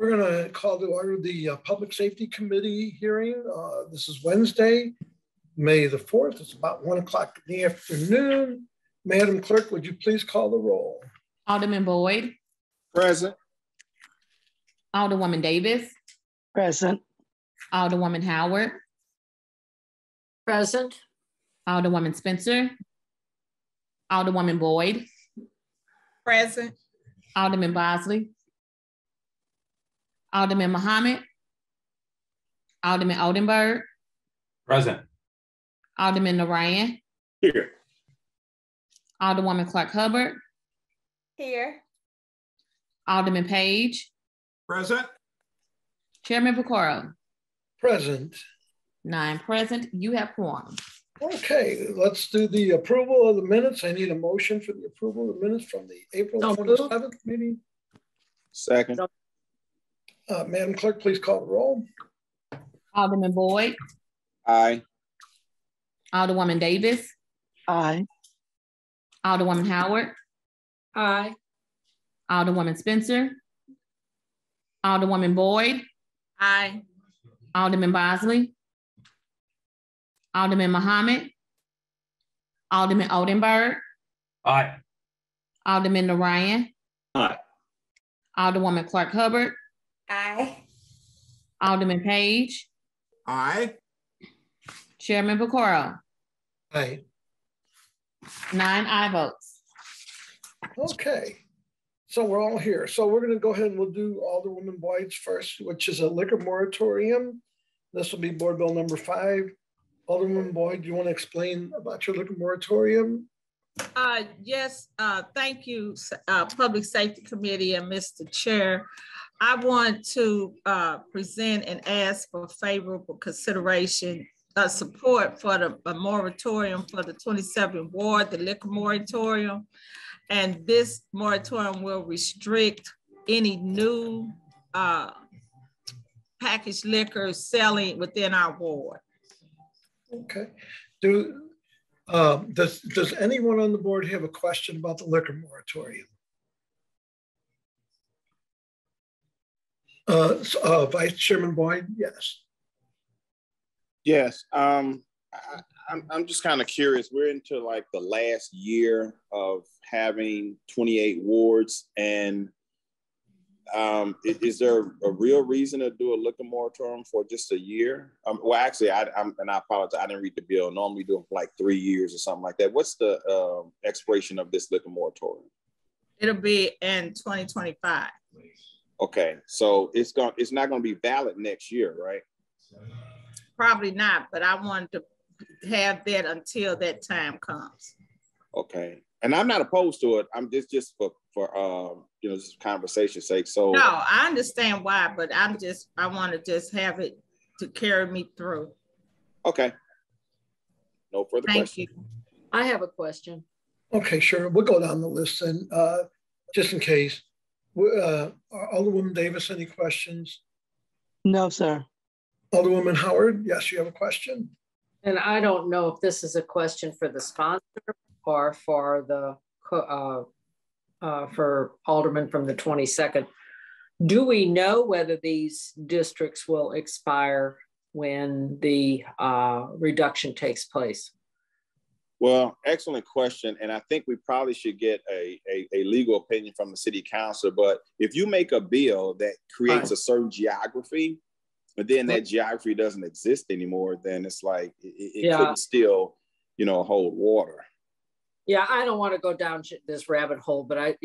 We're going to call to order the Public Safety Committee hearing. This is Wednesday, May the 4th. It's about 1 o'clock in the afternoon. Madam Clerk, would you please call the roll? Alderman Boyd. Present. Alderwoman Davis. Present. Alderwoman Howard. Present. Alderwoman Spencer. Alderwoman Boyd. Present. Alderman Bosley. Alderman Muhammad. Alderman Oldenburg. Present. Alderman Narayan. Here. Alderwoman Clark Hubbard. Here. Alderman Page. Present. Chairman Pecoro. Present. 9 present. You have quorum. Okay, let's do the approval of the minutes. I need a motion for the approval of the minutes from the April 27th meeting. Second. Madam Clerk, please call the roll. Alderman Boyd. Aye. Alderwoman Davis. Aye. Alderwoman Howard. Aye. Alderwoman Spencer. Alderwoman Boyd. Aye. Alderman Bosley. Alderman Muhammad. Alderman Oldenburg. Aye. Alderman Narayan. Aye. Alderwoman Clark Hubbard. Aye. Alderman Page. Aye. Chairman Pecoro. Aye. 9 aye votes. Okay, so we're all here. So we're going to go ahead and we'll do Alderwoman Boyd's first, which is a liquor moratorium. This will be board bill number 5. Alderwoman Boyd, do you want to explain about your liquor moratorium? Yes, thank you, Public Safety Committee and Mr. Chair. I want to present and ask for favorable consideration, support for the moratorium for the 27th Ward, the liquor moratorium. And this moratorium will restrict any new packaged liquor selling within our ward. Okay. Does anyone on the board have a question about the liquor moratorium? Vice Chairman Boyd, yes. Yes. I'm just kind of curious. We're into like the last year of having 28 wards, and is there a real reason to do a liquor moratorium for just a year? Well, actually, I apologize. I didn't read the bill. Normally do it for like 3 years or something like that. What's the expiration of this liquor moratorium? It'll be in 2025. Okay, so it's not going to be valid next year, right? Probably not, but I wanted to have that until that time comes. Okay, and I'm not opposed to it. I'm just for just conversation's sake. So no, I understand why, but I want to just have it to carry me through. Okay. No further questions. Thank you. I have a question. Okay, sure. We'll go down the list and just in case. Alderwoman Davis, any questions? No, sir. Alderwoman Howard, yes, you have a question? And I don't know if this is a question for the sponsor or for the for Alderman from the 22nd. Do we know whether these districts will expire when the reduction takes place? Well, excellent question. And I think we probably should get a legal opinion from the city council. But if you make a bill that creates a certain geography, but then that geography doesn't exist anymore, then it's like it couldn't still, hold water. Yeah, I don't want to go down this rabbit hole, but I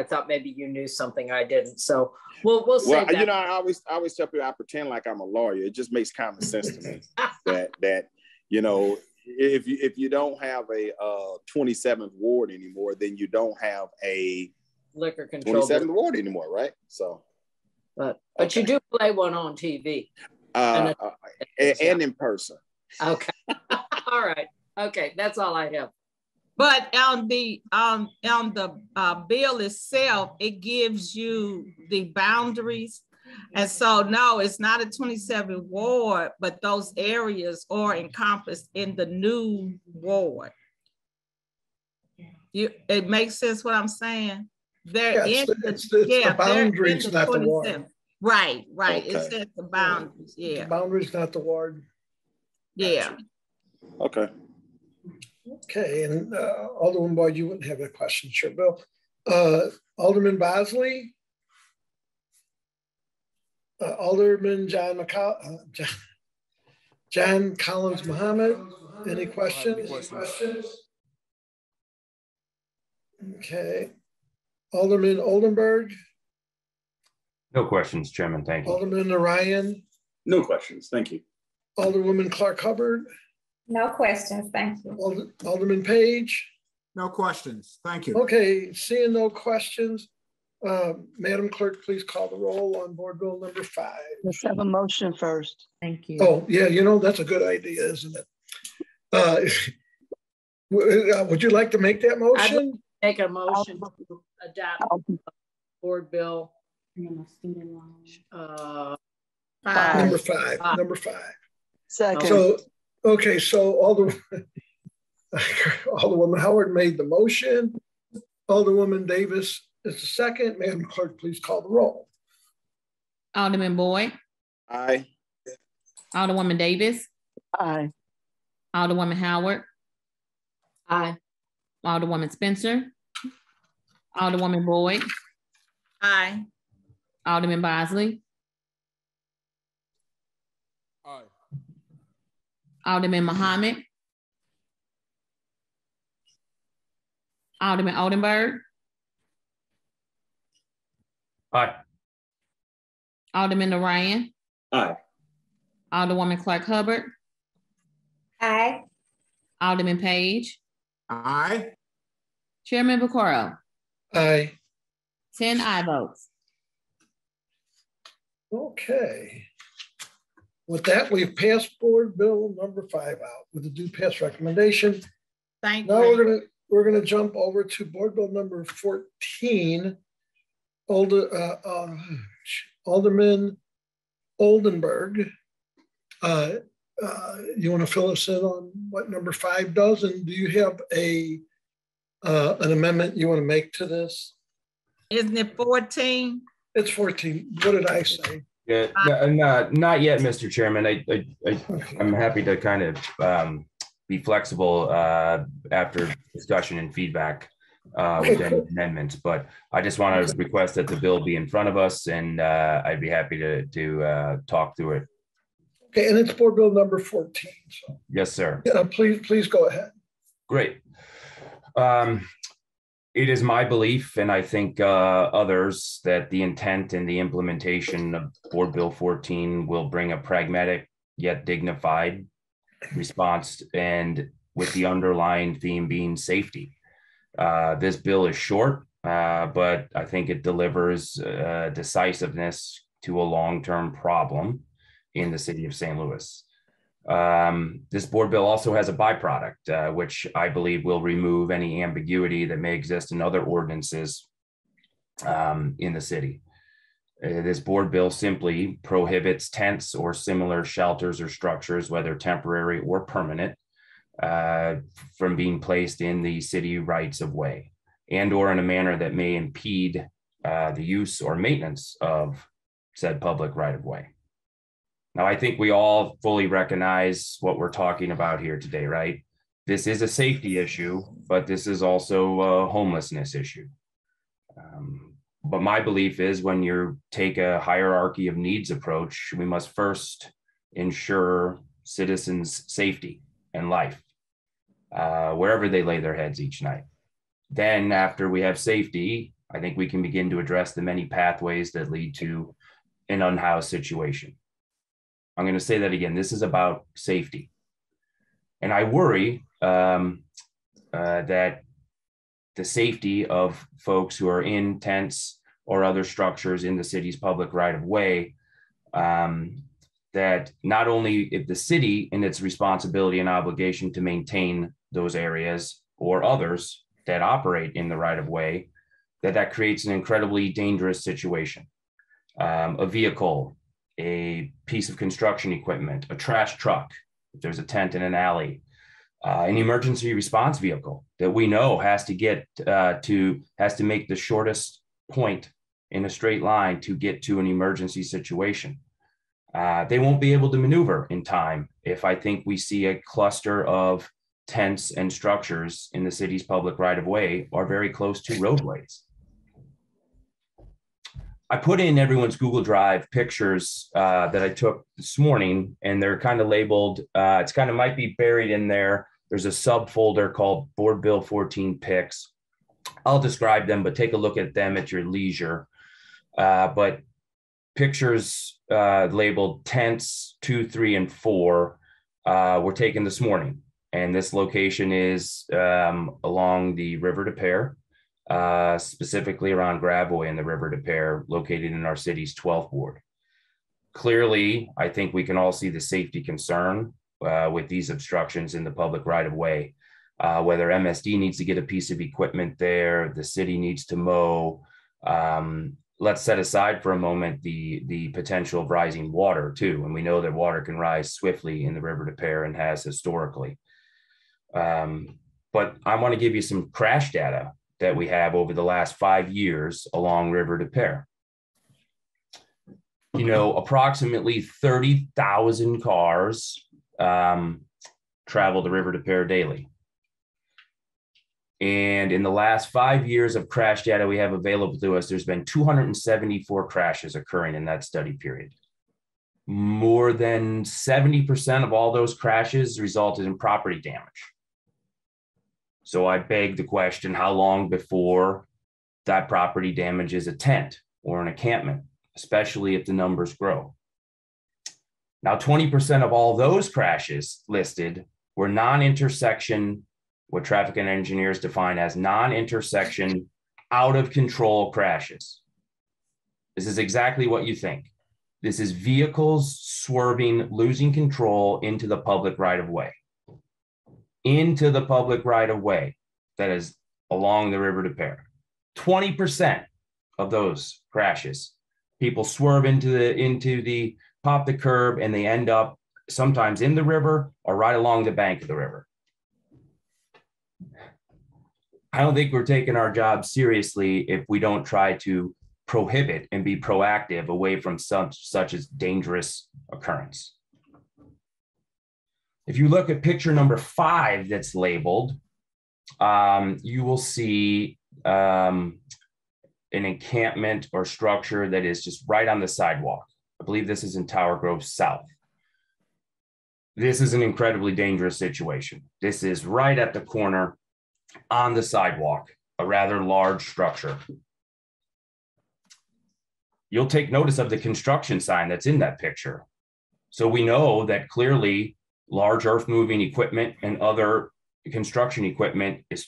thought maybe you knew something I didn't. So we'll say that. I always tell people I pretend like I'm a lawyer. It just makes common sense to me that if you don't have a 27th ward anymore, then you don't have a liquor control 27th ward anymore, right? So, but you do play one on TV and in person. Okay, all right, okay, that's all I have. But on the bill itself, it gives you the boundaries. And so, no, it's not a 27 ward, but those areas are encompassed in the new ward. It makes sense what I'm saying? They're Yeah, in it's the boundaries, they're in not the 27th. ward. Right. Okay. It's at the boundaries. The Yeah. boundaries, not the ward. Yeah. Okay. Okay, and Alderman Boyd, you wouldn't have a question, sure, Bill. Alderman Bosley? Alderman John Collins Muhammad, any questions? Okay. Alderman Oldenburg? No questions, Chairman. Thank you. Alderman Ryan? No questions. Thank you. Alderwoman Clark Hubbard? No questions, thank you. Alderman Page? No questions. Thank you. Okay, seeing no questions, Madam Clerk, please call the roll on board bill number 5. Let's have a motion first. Thank you. Oh, yeah, you know, that's a good idea, isn't it? Would you like to make that motion? Make a motion to adopt board bill. Number five. Second. So, okay, so Alderwoman Howard made the motion. Alderwoman Davis is the second. Madam Clerk, please call the roll. Alderman Boyd. Aye. Alderwoman Davis. Aye. Alderwoman Howard. Aye. Alderwoman Spencer. Alderwoman Boyd. Aye. Alderman Bosley. Aye. Alderman Muhammad. Alderman Oldenburg. Aye. Alderman Ryan. Aye. Alderwoman Clark Hubbard. Aye. Alderman Page. Aye. Chairman Bacoro. Aye. 10 aye votes. Okay. With that, we've passed board bill number 5 out with a due pass recommendation. Thank Now you. we're gonna jump over to board bill number 14. Alderman Oldenburg. You want to fill us in on what number 5 does, and do you have an amendment you want to make to this? Isn't it 14? It's 14. What did I say? Yeah, not yet, Mr. Chairman. I'm happy to kind of be flexible after discussion and feedback with any amendments, but I just want to request that the bill be in front of us, and I'd be happy to talk through it. Okay, and it's board bill number 14. So Yes, sir. yeah, please go ahead. Great. It is my belief, and I think others, that the intent and the implementation of Board Bill 14 will bring a pragmatic yet dignified response, and with the underlying theme being safety. This bill is short, but I think it delivers decisiveness to a long-term problem in the city of St. Louis. This board bill also has a byproduct, which I believe will remove any ambiguity that may exist in other ordinances in the city. This board bill simply prohibits tents or similar shelters or structures, whether temporary or permanent, from being placed in the city rights of way, and or in a manner that may impede the use or maintenance of said public right of way. Now, I think we all fully recognize what we're talking about here today, right? This is a safety issue, but this is also a homelessness issue. But my belief is, when you take a hierarchy of needs approach, we must first ensure citizens' safety and life, wherever they lay their heads each night. Then, after we have safety, I think we can begin to address the many pathways that lead to an unhoused situation. I'm going to say that again. This is about safety. And I worry that the safety of folks who are in tents or other structures in the city's public right of way, that not only if the city in its responsibility and obligation to maintain those areas, or others that operate in the right of way, that creates an incredibly dangerous situation. A vehicle, a piece of construction equipment, a trash truck, if there's a tent in an alley, an emergency response vehicle that we know has to make the shortest point in a straight line to get to an emergency situation. They won't be able to maneuver in time if I think we see a cluster of tents and structures in the city's public right-of-way or very close to roadways. I put in everyone's Google Drive pictures that I took this morning, and they're kind of labeled, it's kind of might be buried in there. There's a subfolder called Board Bill 14 Pics. I'll describe them, but take a look at them at your leisure. But pictures labeled tents 2, 3, and 4 were taken this morning. And this location is along the River de Pere, specifically around Gravois and the River de Pere, located in our city's 12th ward. Clearly, I think we can all see the safety concern with these obstructions in the public right-of-way, whether MSD needs to get a piece of equipment there, the city needs to mow. Let's set aside for a moment the potential of rising water too. And we know that water can rise swiftly in the River de Pere and has historically. But I want to give you some crash data that we have over the last 5 years along River de Pere. You know, approximately 30,000 cars travel the River de Pere daily. And in the last 5 years of crash data we have available to us, there's been 274 crashes occurring in that study period. More than 70% of all those crashes resulted in property damage. So I beg the question, how long before that property damage is a tent or an encampment, especially if the numbers grow? Now, 20% of all those crashes listed were non-intersection, what traffic and engineers define as non-intersection, out of control crashes. This is exactly what you think. This is vehicles swerving, losing control into the public right-of-way. Into the public right-of-way that is along the River de Pere. 20% of those crashes, people swerve into the pop the curb, and they end up sometimes in the river or right along the bank of the river. I don't think we're taking our job seriously if we don't try to prohibit and be proactive away from such as dangerous occurrence. If you look at picture number 5 that's labeled, you will see an encampment or structure that is just right on the sidewalk. I believe this is in Tower Grove South. This is an incredibly dangerous situation. This is right at the corner on the sidewalk, a rather large structure. You'll take notice of the construction sign that's in that picture. So we know that clearly large earth moving equipment and other construction equipment is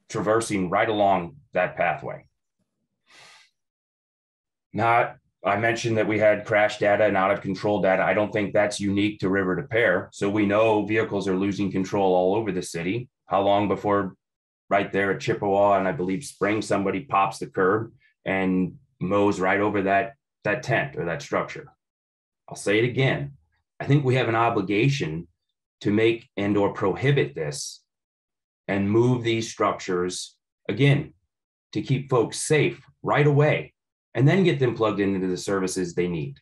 traversing right along that pathway. Now, I mentioned that we had crash data and out of control data. I don't think that's unique to River de Pere. So we know vehicles are losing control all over the city. How long before right there at Chippewa and I believe Spring, somebody pops the curb and mows right over that tent or that structure? I'll say it again. I think we have an obligation to make and or prohibit this and move these structures, again, to keep folks safe right away and then get them plugged into the services they need.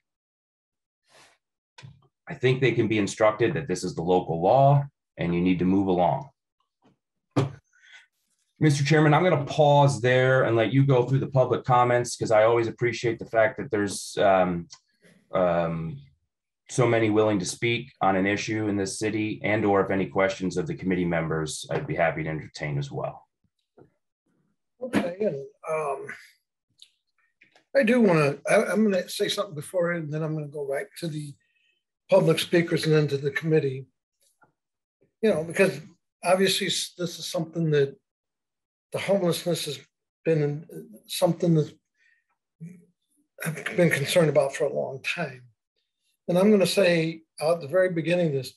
I think they can be instructed that this is the local law and you need to move along. Mr. Chairman, I'm going to pause there and let you go through the public comments because I always appreciate the fact that there's so many willing to speak on an issue in this city, and or if any questions of the committee members, I'd be happy to entertain as well. Okay, and I do want to, I'm going to say something before and then I'm going to go right to the public speakers and then to the committee. You know, because obviously this is something that the homelessness has been something that I've been concerned about for a long time. And I'm going to say at the very beginning of this,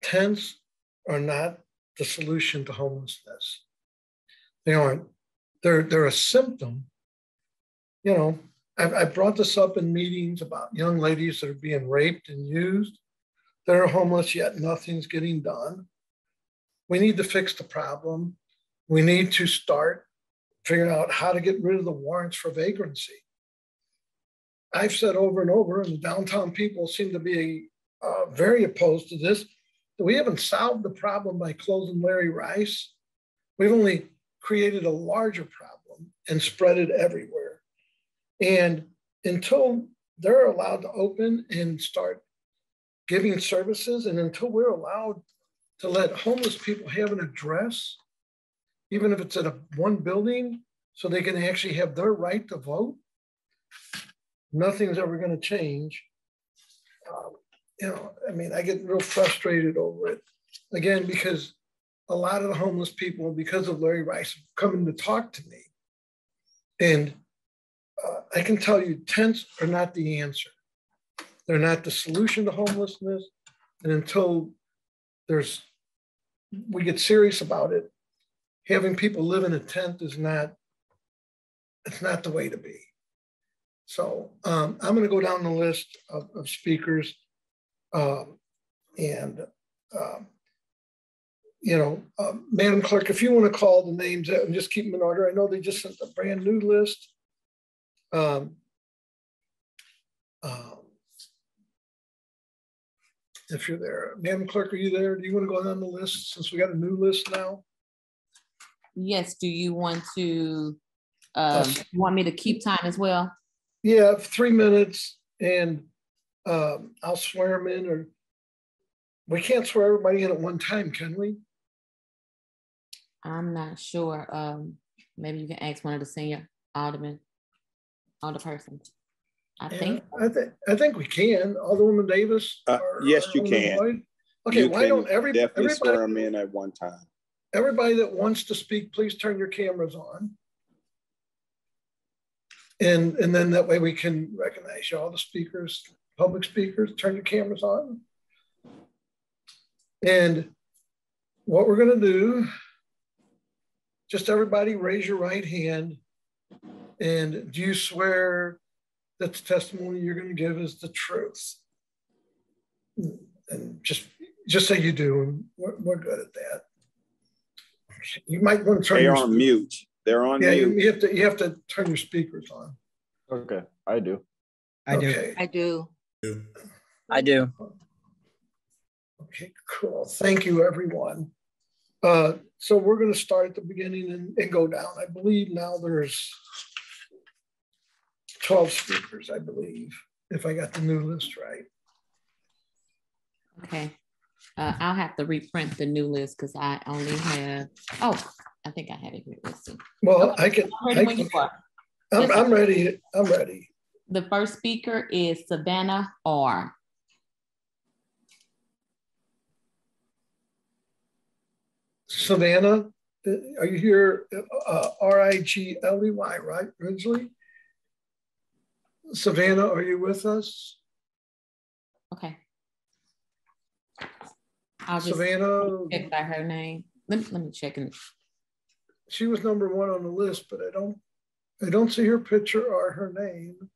tents are not the solution to homelessness. They aren't. They're a symptom. You know, I've brought this up in meetings about young ladies that are being raped and used. They're homeless, yet nothing's getting done. We need to fix the problem. We need to start figuring out how to get rid of the warrants for vagrancy. I've said over and over, and the downtown people seem to be very opposed to this, that we haven't solved the problem by closing Larry Rice. We've only created a larger problem and spread it everywhere. And until they're allowed to open and start giving services, and until we're allowed to let homeless people have an address, even if it's at one building, so they can actually have their right to vote, nothing's ever going to change. I mean, I get real frustrated over it. Again, because a lot of the homeless people, because of Larry Rice, coming to talk to me. And I can tell you, tents are not the answer. They're not the solution to homelessness. And until we get serious about it, having people live in a tent is not the way to be. So I'm going to go down the list of speakers. Madam Clerk, if you want to call the names and just keep them in order. I know they just sent a brand new list. If you're there, Madam Clerk, are you there? Do you want to go down the list since we got a new list now? Yes. Do you want to, want me to keep time as well? Yeah, 3 minutes, and I'll swear them in, or we can't swear everybody in at one time, can we? I'm not sure. Maybe you can ask one of the senior alderpersons. I think we can. Alderwoman Davis. Yes, you can. Boyd. Okay, you why don't everybody swear them in at one time? Everybody that wants to speak, please turn your cameras on. And then that way we can recognize you. All the speakers, public speakers, turn your cameras on. And what we're going to do, just everybody raise your right hand. And do you swear that the testimony you're going to give is the truth? And just say you do, and we're good at that. You might want to turn. They're on mute. They're on mute. You have to turn your speakers on. Okay, I do. I do. Okay, cool. Thank you, everyone. So we're going to start at the beginning and go down. I believe now there's 12 speakers, I believe, if I got the new list right. Okay. I'll have to reprint the new list because I only have, I think I have it here. Let's see. Well, okay. I'm ready. I'm ready. The first speaker is Savannah R. Savannah, are you here? Rigley, right? Ridgely? Savannah, are you with us? Okay. I'll just Savannah, check by her name. Let me check it. She was number one on the list, but I don't see her picture or her name.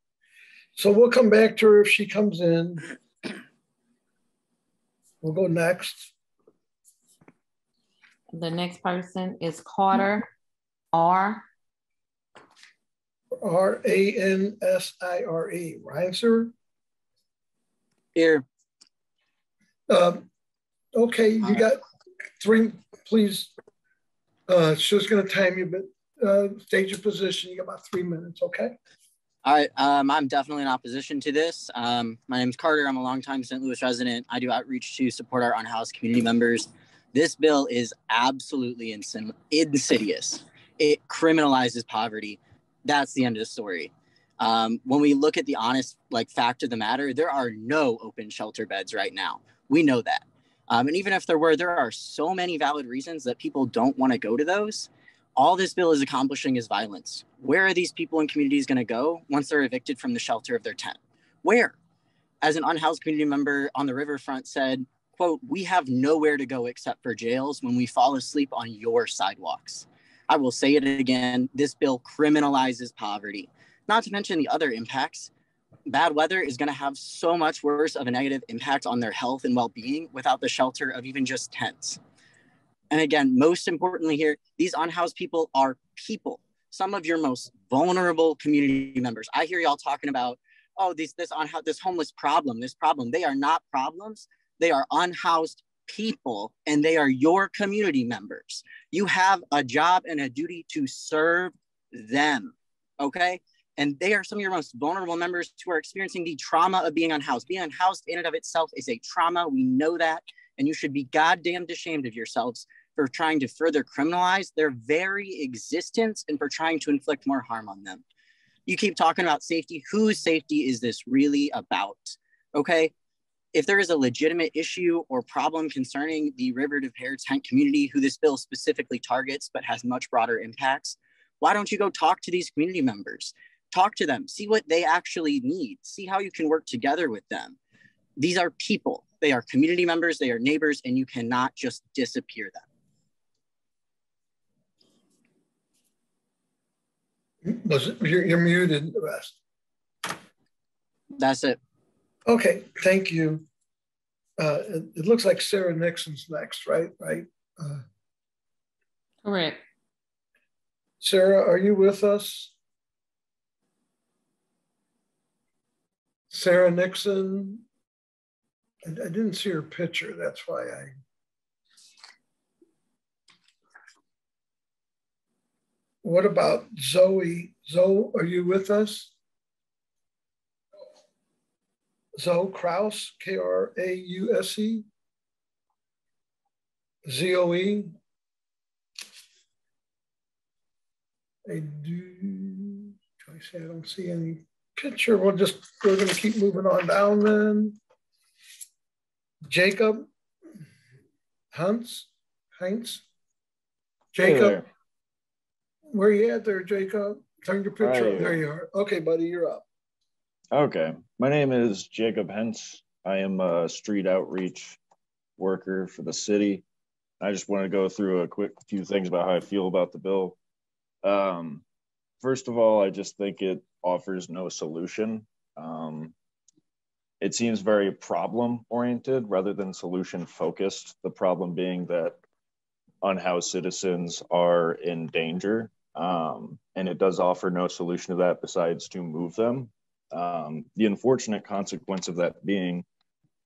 So we'll come back to her if she comes in. We'll go next. The next person is Carter R. Ransire, Ransire. Here. Okay, you got 3, please. She's going to time you, but state your position. You got about 3 minutes, okay? All right, I'm definitely in opposition to this. My name is Carter. I'm a longtime St. Louis resident. I do outreach to support our unhoused community members. This bill is absolutely insidious. It criminalizes poverty. That's the end of the story. When we look at the honest fact of the matter, there are no open shelter beds right now. We know that. And even if there were, there are so many valid reasons that people don't want to go to those. All this bill is accomplishing is violence. Where are these people and communities going to go once they're evicted from the shelter of their tent? Where? As an unhoused community member on the riverfront said, quote, "We have nowhere to go except for jails when we fall asleep on your sidewalks." I will say it again, this bill criminalizes poverty. Not to mention the other impacts. Bad weather is going to have so much worse of a negative impact on their health and well-being without the shelter of even just tents. And again, most importantly here, these unhoused people are people. some of your most vulnerable community members. I hear y'all talking about, oh, this homeless problem, this problem. They are not problems. They are unhoused people, and they are your community members. You have a job and a duty to serve them, okay? And they are some of your most vulnerable members who are experiencing the trauma of being unhoused. Being unhoused in and of itself is a trauma. We know that. And you should be goddamned ashamed of yourselves for trying to further criminalize their very existence and for trying to inflict more harm on them. You keep talking about safety. Whose safety is this really about? Okay? If there is a legitimate issue or problem concerning the River de Pere tent community, who this bill specifically targets but has much broader impacts, why don't you go talk to these community members? Talk to them, see what they actually need, see how you can work together with them. These are people, they are community members, they are neighbors, and you cannot just disappear them. You're muted, the rest. That's it. Okay, thank you. It looks like Sarah Nixon's next, right? Correct. Sarah, are you with us? Sarah Nixon. I didn't see her picture. That's why What about Zoe? Zoe, are you with us? Zoe Kraus, Krause, Zoe. I don't see any picture. We're going to keep moving on down then. Jacob Heinz. Jacob, where are you at there, Jacob? Turn your picture up. There you are. Okay, buddy, you're up. Okay, my name is Jacob Hentz. I am a street outreach worker for the city. I just want to go through a quick few things about how I feel about the bill. First of all, I just think it offers no solution. It seems very problem-oriented rather than solution-focused. The problem being that unhoused citizens are in danger, and it does offer no solution to that besides to move them. The unfortunate consequence of that being,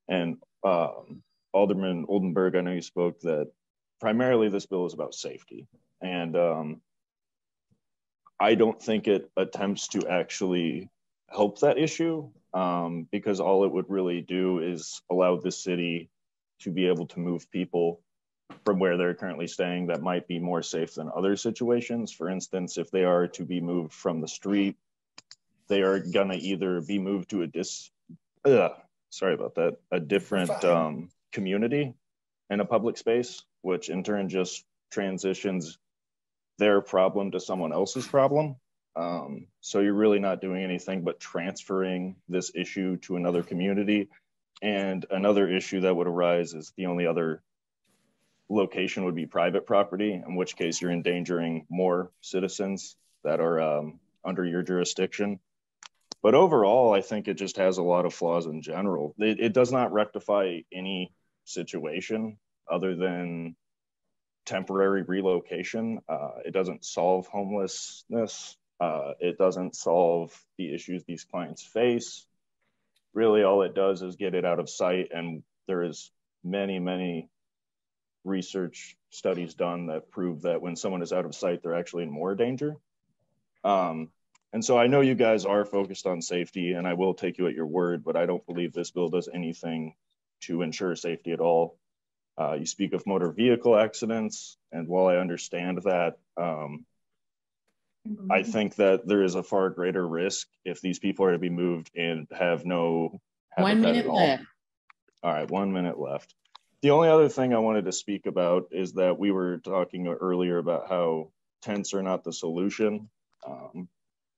and Alderman Oldenburg, I know you spoke that primarily this bill is about safety. And I don't think it attempts to actually help that issue, because all it would really do is allow the city to be able to move people from where they're currently staying that might be more safe than other situations. For instance, if they are to be moved from the street, they are gonna either be moved to a different community in a public space, which in turn just transitions their problem to someone else's problem. So you're really not doing anything but transferring this issue to another community. And another issue that would arise is the only other location would be private property, in which case you're endangering more citizens that are under your jurisdiction. But overall, I think it just has a lot of flaws in general. It does not rectify any situation other than temporary relocation. It doesn't solve homelessness. It doesn't solve the issues these clients face. Really, all it does is get it out of sight. And there is many research studies done that prove that when someone is out of sight, they're actually in more danger. And so I know you guys are focused on safety, and I will take you at your word, but I don't believe this bill does anything to ensure safety at all. You speak of motor vehicle accidents, and while I understand that, I think that there is a far greater risk if these people are to be moved and have no habitat 1 minute left. All right, 1 minute left. The only other thing I wanted to speak about is that we were talking earlier about how tents are not the solution.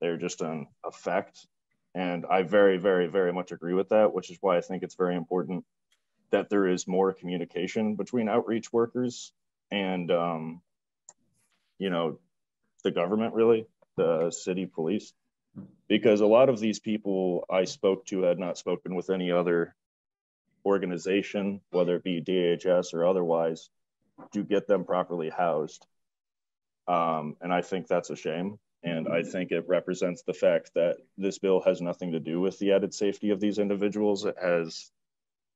They're just an effect. And I very much agree with that, which is why I think it's very important that there is more communication between outreach workers and, the government, really, the city police, because a lot of these people I spoke to had not spoken with any other organization, whether it be DHS or otherwise, to get them properly housed. And I think that's a shame. I think it represents the fact that this bill has nothing to do with the added safety of these individuals. It has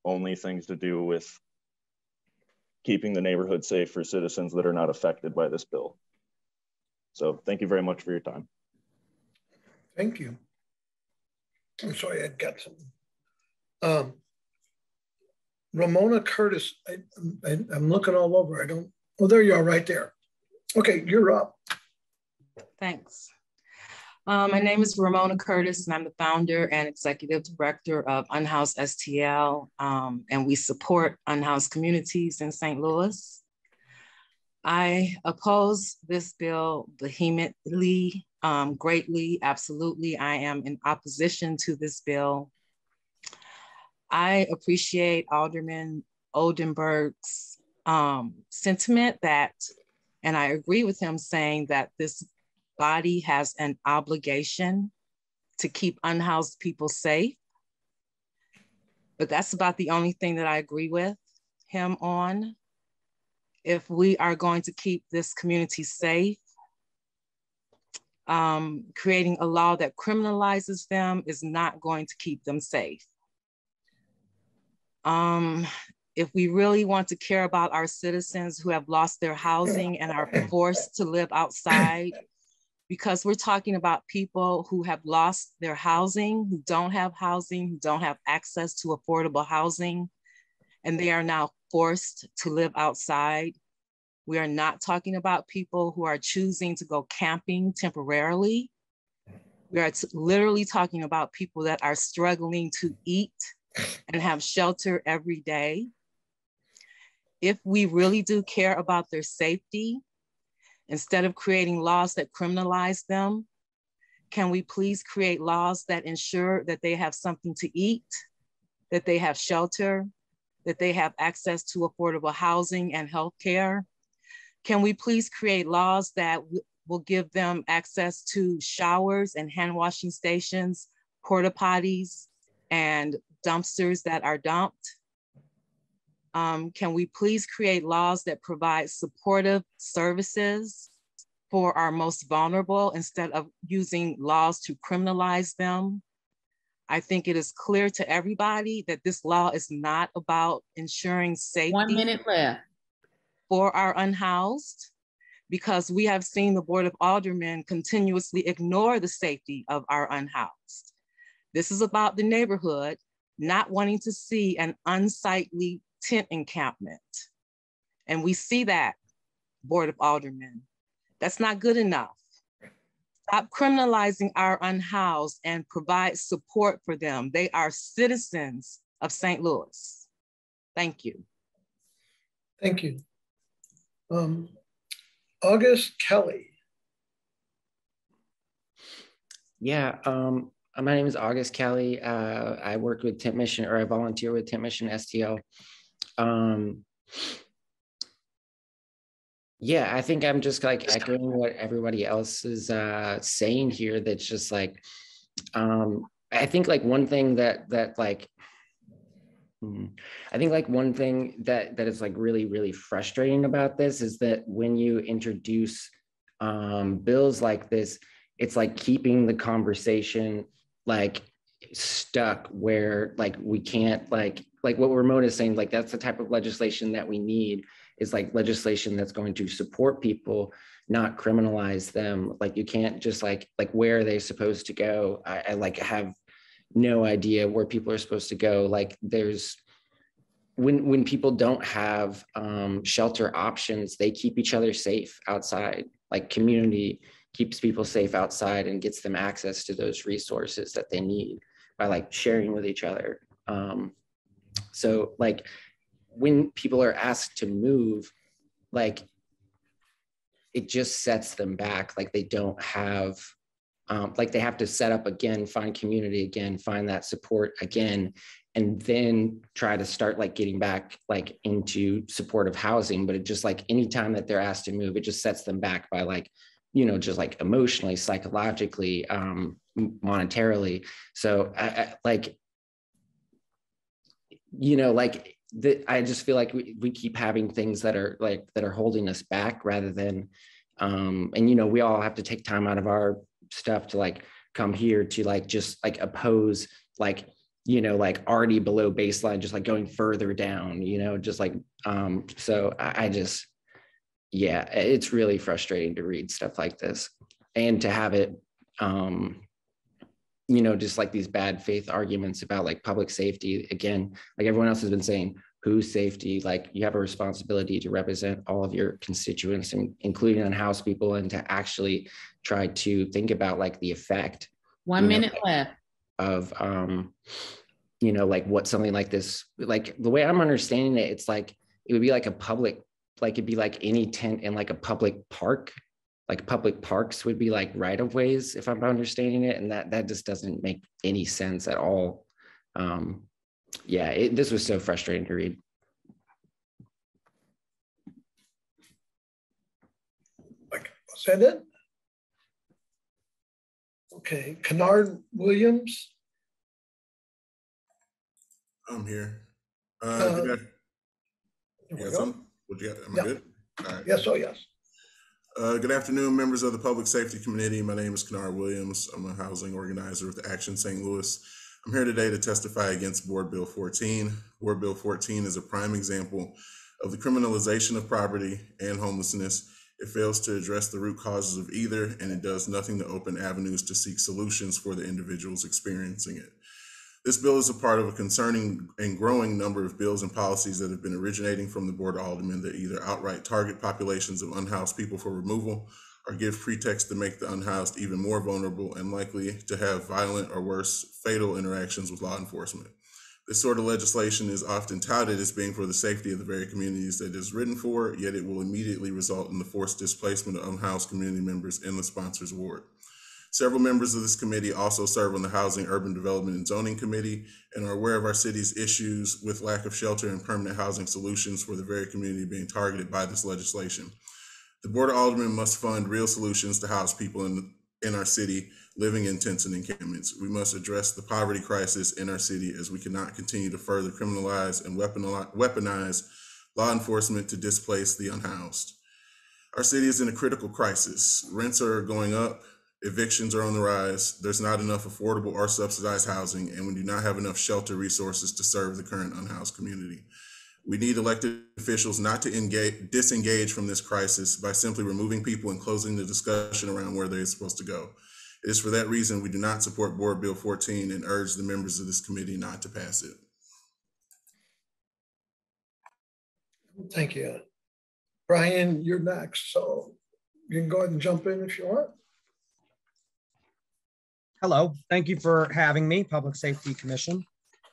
only things to do with keeping the neighborhood safe for citizens that are not affected by this bill. So thank you very much for your time. Thank you. I'm sorry, I got something. Ramona Curtis, I'm looking all over. Oh, there you are right there. Okay, you're up. Thanks. My name is Ramona Curtis, and I'm the founder and executive director of Unhoused STL, and we support unhoused communities in St. Louis. I oppose this bill vehemently, greatly, absolutely. I am in opposition to this bill. I appreciate Alderman Oldenburg's sentiment that, and I agree with him saying that this body has an obligation to keep unhoused people safe. But that's about the only thing that I agree with him on. If we are going to keep this community safe, creating a law that criminalizes them is not going to keep them safe. If we really want to care about our citizens who have lost their housing and are forced to live outside, because we're talking about people who have lost their housing, who don't have housing, who don't have access to affordable housing, and they are now forced to live outside. We are not talking about people who are choosing to go camping temporarily. We are literally talking about people that are struggling to eat and have shelter every day. If we really do care about their safety, instead of creating laws that criminalize them, can we please create laws that ensure that they have something to eat, that they have shelter, that they have access to affordable housing and healthcare? Can we please create laws that will give them access to showers and hand washing stations, porta potties, and dumpsters that are dumped? Can we please create laws that provide supportive services for our most vulnerable instead of using laws to criminalize them? I think it is clear to everybody that this law is not about ensuring safety. 1 minute left. For our unhoused, because we have seen the Board of Aldermen continuously ignore the safety of our unhoused. This is about the neighborhood not wanting to see an unsightly tent encampment. And we see that, Board of Aldermen. That's not good enough. Stop criminalizing our unhoused and provide support for them. They are citizens of St. Louis. Thank you. Thank you. August Kaley. Yeah, my name is August Kaley. I work with Tent Mission, or I volunteer with Tent Mission STL. Yeah, I think I'm just like echoing what everybody else is saying here. That's just like, I think like one thing that one thing that is like really frustrating about this is that when you introduce bills like this, it's like keeping the conversation like stuck where like we can't like what Ramona is saying, like that's the type of legislation that we need, is like legislation that's going to support people, not criminalize them. Like you can't just like where are they supposed to go? I like have no idea where people are supposed to go. Like there's, when people don't have shelter options, they keep each other safe outside. Like community keeps people safe outside and gets them access to those resources that they need by like sharing with each other. So like when people are asked to move, like it just sets them back. Like they don't have, like they have to set up again, find community again, find that support again, and then try to start like getting back like into supportive housing. But it just like anytime that they're asked to move, it just sets them back by like, you know, just like emotionally, psychologically, monetarily. So I like, you know, like I just feel like we keep having things that are like, that are holding us back rather than, and, you know, we all have to take time out of our stuff to like come here to like just like oppose like, you know, like already below baseline, just like going further down, you know, just like, so I just, yeah, it's really frustrating to read stuff like this and to have it, you know, just like these bad faith arguments about like public safety. Again, like everyone else has been saying, whose safety? Like you have a responsibility to represent all of your constituents, including unhoused people, and to actually try to think about like the effect. 1 minute left. Of, you know, like what something like this, like the way I'm understanding it, it's like, it would be like a public, like it'd be like any tent in like a public park. Like public parks would be like right of ways, if I'm understanding it. And that just doesn't make any sense at all. Yeah, this was so frustrating to read. Was that it? Okay, Canara Williams. I'm here. You got something? What you got? Am I good? All right. Yes, oh yes. Good afternoon, members of the Public Safety Committee. My name is Canara Williams. I'm a housing organizer with Action St. Louis. I'm here today to testify against Board Bill 14. Board Bill 14 is a prime example of the criminalization of poverty and homelessness. It fails to address the root causes of either, and it does nothing to open avenues to seek solutions for the individuals experiencing it. This bill is a part of a concerning and growing number of bills and policies that have been originating from the Board of Aldermen that either outright target populations of unhoused people for removal or give pretext to make the unhoused even more vulnerable and likely to have violent or worse, fatal interactions with law enforcement. This sort of legislation is often touted as being for the safety of the very communities that it is written for, yet it will immediately result in the forced displacement of unhoused community members in the sponsor's ward. Several members of this committee also serve on the Housing, Urban Development, and Zoning Committee and are aware of our city's issues with lack of shelter and permanent housing solutions for the very community being targeted by this legislation. The Board of Aldermen must fund real solutions to house people in our city living in tents and encampments. We must address the poverty crisis in our city, as we cannot continue to further criminalize and weaponize law enforcement to displace the unhoused. Our city is in a critical crisis. Rents are going up. Evictions are on the rise. There's not enough affordable or subsidized housing, and we do not have enough shelter resources to serve the current unhoused community. We need elected officials not to disengage from this crisis by simply removing people and closing the discussion around where they're supposed to go. It is for that reason we do not support Board Bill 14 and urge the members of this committee not to pass it. Thank you. Brian, you're next, so you can go ahead and jump in if you want. Hello, thank you for having me, Public Safety Commission.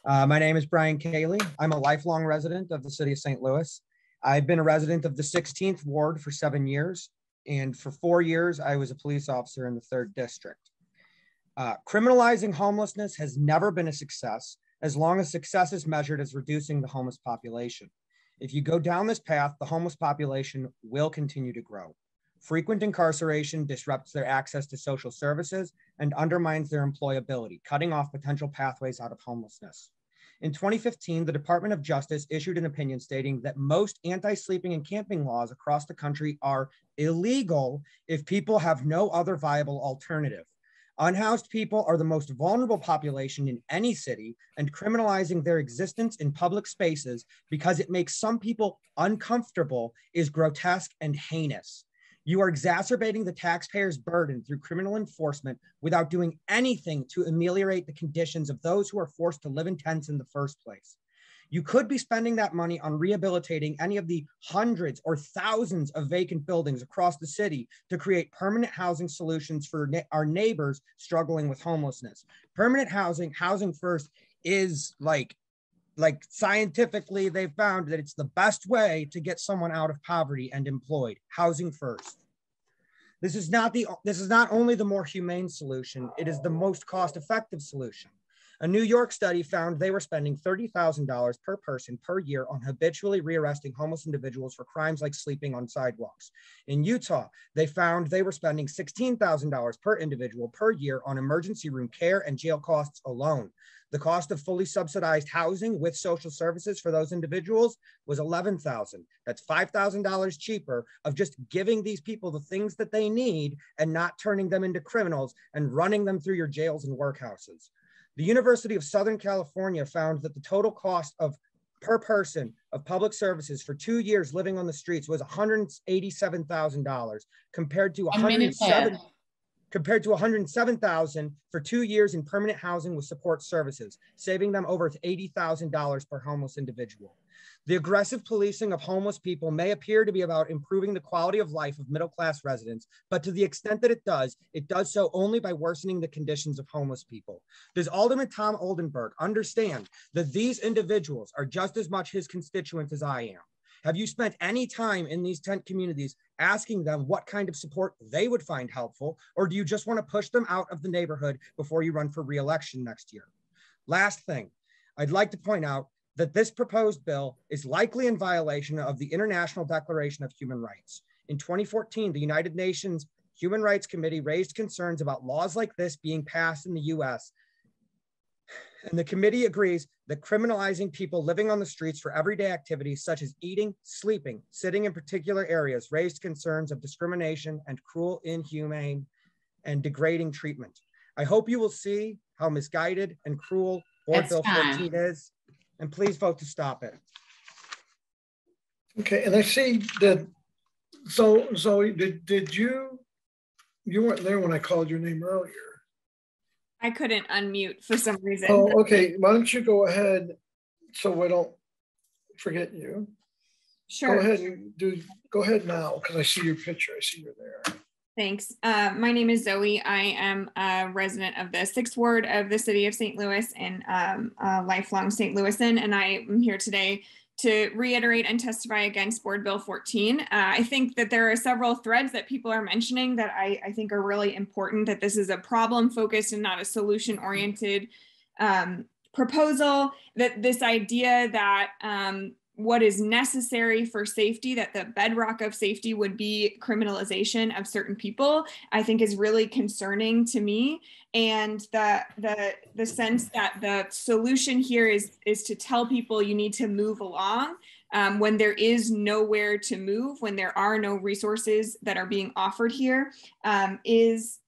My name is Brian Kaley. I'm a lifelong resident of the city of St. Louis. I've been a resident of the 16th Ward for 7 years, and for 4 years, I was a police officer in the 3rd District. Criminalizing homelessness has never been a success, as long as success is measured as reducing the homeless population. If you go down this path, the homeless population will continue to grow. Frequent incarceration disrupts their access to social services and undermines their employability, cutting off potential pathways out of homelessness. In 2015, the Department of Justice issued an opinion stating that most anti-sleeping and camping laws across the country are illegal if people have no other viable alternative. Unhoused people are the most vulnerable population in any city, and criminalizing their existence in public spaces because it makes some people uncomfortable is grotesque and heinous. You are exacerbating the taxpayer's burden through criminal enforcement without doing anything to ameliorate the conditions of those who are forced to live in tents in the first place. You could be spending that money on rehabilitating any of the hundreds or thousands of vacant buildings across the city to create permanent housing solutions for our neighbors struggling with homelessness. Permanent housing first, is like scientifically, they've found that it's the best way to get someone out of poverty and employed. Housing first. This is not only the more humane solution, it is the most cost-effective solution. A New York study found they were spending $30,000 per person per year on habitually rearresting homeless individuals for crimes like sleeping on sidewalks. In Utah, they found they were spending $16,000 per individual per year on emergency room care and jail costs alone. The cost of fully subsidized housing with social services for those individuals was $11,000. That's $5,000 cheaper of just giving these people the things that they need and not turning them into criminals and running them through your jails and workhouses. The University of Southern California found that the total cost of per person of public services for 2 years living on the streets was $187,000 compared to $107,000 for 2 years in permanent housing with support services, saving them over $80,000 per homeless individual. The aggressive policing of homeless people may appear to be about improving the quality of life of middle-class residents, but to the extent that it does so only by worsening the conditions of homeless people. Does Alderman Tom Oldenburg understand that these individuals are just as much his constituents as I am? Have you spent any time in these tent communities asking them what kind of support they would find helpful, or do you just want to push them out of the neighborhood before you run for re-election next year? Last thing, I'd like to point out that this proposed bill is likely in violation of the International Declaration of Human Rights. In 2014, the United Nations Human Rights Committee raised concerns about laws like this being passed in the US. And the committee agrees that criminalizing people living on the streets for everyday activities such as eating, sleeping, sitting in particular areas raised concerns of discrimination and cruel, inhumane, and degrading treatment. I hope you will see how misguided and cruel Board Bill 14 is, and please vote to stop it. Okay, and I see that, so Zoe, did you weren't there when I called your name earlier. I couldn't unmute for some reason. Oh, okay. Why don't you go ahead so we don't forget you? Sure. Go ahead now, because I see your picture. I see you're there. Thanks. My name is Zoe. I am a resident of the 6th Ward of the City of St. Louis and a lifelong St. Louisan, and I am here today to reiterate and testify against Board Bill 14. I think that there are several threads that people are mentioning that I think are really important, that this is a problem-focused and not a solution-oriented proposal, that this idea that what is necessary for safety, that the bedrock of safety would be criminalization of certain people, I think is really concerning to me. And the sense that the solution here is to tell people you need to move along when there is nowhere to move, when there are no resources that are being offered here, is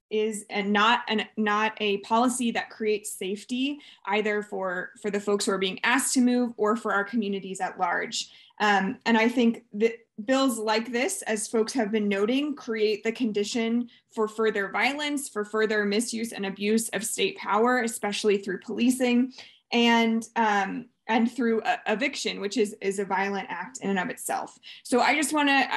not a policy that creates safety either for the folks who are being asked to move or for our communities at large. And I think that bills like this, as folks have been noting, create the condition for further violence, for further misuse and abuse of state power, especially through policing and through eviction, which is a violent act in and of itself. So I just want to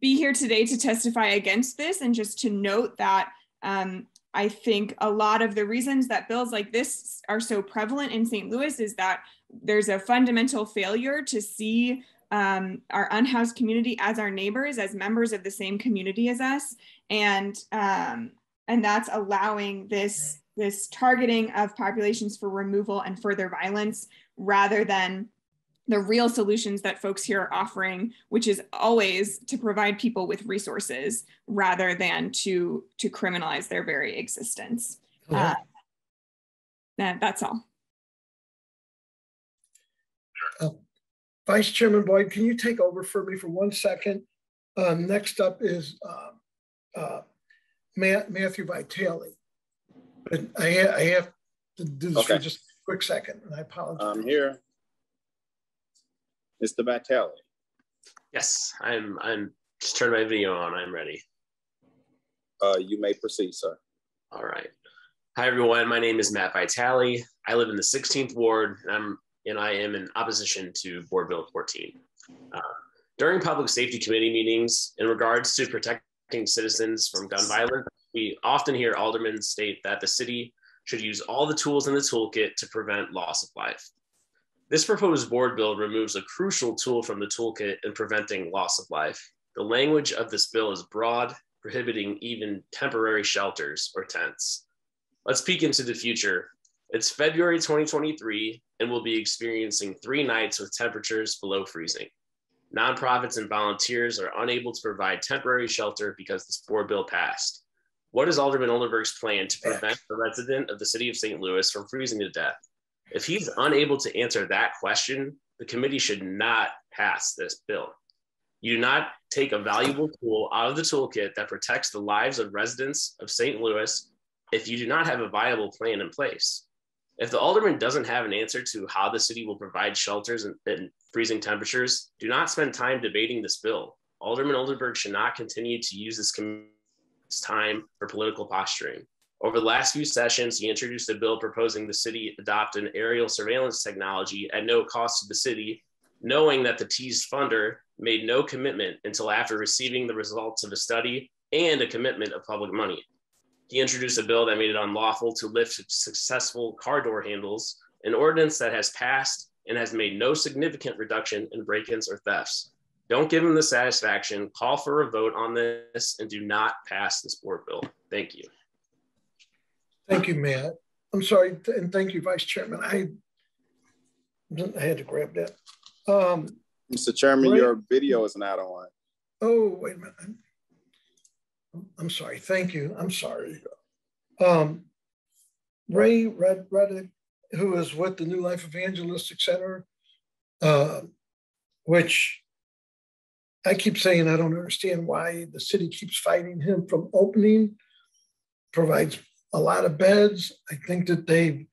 be here today to testify against this and just to note that I think a lot of the reasons that bills like this are so prevalent in St. Louis is that there's a fundamental failure to see our unhoused community as our neighbors, as members of the same community as us, and that's allowing this targeting of populations for removal and further violence rather than the real solutions that folks here are offering, which is always to provide people with resources rather than to criminalize their very existence. That's all. Vice Chairman Boyd, can you take over for me for 1 second? Next up is Matthew Vitale. But I have to do this for just a quick second, and I apologize. I'm here. Mr. Vitale. Yes, I'm just turn my video on. I'm ready. You may proceed, sir. All right. Hi, everyone. My name is Matt Vitale. I live in the 16th Ward, and I am in opposition to Board Bill 14. During Public Safety Committee meetings, in regards to protecting citizens from gun violence, we often hear aldermen state that the city should use all the tools in the toolkit to prevent loss of life. This proposed board bill removes a crucial tool from the toolkit in preventing loss of life. The language of this bill is broad, prohibiting even temporary shelters or tents. Let's peek into the future. It's February 2023, and we'll be experiencing 3 nights with temperatures below freezing. Nonprofits and volunteers are unable to provide temporary shelter because this board bill passed. What is Alderman Oldenburg's plan to prevent a resident of the city of St. Louis from freezing to death? If he's unable to answer that question, the committee should not pass this bill. You do not take a valuable tool out of the toolkit that protects the lives of residents of St. Louis if you do not have a viable plan in place. If the Alderman doesn't have an answer to how the city will provide shelters in freezing temperatures, do not spend time debating this bill. Alderman Oldenburg should not continue to use this time for political posturing. Over the last few sessions, he introduced a bill proposing the city adopt an aerial surveillance technology at no cost to the city, knowing that the teased funder made no commitment until after receiving the results of a study and a commitment of public money. He introduced a bill that made it unlawful to lift successful car door handles, an ordinance that has passed and has made no significant reduction in break-ins or thefts. Don't give him the satisfaction, call for a vote on this, and do not pass this board bill. Thank you. Thank you, Matt. I'm sorry, and thank you, Vice Chairman. I had to grab that. Mr. Chairman, your video is not on. Oh, wait a minute. I'm sorry. Thank you. I'm sorry. Ray Reddick, who is with the New Life Evangelistic Center, which I keep saying I don't understand why the city keeps fighting him from opening, provides a lot of beds. I think that they've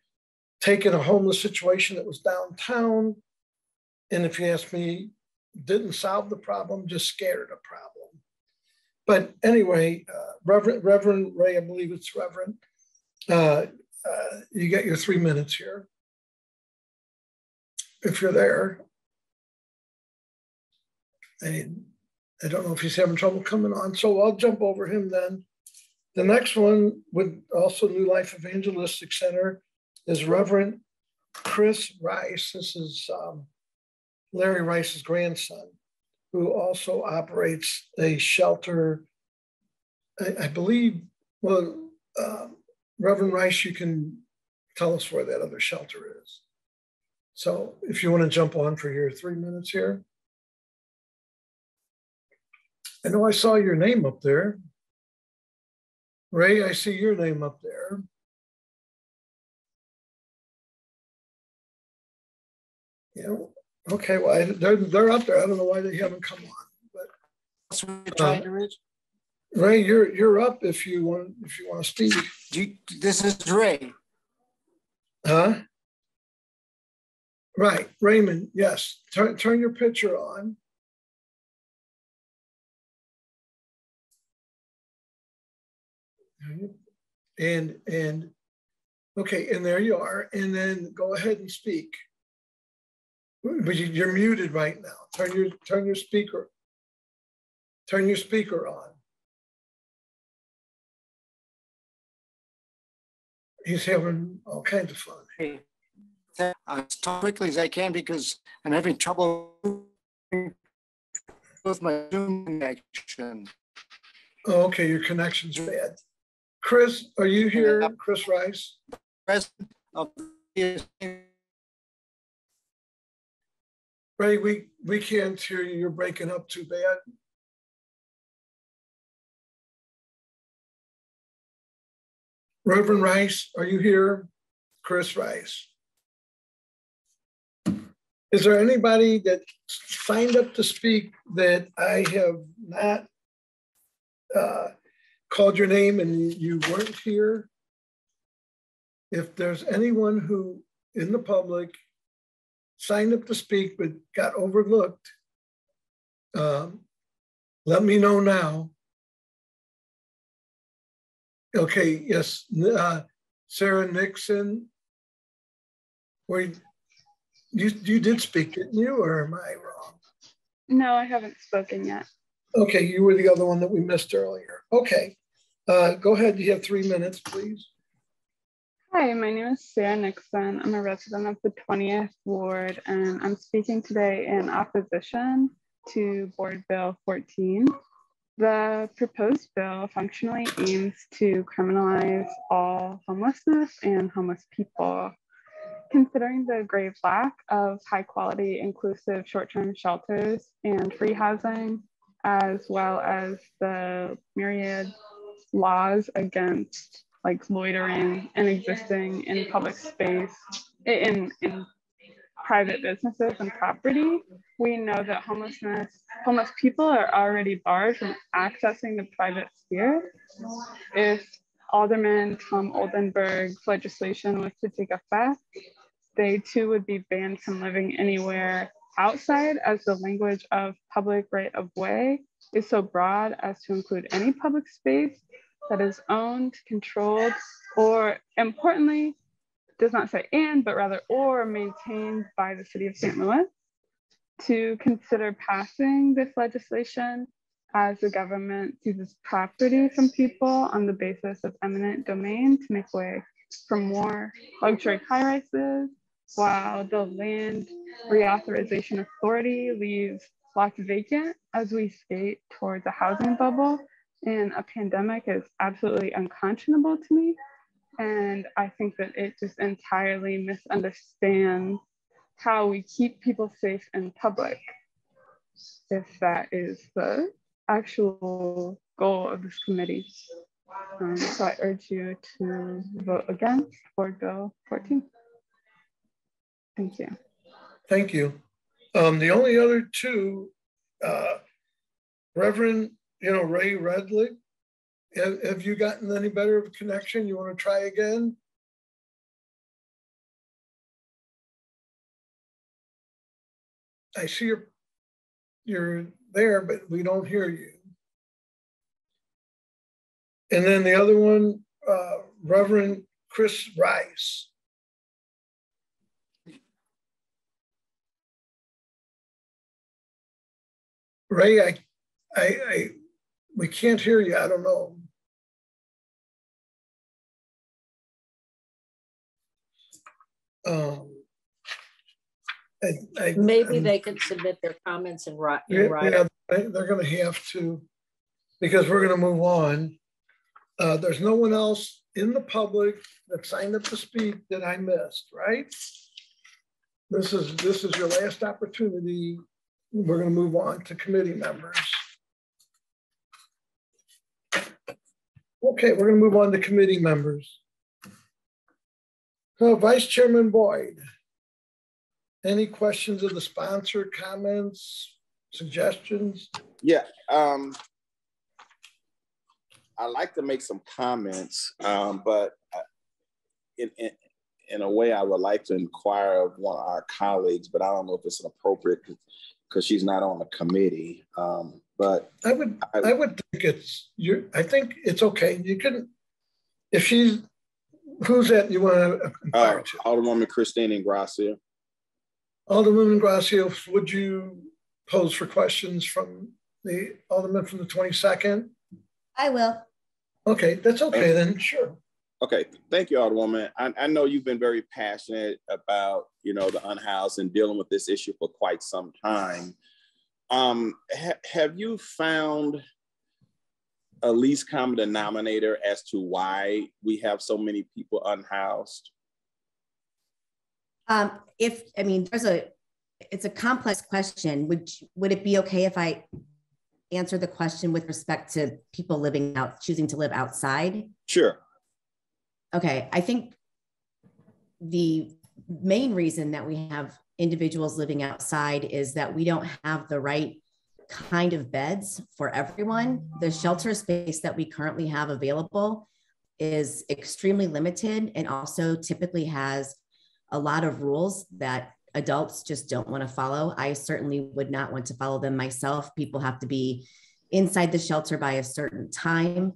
taken a homeless situation that was downtown, and if you ask me, didn't solve the problem, just scared a problem. But anyway, Reverend Ray, I believe it's Reverend, you get your 3 minutes here, if you're there. I don't know if he's having trouble coming on, so I'll jump over him then. The next one with also New Life Evangelistic Center is Reverend Chris Rice. This is Larry Rice's grandson, who also operates a shelter, I believe. Well, Reverend Rice, you can tell us where that other shelter is. So if you want to jump on for your 3 minutes here. I know I saw your name up there. Ray, I see your name up there. Yeah. Okay. Well, they're up there. I don't know why they haven't come on. But that's what you're trying to reach. Ray, you're up if you want to speak. This is Ray. Huh? Right, Raymond. Yes. Turn your picture on. And okay, and there you are. And then go ahead and speak. But you're muted right now. Turn your speaker on. He's having all kinds of fun. Hey, as quickly as I can because I'm having trouble with my Zoom connection. Oh, okay, your connection's bad. Chris, are you here? Chris Rice? President of Ray, we can't hear you. You're breaking up too bad. Reverend Rice, are you here? Chris Rice. Is there anybody that signed up to speak that I have not called your name and you weren't here? If there's anyone who in the public signed up to speak but got overlooked, let me know now. Okay, yes, Sarah Nixon, you did speak, didn't you, or am I wrong? No, I haven't spoken yet. Okay, you were the other one that we missed earlier. Okay, go ahead, you have 3 minutes, please. Hi, my name is Sarah Nixon. I'm a resident of the 20th Ward, and I'm speaking today in opposition to Board Bill 14. The proposed bill functionally aims to criminalize all homelessness and homeless people. Considering the grave lack of high quality, inclusive short-term shelters and free housing, as well as the myriad laws against like loitering and existing in public space, in private businesses and property, we know that homeless people are already barred from accessing the private sphere. If Alderman Tom Oldenburg's legislation was to take effect, they too would be banned from living anywhere outside, as the language of public right of way is so broad as to include any public space that is owned, controlled, or importantly, does not say and, but rather or maintained by the city of St. Louis. To consider passing this legislation as the government seizes property from people on the basis of eminent domain to make way for more luxury high-rises, while the Land Reauthorization Authority leaves lots vacant as we skate towards a housing bubble and a pandemic, is absolutely unconscionable to me. And I think that it just entirely misunderstands how we keep people safe in public, if that is the actual goal of this committee. So I urge you to vote against Board Bill 14. Thank you. Thank you. The only other two, Reverend, Ray Reddick, have you gotten any better of a connection? You want to try again? I see you're there, but we don't hear you. And then the other one, Reverend Chris Rice. Ray, we can't hear you. I don't know. Maybe they could submit their comments in writing. Yeah, they're going to have to, because we're going to move on. There's no one else in the public that signed up to speak that I missed, right? This is your last opportunity. We're going to move on to committee members. Okay, we're going to move on to committee members. So Vice Chairman Boyd, any questions of the sponsor, comments, suggestions? Yeah, I'd like to make some comments, but in a way, I would like to inquire of one of our colleagues, but I don't know if it's appropriate because she's not on the committee. But I would think I think it's okay. You can, if she's, who's that you want to inquire to? Alderwoman Christine Ingracia. Alderwoman Ingracia, would you pose for questions from the Alderman from the 22nd? I will. Okay, that's okay then, sure. Okay, thank you, Alderwoman. I know you've been very passionate about, the unhoused and dealing with this issue for quite some time. Have you found a least common denominator as to why we have so many people unhoused? It's a complex question. Would it be okay if I answer the question with respect to people choosing to live outside? Sure. Okay, I think the main reason that we have individuals living outside is that we don't have the right kind of beds for everyone. The shelter space that we currently have available is extremely limited and also typically has a lot of rules that adults just don't want to follow. I certainly would not want to follow them myself. People have to be inside the shelter by a certain time.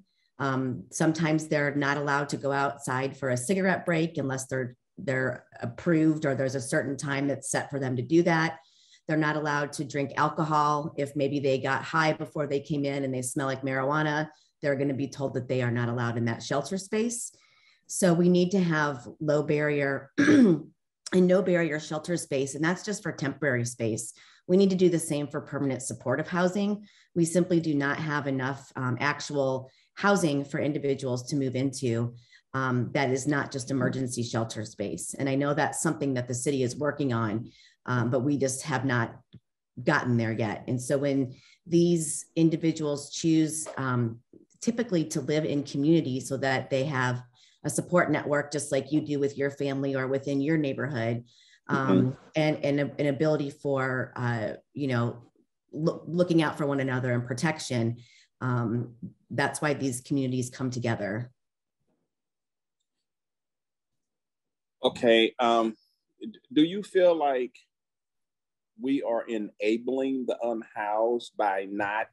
Sometimes they're not allowed to go outside for a cigarette break unless they're approved or there's a certain time that's set for them to do that. They're not allowed to drink alcohol. If maybe they got high before they came in and they smell like marijuana, they're going to be told that they are not allowed in that shelter space. So we need to have low barrier and no barrier shelter space. And that's just for temporary space. We need to do the same for permanent supportive housing. We simply do not have enough actual housing for individuals to move into that is not just emergency shelter space. And I know that's something that the city is working on, but we just have not gotten there yet. And so when these individuals choose typically to live in community so that they have a support network, just like you do with your family or within your neighborhood, and an ability for, looking out for one another and protection. That's why these communities come together. Okay. Do you feel like we are enabling the unhoused by not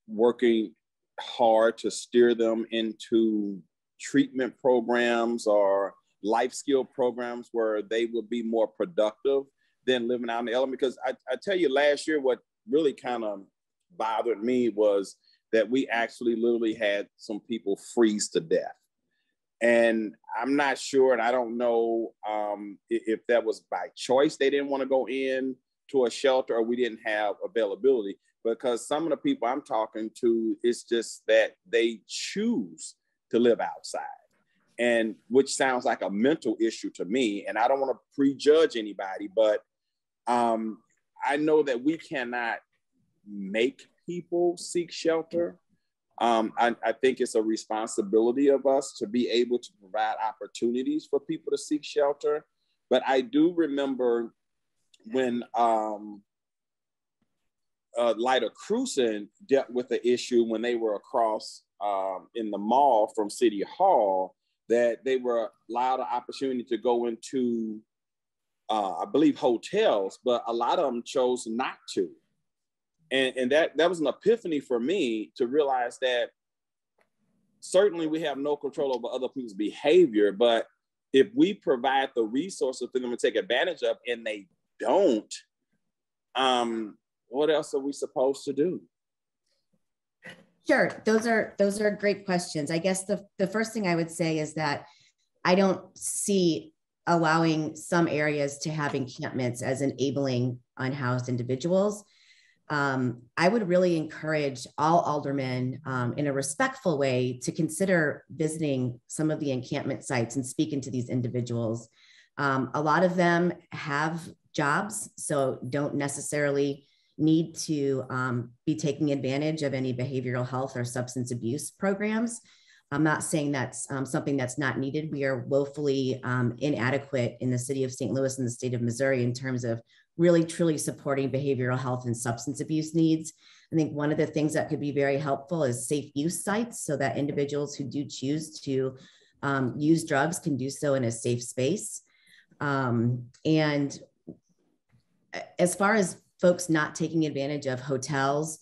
working hard to steer them into treatment programs or life skill programs where they would be more productive than living out in the element? Because I tell you, last year, what really kind of bothered me was that we actually literally had some people freeze to death. And I'm not sure, and I don't know if that was by choice. They didn't want to go in to a shelter, or we didn't have availability, because some of the people I'm talking to, it's just that they choose to live outside, and which sounds like a mental issue to me. And I don't want to prejudge anybody, but I know that we cannot make people seek shelter. I think it's a responsibility of us to be able to provide opportunities for people to seek shelter. But I do remember when Lyda Cruson dealt with the issue when they were across in the mall from City Hall, that they were allowed an opportunity to go into, I believe, hotels, but a lot of them chose not to. And that was an epiphany for me to realize that certainly we have no control over other people's behavior, but if we provide the resources for them to take advantage of and they don't, what else are we supposed to do? Sure, those are great questions. I guess the first thing I would say is that I don't see allowing some areas to have encampments as enabling unhoused individuals. I would really encourage all aldermen in a respectful way to consider visiting some of the encampment sites and speaking to these individuals. A lot of them have jobs, so don't necessarily need to be taking advantage of any behavioral health or substance abuse programs. I'm not saying that's something that's not needed. We are woefully inadequate in the city of St. Louis and the state of Missouri in terms of really truly supporting behavioral health and substance abuse needs. I think one of the things that could be very helpful is safe use sites, so that individuals who do choose to use drugs can do so in a safe space. And as far as folks not taking advantage of hotels,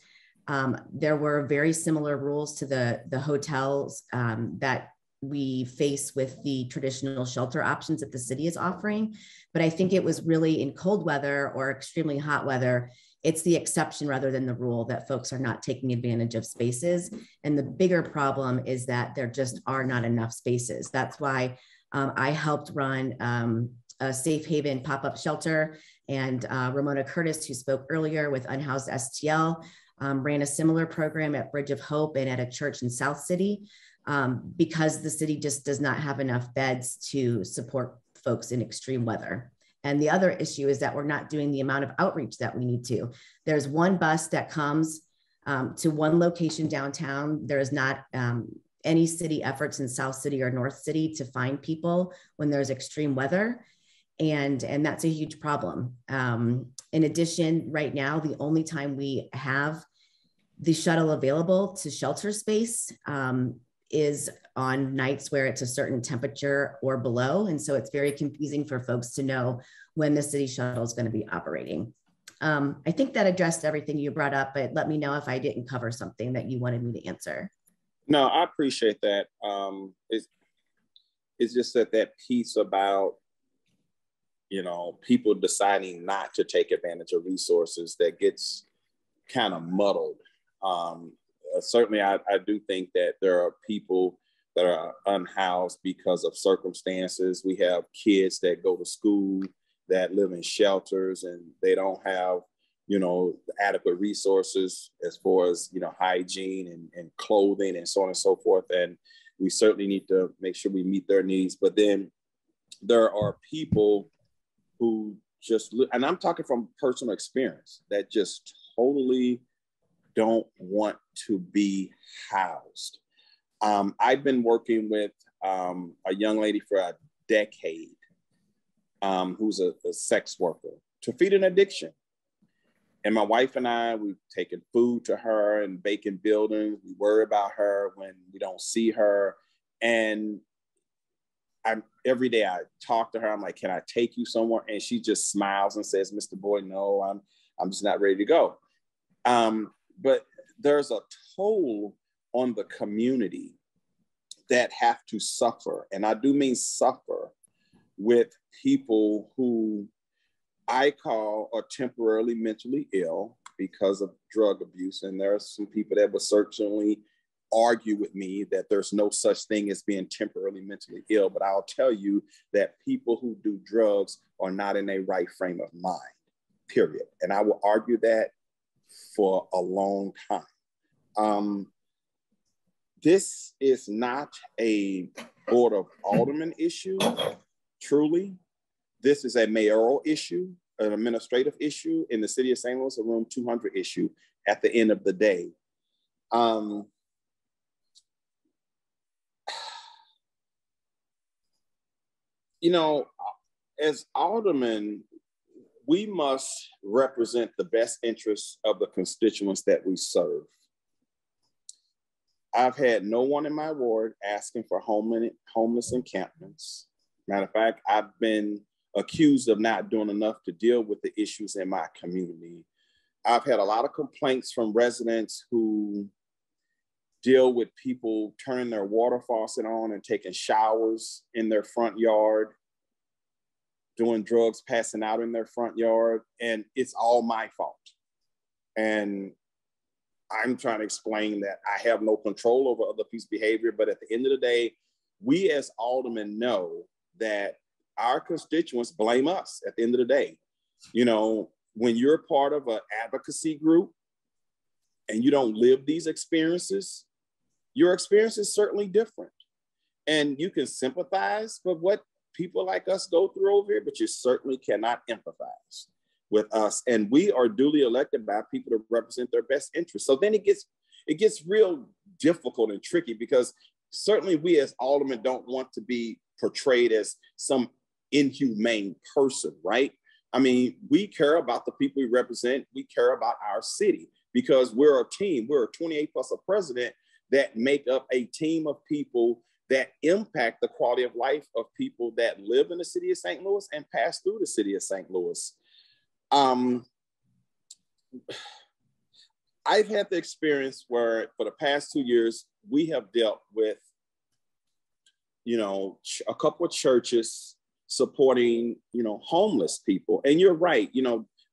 there were very similar rules to the hotels that we face with the traditional shelter options that the city is offering. But I think it was really in cold weather or extremely hot weather, it's the exception rather than the rule that folks are not taking advantage of spaces. And the bigger problem is that there just are not enough spaces. That's why I helped run a safe haven pop-up shelter, and Ramona Curtis, who spoke earlier with Unhoused STL, ran a similar program at Bridge of Hope and at a church in South City, because the city just does not have enough beds to support folks in extreme weather. And the other issue is that we're not doing the amount of outreach that we need to. There's one bus that comes to one location downtown. There is not any city efforts in South City or North City to find people when there's extreme weather. And that's a huge problem. In addition, right now, the only time we have the shuttle available to shelter space is on nights where it's a certain temperature or below. And so it's very confusing for folks to know when the city shuttle is going to be operating. I think that addressed everything you brought up, but let me know if I didn't cover something that you wanted me to answer. No, I appreciate that. It's just that piece about, people deciding not to take advantage of resources that gets kind of muddled. Certainly, I do think that there are people that are unhoused because of circumstances. We have kids that go to school that live in shelters and they don't have adequate resources as far as, hygiene and clothing and so on and so forth. And we certainly need to make sure we meet their needs. But then there are people who just, and I'm talking from personal experience, that just totally don't want to be housed. I've been working with a young lady for a decade who's a sex worker to feed an addiction. And my wife and I, we've taken food to her and vacant buildings. We worry about her when we don't see her. And every day I talk to her, I'm like, can I take you somewhere? And she just smiles and says, Mr. Boyd, no, I'm just not ready to go. But there's a toll on the community that have to suffer. And I do mean suffer with people who I call are temporarily mentally ill because of drug abuse. And there are some people that will certainly argue with me that there's no such thing as being temporarily mentally ill. But I'll tell you that people who do drugs are not in a right frame of mind, period. And I will argue that for a long time. This is not a Board of Alderman issue, truly. This is a mayoral issue, an administrative issue in the city of St. Louis, a room 200 issue at the end of the day. As aldermen, we must represent the best interests of the constituents that we serve. I've had no one in my ward asking for homeless encampments. Matter of fact, I've been accused of not doing enough to deal with the issues in my community. I've had a lot of complaints from residents who deal with people turning their water faucet on and taking showers in their front yard, doing drugs, passing out in their front yard, and it's all my fault. And I'm trying to explain that I have no control over other people's behavior, but at the end of the day, we as aldermen know that our constituents blame us at the end of the day. When you're part of an advocacy group and you don't live these experiences, your experience is certainly different. And you can sympathize with what people like us go through over here, but you certainly cannot empathize with us. And we are duly elected by people to represent their best interests. So then it gets real difficult and tricky, because certainly we as aldermen don't want to be portrayed as some inhumane person, right? I mean, we care about the people we represent. We care about our city because we're a team. We're a 28 plus a president that make up a team of people that impact the quality of life of people that live in the city of St. Louis and pass through the city of St. Louis. I've had the experience where for the past 2 years, we have dealt with, a couple of churches supporting, homeless people. And you're right,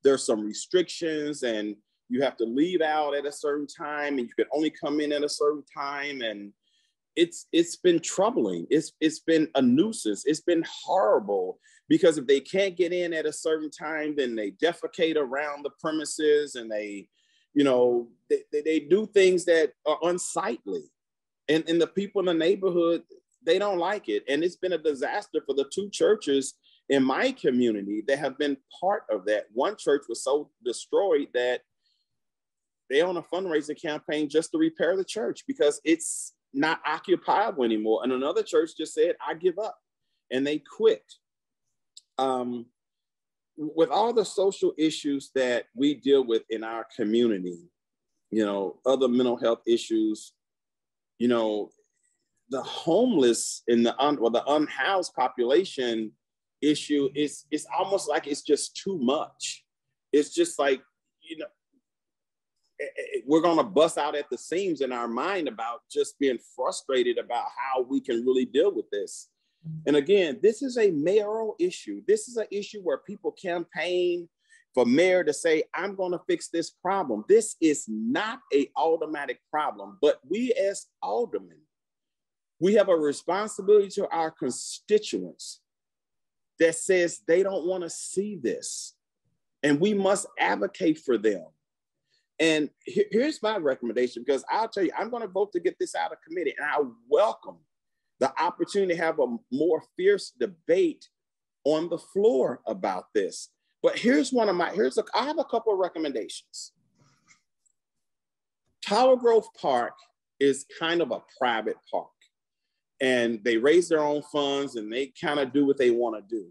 there's some restrictions and you have to leave out at a certain time and you can only come in at a certain time. And it's been troubling. It's been a nuisance. It's been horrible because if they can't get in at a certain time, then they defecate around the premises and they do things that are unsightly. And the people in the neighborhood, they don't like it. And it's been a disaster for the two churches in my community that have been part of that. One church was so destroyed that they on a fundraising campaign just to repair the church because it's not occupiable anymore. And another church just said, I give up, and they quit. With all the social issues that we deal with in our community, other mental health issues, the homeless and the unhoused population issue it's almost like it's just too much. It's just like, we're going to bust out at the seams in our mind about just being frustrated about how we can really deal with this. And again, this is a mayoral issue. This is an issue where people campaign for mayor to say, I'm going to fix this problem. This is not an automatic problem, but we as aldermen, we have a responsibility to our constituents that says they don't want to see this. and we must advocate for them. And here's my recommendation, because I'll tell you, I'm going to vote to get this out of committee, and I welcome the opportunity to have a more fierce debate on the floor about this. But here's I have a couple of recommendations. Tower Grove Park is kind of a private park, and they raise their own funds and they kind of do what they want to do.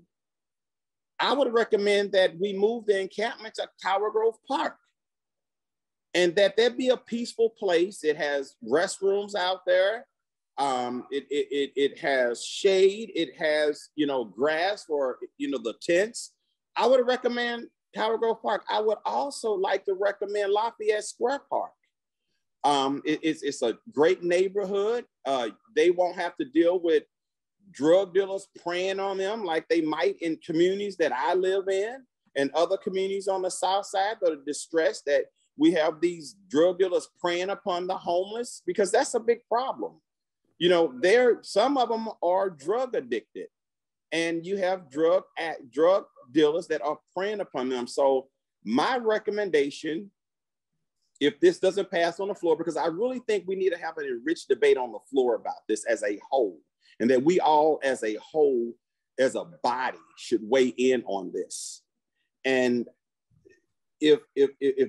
I would recommend that we move the encampment to Tower Grove Park, and that there be a peaceful place. It has restrooms out there. It has shade. It has, grass for, the tents. I would recommend Tower Grove Park. I would also like to recommend Lafayette Square Park. It's a great neighborhood. They won't have to deal with drug dealers preying on them like they might in communities that I live in and other communities on the south side that are distressed, that we have these drug dealers preying upon the homeless, because that's a big problem. Some of them are drug addicted, and you have drug dealers that are preying upon them. So my recommendation, if this doesn't pass on the floor, because I really think we need to have an enriched debate on the floor about this as a whole, and that we all as a whole, as a body, should weigh in on this. And if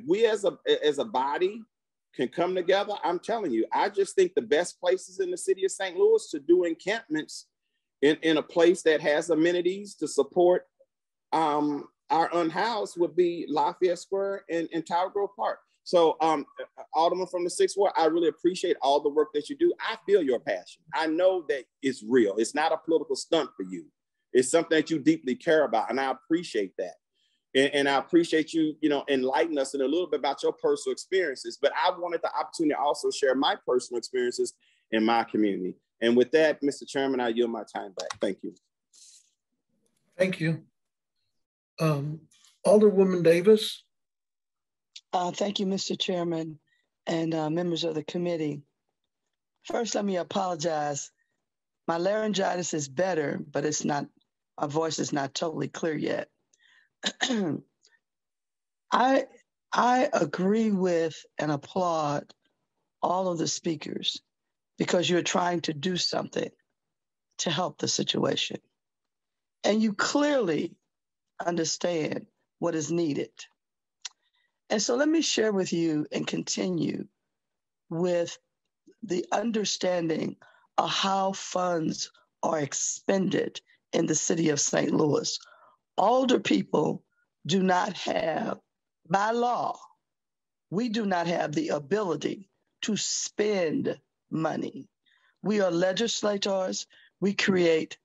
we as a body can come together, I'm telling you, I just think the best places in the city of St. Louis to do encampments in a place that has amenities to support our unhoused would be Lafayette Square and Tower Grove Park. So Alderman from the 6th Ward, I really appreciate all the work that you do. I feel your passion. I know that it's real. It's not a political stunt for you. It's something that you deeply care about, and I appreciate that. And I appreciate you, enlighten us in a little bit about your personal experiences. But I wanted the opportunity to also share my personal experiences in my community. And with that, Mr. Chairman, I yield my time back. Thank you. Thank you. Alderwoman Davis. Thank you, Mr. Chairman, and members of the committee. First, let me apologize. My laryngitis is better, but it's not, my voice is not totally clear yet. I agree with and applaud all of the speakers, because you're trying to do something to help the situation. And you clearly understand what is needed. And so let me share with you and continue with the understanding of how funds are expended in the city of St. Louis. Older people do not have, by law, we do not have the ability to spend money. We are legislators, we create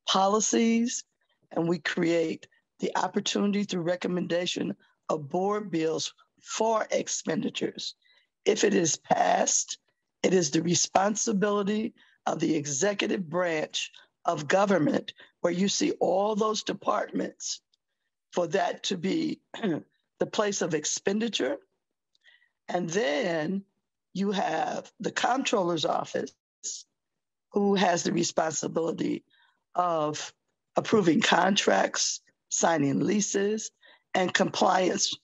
policies, and we create the opportunity through recommendation of board bills for expenditures. If it is passed, it is the responsibility of the executive branch of government, where you see all those departments, for that to be the place of expenditure. And then you have the comptroller's office, who has the responsibility of approving contracts, signing leases, and compliance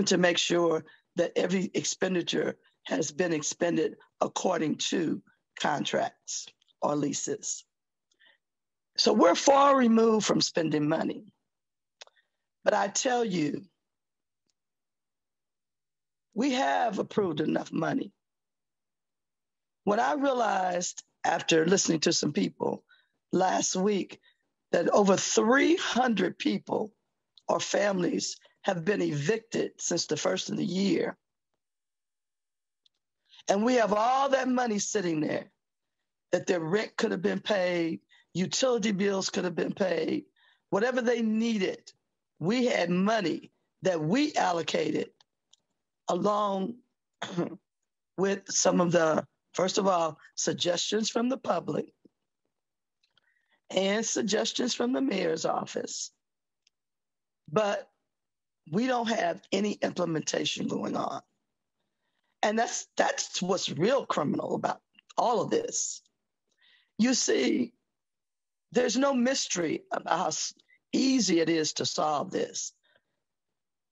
to make sure that every expenditure has been expended according to contracts or leases. So we're far removed from spending money. But I tell you, we have approved enough money. When I realized, after listening to some people last week, that over 300 people or families have been evicted since the first of the year, and we have all that money sitting there, that their rent could have been paid, utility bills could have been paid, whatever they needed, we had money that we allocated along with some of the, first of all, suggestions from the public and suggestions from the mayor's office. But we don't have any implementation going on. And that's what's real criminal about all of this. You see, there's no mystery about how easy it is to solve this.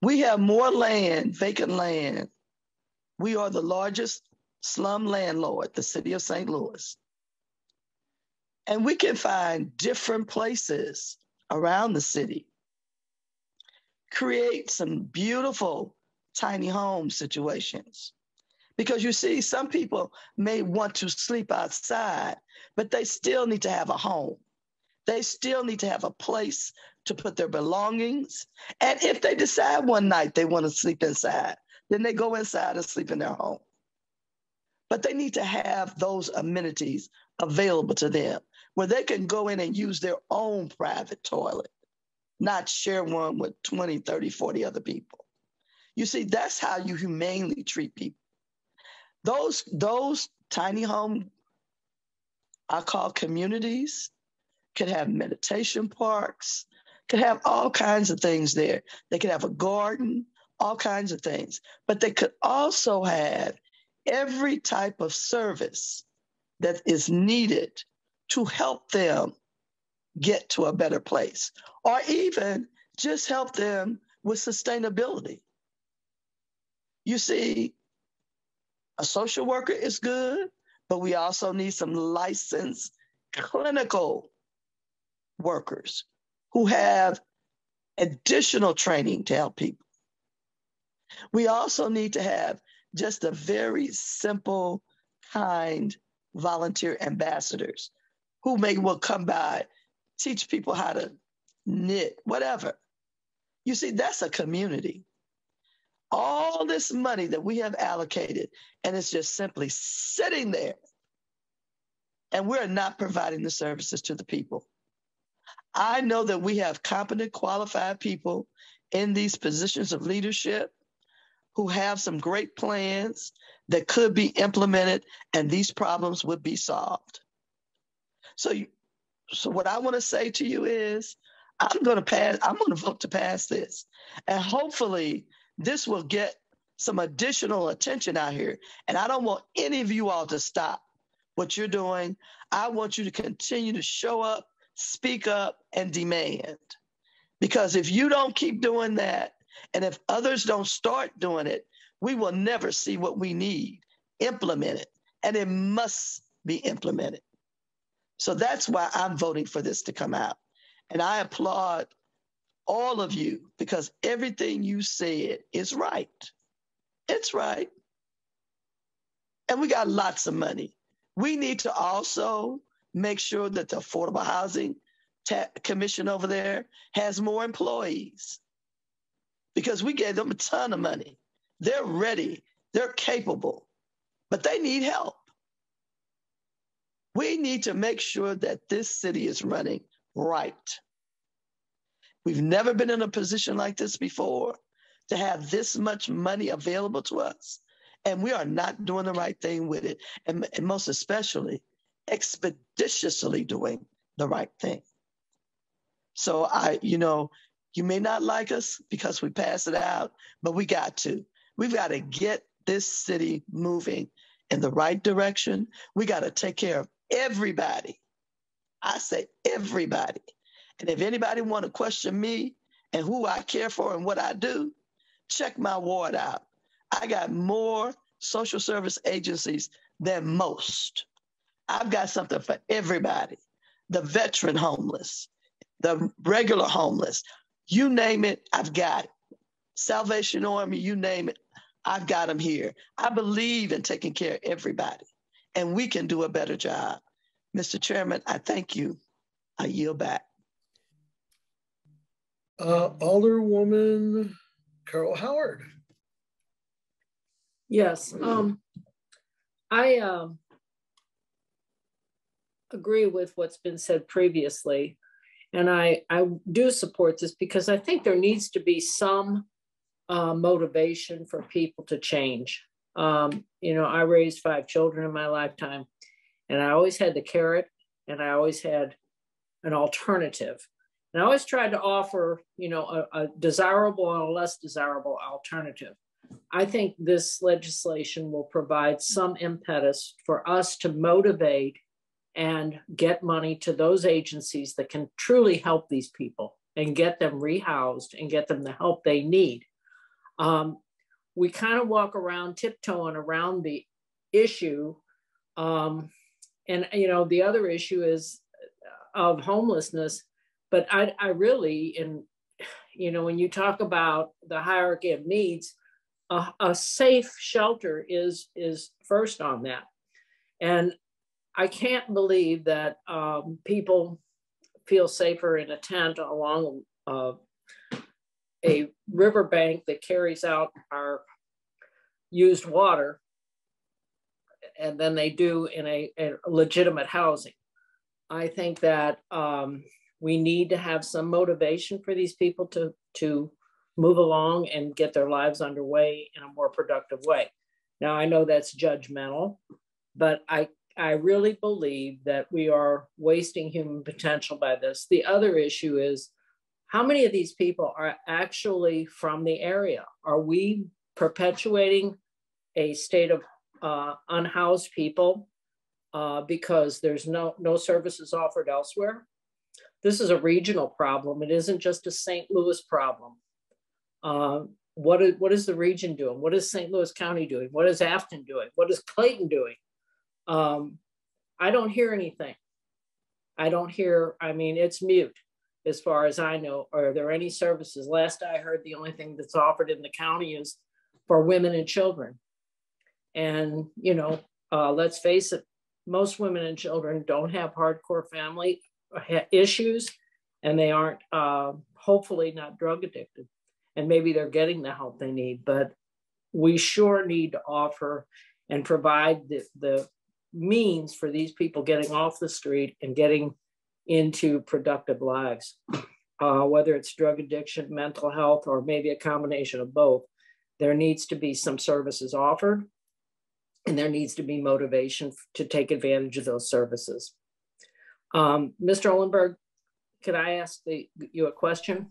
We have more land, vacant land. We are the largest slum landlord, the city of St. Louis. And we can find different places around the city. Create some beautiful tiny home situations. Because you see, some people may want to sleep outside, but they still need to have a home. They still need to have a place to put their belongings. And if they decide one night they want to sleep inside, then they go inside and sleep in their home. But they need to have those amenities available to them where they can go in and use their own private toilet, not share one with 20, 30, 40 other people. You see, that's how you humanely treat people. Those tiny home, I call communities, could have meditation parks, could have all kinds of things there. They could have a garden, all kinds of things. But they could also have every type of service that is needed to help them get to a better place, or even just help them with sustainability. You see, a social worker is good, but we also need some licensed clinical workers who have additional training to help people. We also need to have just a very simple, kind volunteer ambassadors who will come by, teach people how to knit, whatever. You see, that's a community. All this money that we have allocated, and it's just simply sitting there, and we're not providing the services to the people. I know that we have competent, qualified people in these positions of leadership who have some great plans that could be implemented, and these problems would be solved. So what I want to say to you is, I'm going to vote to pass this. And hopefully this will get some additional attention out here. And I don't want any of you all to stop what you're doing. I want you to continue to show up, speak up, and demand. Because if you don't keep doing that, and if others don't start doing it, we will never see what we need implemented. And it must be implemented. So that's why I'm voting for this to come out. And I applaud all of you because everything you said is right. It's right. And we got lots of money. We need to also make sure that the Affordable Housing Commission over there has more employees because we gave them a ton of money. They're ready. They're capable, but they need help. We need to make sure that this city is running right. We've never been in a position like this before to have this much money available to us, and we are not doing the right thing with it, and most especially expeditiously doing the right thing. So you may not like us because we pass it out, but we got to. We've got to get this city moving in the right direction. We got to take care of everybody. I say everybody. And if anybody want to question me and who I care for and what I do, check my ward out. I got more social service agencies than most. I've got something for everybody. The veteran homeless, the regular homeless, you name it, I've got it. Salvation Army, you name it, I've got them here. I believe in taking care of everybody, and we can do a better job. Mr. Chairman, I thank you. I yield back. Alderwoman Carol Howard. Yes, I agree with what's been said previously. And I do support this because I think there needs to be some motivation for people to change. I raised 5 children in my lifetime, and I always had the carrot, and I always had an alternative. And I always tried to offer, a desirable and a less desirable alternative. I think this legislation will provide some impetus for us to motivate and get money to those agencies that can truly help these people and get them rehoused and get them the help they need. We kind of walk around tiptoeing around the issue. And, you know, the other issue is of homelessness, but I really, and, you know, when you talk about the hierarchy of needs, a safe shelter is first on that. And I can't believe that people feel safer in a tent along a riverbank that carries out our used water, and then they do in a legitimate housing. I think that we need to have some motivation for these people to move along and get their lives underway in a more productive way. Now, I know that's judgmental, but I really believe that we are wasting human potential by this. The other issue is, how many of these people are actually from the area? Are we perpetuating a state of unhoused people because there's no services offered elsewhere? This is a regional problem. It isn't just a St. Louis problem. What is the region doing? What is St. Louis County doing? What is Afton doing? What is Clayton doing? I don't hear anything. I don't hear, I mean, it's mute as far as I know. Are there any services? Last I heard, the only thing that's offered in the county is for women and children. And, you know, let's face it, most women and children don't have hardcore family issues, and they aren't, hopefully not drug addicted. And maybe they're getting the help they need, but we sure need to offer and provide the means for these people getting off the street and getting into productive lives, whether it's drug addiction, mental health, or maybe a combination of both. There needs to be some services offered, and there needs to be motivation to take advantage of those services. Mr. Oldenburg, could I ask you a question?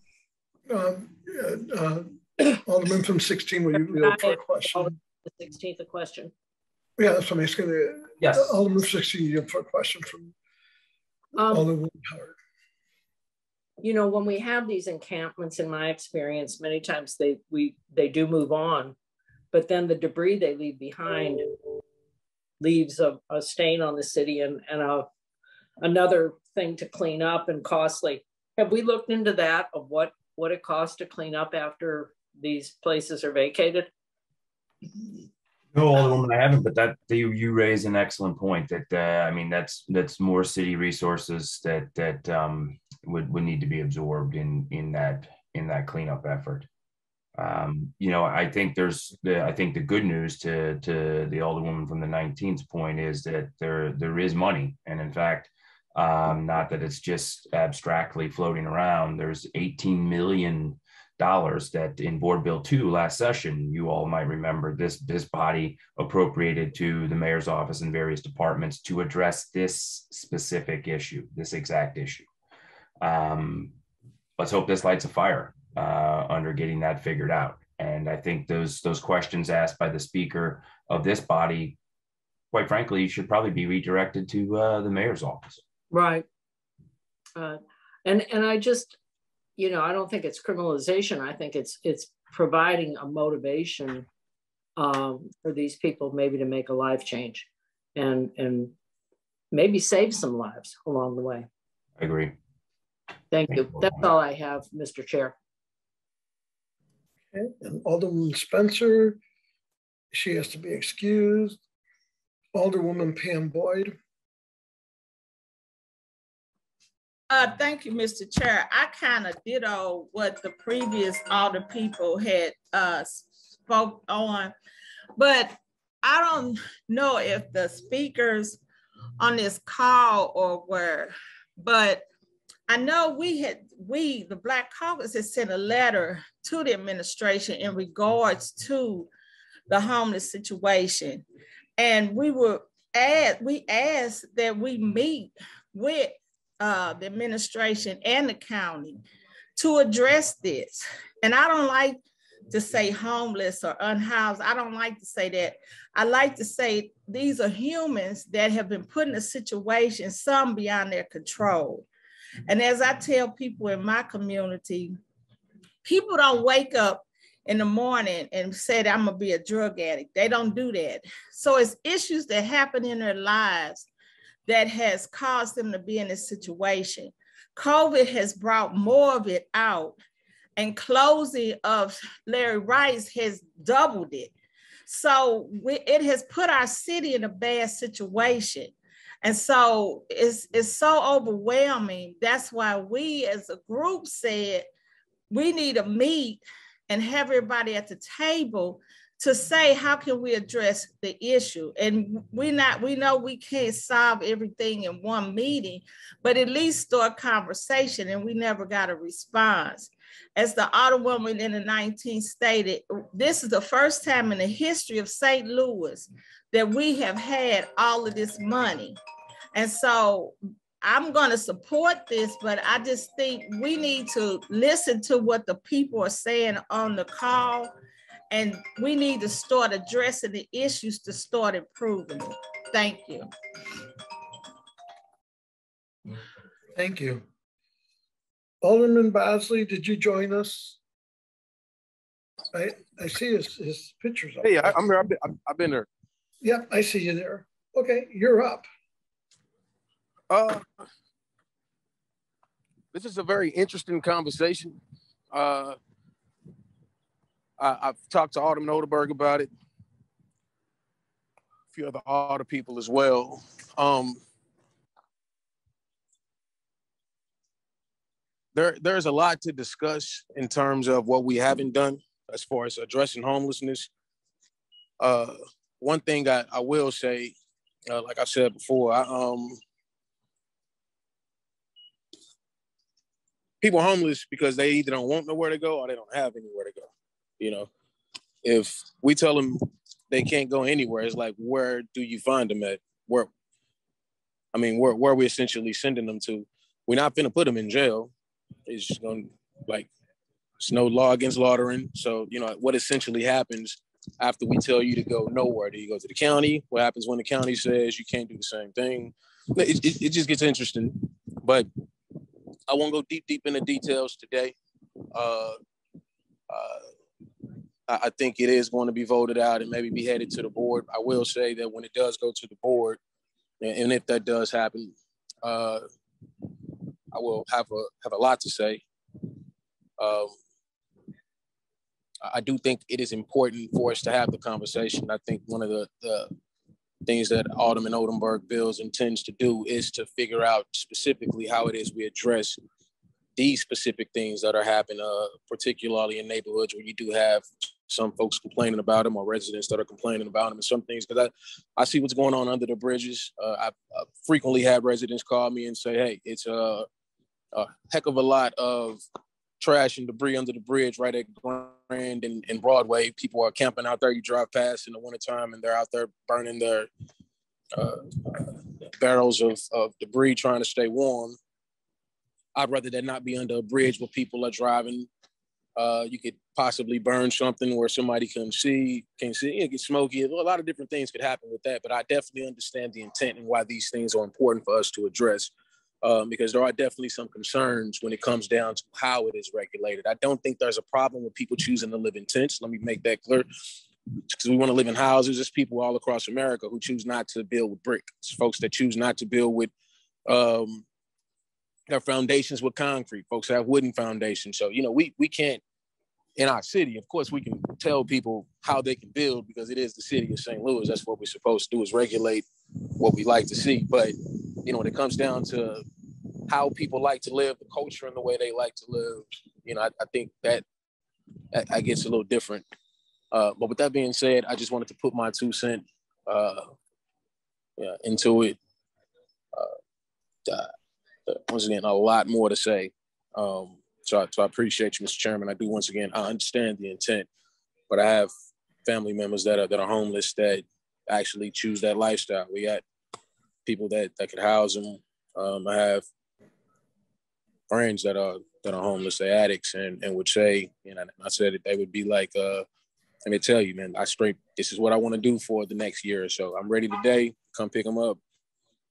Alderman from 16, will you go for a question? The 16th, a question. Yeah, that's what I'm asking. Yes. Alderman 16, you for a question from Alderwoman Howard. You know, when we have these encampments, in my experience, many times they do move on, but then the debris they leave behind leaves a stain on the city and another thing to clean up and costly. Have we looked into that, of what it costs to clean up after these places are vacated? No, Alderwoman, I haven't, but that you raise an excellent point. That I mean, that's more city resources that would need to be absorbed in that cleanup effort. You know, I think the good news to the Alderwoman from the 19th point is that there is money, and in fact, not that it's just abstractly floating around. There's $18 million that in Board Bill 2 last session, you all might remember, this body appropriated to the mayor's office and various departments to address this specific issue, this exact issue. Let's hope this lights a fire under getting that figured out. And I think those questions asked by the speaker of this body, quite frankly, should probably be redirected to the mayor's office. Right. And I just, you know, I don't think it's criminalization. I think it's providing a motivation for these people maybe to make a life change and maybe save some lives along the way. I agree. Thank you. That's all I have, Mr. Chair. Okay. And Alderman Spencer, she has to be excused. Alderwoman Pam Boyd. Thank you, Mr. Chair. I kind of ditto what the previous Alder people had spoke on, but I don't know if the speakers on this call or were, but I know the Black Caucus has sent a letter to the administration in regards to the homeless situation. And we asked that we meet with the administration and the county to address this. And I don't like to say homeless or unhoused. I don't like to say that. I like to say these are humans that have been put in a situation, some beyond their control. And as I tell people in my community, people don't wake up in the morning and said, I'm gonna be a drug addict. They don't do that. So it's issues that happen in their lives that has caused them to be in this situation. COVID has brought more of it out, and closing of Larry Rice has doubled it. So it has put our city in a bad situation. And so it's so overwhelming. That's why we as a group said, we need to meet and have everybody at the table to say, how can we address the issue? And we know we can't solve everything in one meeting, but at least start conversation, and we never got a response. As the Alderwoman in the 19th stated, this is the first time in the history of St. Louis that we have had all of this money. And so I'm going to support this, but I just think we need to listen to what the people are saying on the call, and we need to start addressing the issues to start improving it. Thank you. Thank you. Alderman Bosley, did you join us? I see his pictures up. Hey, I'm here. I've been there. Yep, I see you there. Okay, you're up. This is a very interesting conversation. I've talked to Alderman Oldenburg about it. A few other Alder people as well. There's a lot to discuss in terms of what we haven't done as far as addressing homelessness. One thing I will say, like I said before, people are homeless because they either don't want nowhere to go or they don't have anywhere to go. You know, if we tell them they can't go anywhere, it's like, where do you find them at? Where are we essentially sending them to? We're not going to put them in jail. It's just going to, like, it's no law against loitering. So, you know, what essentially happens after we tell you to go nowhere? Do you go to the county? What happens when the county says you can't do the same thing? It just gets interesting. But I won't go deep into details today. I think it is going to be voted out and maybe be headed to the board. I will say that when it does go to the board, and if that does happen, I will have a lot to say. I do think it is important for us to have the conversation. I think one of the things that Alderman Oldenburg bills intends to do is to figure out specifically how it is we address these specific things that are happening, particularly in neighborhoods where you do have some folks complaining about them or residents that are complaining about them and some things, because I see what's going on under the bridges. I've frequently had residents call me and say, hey, it's a heck of a lot of trash and debris under the bridge right at Grand and Broadway. People are camping out there. You drive past in the wintertime and they're out there burning their barrels of debris trying to stay warm. I'd rather that not be under a bridge where people are driving. You could possibly burn something where somebody can't see, it get smoky. A lot of different things could happen with that, but I definitely understand the intent and why these things are important for us to address, because there are definitely some concerns when it comes down to how it is regulated. I don't think there's a problem with people choosing to live in tents. Let me make that clear. Because we want to live in houses. There's people all across America who choose not to build with brick. It's folks that choose not to build with their foundations with concrete. Folks have wooden foundations. So, you know, we can't, in our city, of course, we can tell people how they can build because it is the city of St. Louis. That's what we're supposed to do, is regulate what we like to see. But, you know, when it comes down to how people like to live, the culture and the way they like to live, you know, I think that gets a little different. But with that being said, I just wanted to put my 2 cents into it. Once again, a lot more to say. So I appreciate you, Mr. Chairman. I do, once again, I understand the intent, but I have family members that are homeless that actually choose that lifestyle. We got people that could house them. I have friends that are homeless, they're addicts, and would say, you know, I said that they would be like, let me tell you, man, this is what I want to do for the next year or so. I'm ready today, come pick them up.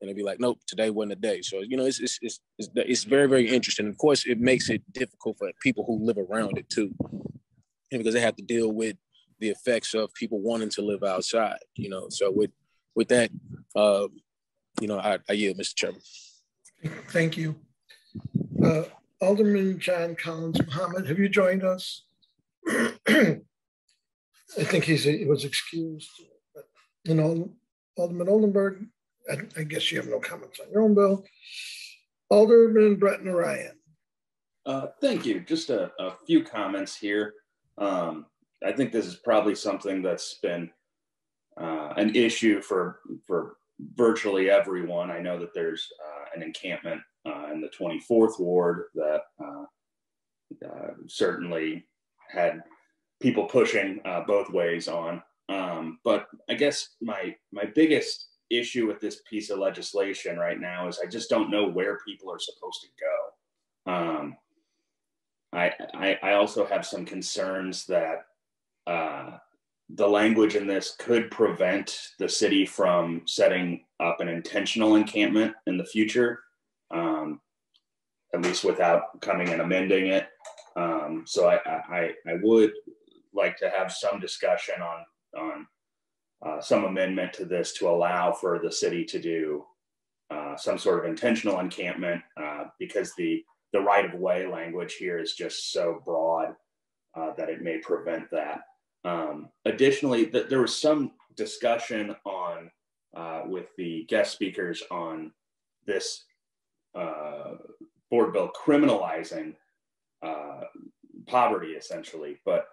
And they'd be like, nope, today wasn't a day. So, you know, it's very, very interesting. Of course, it makes it difficult for people who live around it too. because they have to deal with the effects of people wanting to live outside, So with that, I yield, Mr. Chairman. Thank you. Alderman John Collins Muhammad, have you joined us? I think he was excused. But, Alderman Oldenburg, I guess you have no comments on your own bill. Alderman Brett Narayan. Thank you. Just a few comments here. I think this is probably something that's been an issue for virtually everyone. I know that there's an encampment in the 24th Ward that certainly had people pushing both ways on. But I guess my biggest issue with this piece of legislation right now is I just don't know where people are supposed to go. I also have some concerns that the language in this could prevent the city from setting up an intentional encampment in the future, at least without coming and amending it. So I would like to have some discussion on some amendment to this to allow for the city to do some sort of intentional encampment, because the right-of-way language here is just so broad that it may prevent that. Additionally, there was some discussion on with the guest speakers on this board bill criminalizing poverty, essentially, but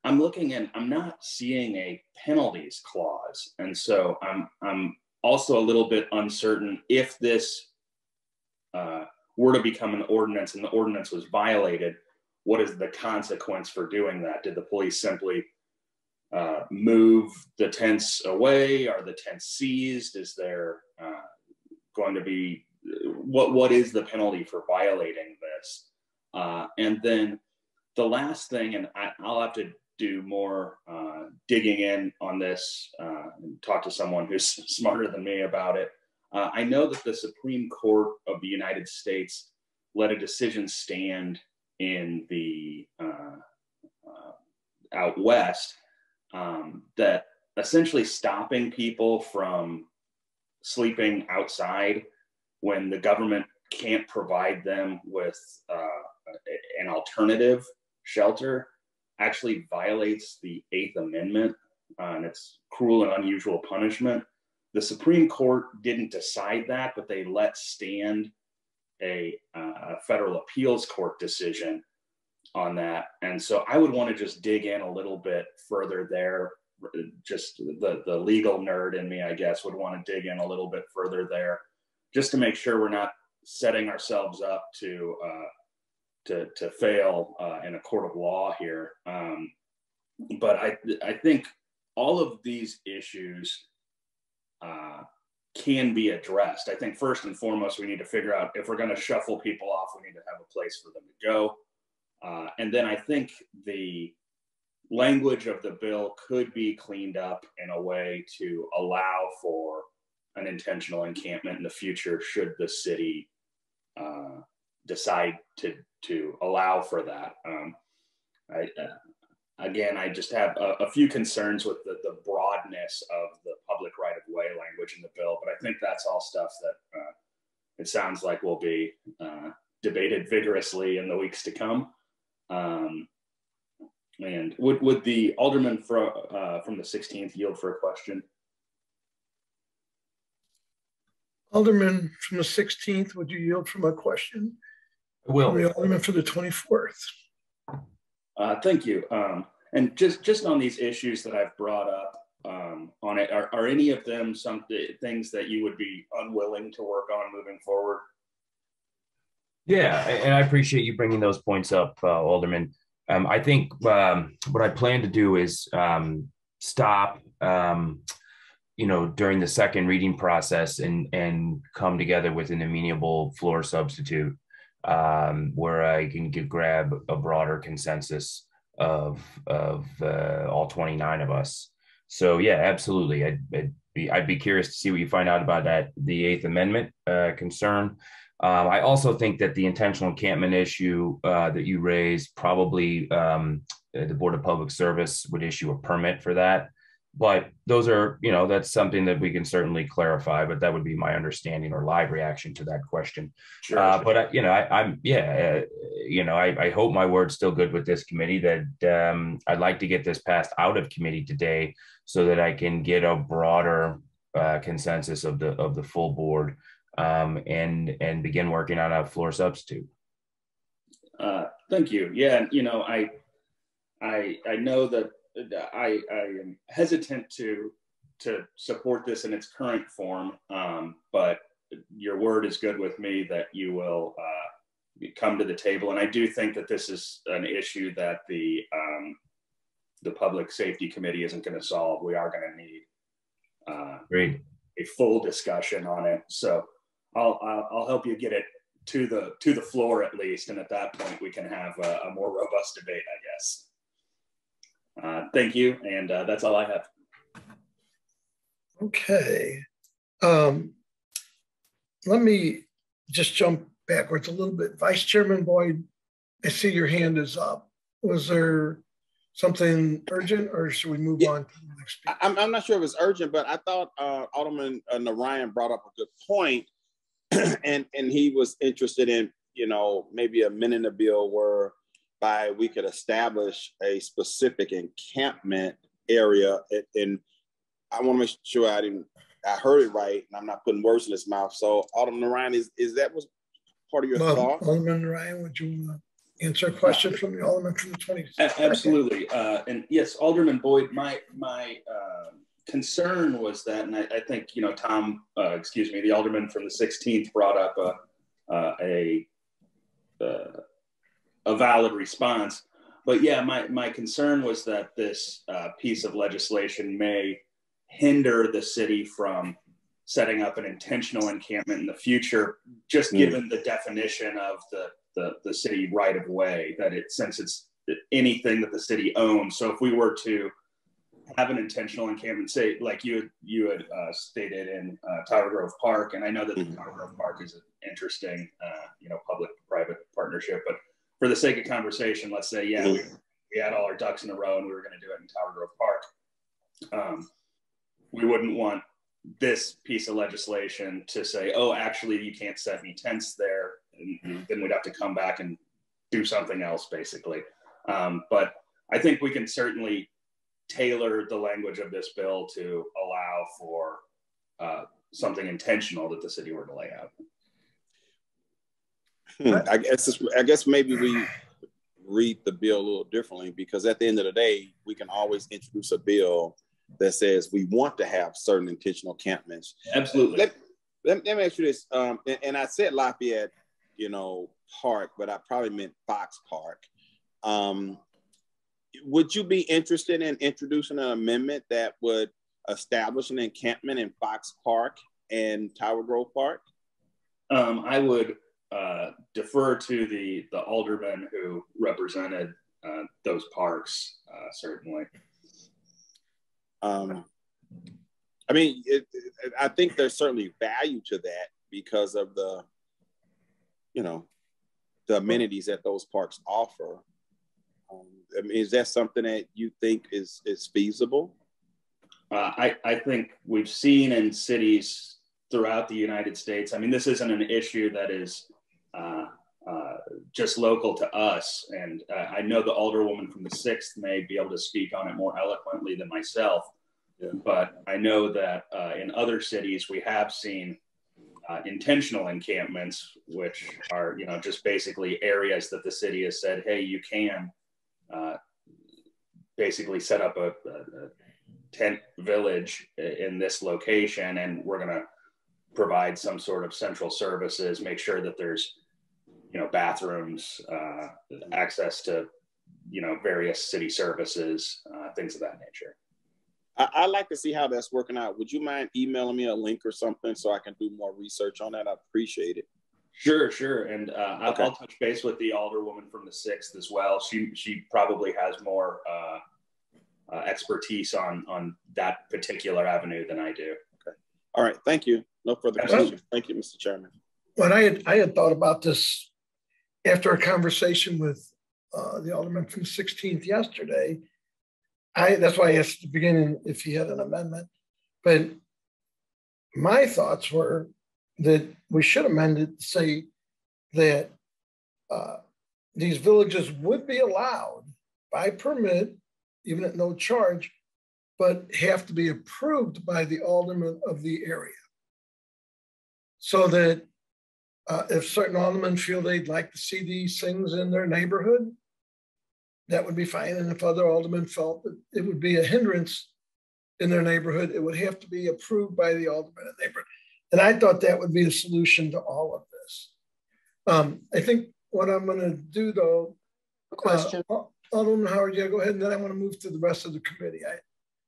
I'm looking and I'm not seeing a penalties clause, and so I'm also a little bit uncertain if this were to become an ordinance and the ordinance was violated, what is the consequence for doing that? Did the police simply move the tents away? Are the tents seized? Is there going to be, what is the penalty for violating this? And then the last thing, and I'll have to do more digging in on this and talk to someone who's smarter than me about it. I know that the Supreme Court of the United States let a decision stand in the out west that essentially stopping people from sleeping outside when the government can't provide them with an alternative shelter actually violates the 8th Amendment, and it's cruel and unusual punishment. The Supreme Court didn't decide that, but they let stand a federal appeals court decision on that. And so I would want to just dig in a little bit further there. Just the legal nerd in me, I guess, would want to dig in a little bit further there, just to make sure we're not setting ourselves up to fail in a court of law here. But I think all of these issues can be addressed. I think first and foremost, we need to figure out if we're going to shuffle people off, we need to have a place for them to go. And then I think the language of the bill could be cleaned up in a way to allow for an intentional encampment in the future should the city decide to allow for that. I just have a few concerns with the broadness of the public right-of-way language in the bill, but I think that's all stuff that it sounds like will be debated vigorously in the weeks to come. And would the Alderman from the 16th yield for a question? Alderman from the 16th, would you yield from a question? I will. The Alderman for the 24th. Thank you. And just on these issues that I've brought up on it, are any of them some things that you would be unwilling to work on moving forward? Yeah, and I appreciate you bringing those points up, Alderman. I think what I plan to do is stop, during the second reading process and come together with an amenable floor substitute where I can grab a broader consensus of all 29 of us. So yeah, absolutely. I'd be curious to see what you find out about that, the 8th Amendment concern. I also think that the intentional encampment issue that you raised, probably the Board of Public Service would issue a permit for that. But those are, that's something that we can certainly clarify, but that would be my understanding or live reaction to that question. Sure. But, I hope my word's still good with this committee, that I'd like to get this passed out of committee today so that I can get a broader consensus of the full board and begin working on a floor substitute. Thank you. Yeah, I know that I am hesitant to support this in its current form, but your word is good with me that you will come to the table. And I do think that this is an issue that the Public Safety Committee isn't going to solve. We are going to need a full discussion on it. So I'll help you get it to the floor at least, and at that point we can have a more robust debate, I guess. Thank you, and that's all I have. Okay. Let me just jump backwards a little bit. Vice Chairman Boyd, I see your hand is up. Was there something urgent, or should we move on to the next speaker? I'm not sure if it's urgent, but I thought Alderman Narayan brought up a good point, and he was interested in, maybe amending the bill whereby we could establish a specific encampment area. And I want to make sure I heard it right, and I'm not putting words in his mouth. So, Alderman Narayan, is that was part of your thought? Alderman Narayan, would you answer a question from the Alderman from the 20th? Absolutely. And yes, Alderman Boyd, my concern was that, and I think, Tom, the Alderman from the 16th brought up a valid response. But yeah, my concern was that this piece of legislation may hinder the city from setting up an intentional encampment in the future, just given the definition of the city right of way, since it's anything that the city owns. So if we were to have an intentional encampment, say like you had stated in Tower Grove Park, and I know that the Tower Grove Park is an interesting public-private partnership, but for the sake of conversation, let's say we had all our ducks in a row and we were going to do it in Tower Grove Park. We wouldn't want this piece of legislation to say, oh, actually you can't set any tents there, and then we'd have to come back and do something else, basically. But I think we can certainly tailor the language of this bill to allow for something intentional that the city were to lay out. I guess maybe we read the bill a little differently, because at the end of the day, we can always introduce a bill that says we want to have certain intentional encampments. Absolutely. Let me ask you this, and I said Lafayette, Park, but I probably meant Fox Park. Would you be interested in introducing an amendment that would establish an encampment in Fox Park and Tower Grove Park? I would defer to the alderman who represented those parks, certainly. I think there's certainly value to that because of the amenities that those parks offer. Is that something that you think is feasible? I think we've seen in cities throughout the United States. This isn't an issue that is just local to us. And I know the Alderwoman from the 6th may be able to speak on it more eloquently than myself. Yeah. But I know that in other cities, we have seen intentional encampments, which are, just basically areas that the city has said, hey, you can basically set up a tent village in this location, and we're going to provide some sort of central services, make sure that there's, bathrooms, access to, various city services, things of that nature. I'd like to see how that's working out. Would you mind emailing me a link or something so I can do more research on that? I appreciate it. Sure. And I'll touch base with the Alderwoman from the 6th as well. She probably has more expertise on that particular avenue than I do. Okay. All right. Thank you. No further questions. Thank you, Mr. Chairman. when I had thought about this after a conversation with the Alderman from 16th yesterday. That's why I asked at the beginning if he had an amendment. But my thoughts were that we should amend it to say that these villages would be allowed by permit, even at no charge, but have to be approved by the alderman of the area. So that if certain aldermen feel they'd like to see these things in their neighborhood, that would be fine. And if other aldermen felt that it would be a hindrance in their neighborhood, it would have to be approved by the alderman of the neighborhood. And I thought that would be a solution to all of this. I think what I'm going to do, though, question. Alderman Howard, yeah, go ahead, and then I want to move to the rest of the committee.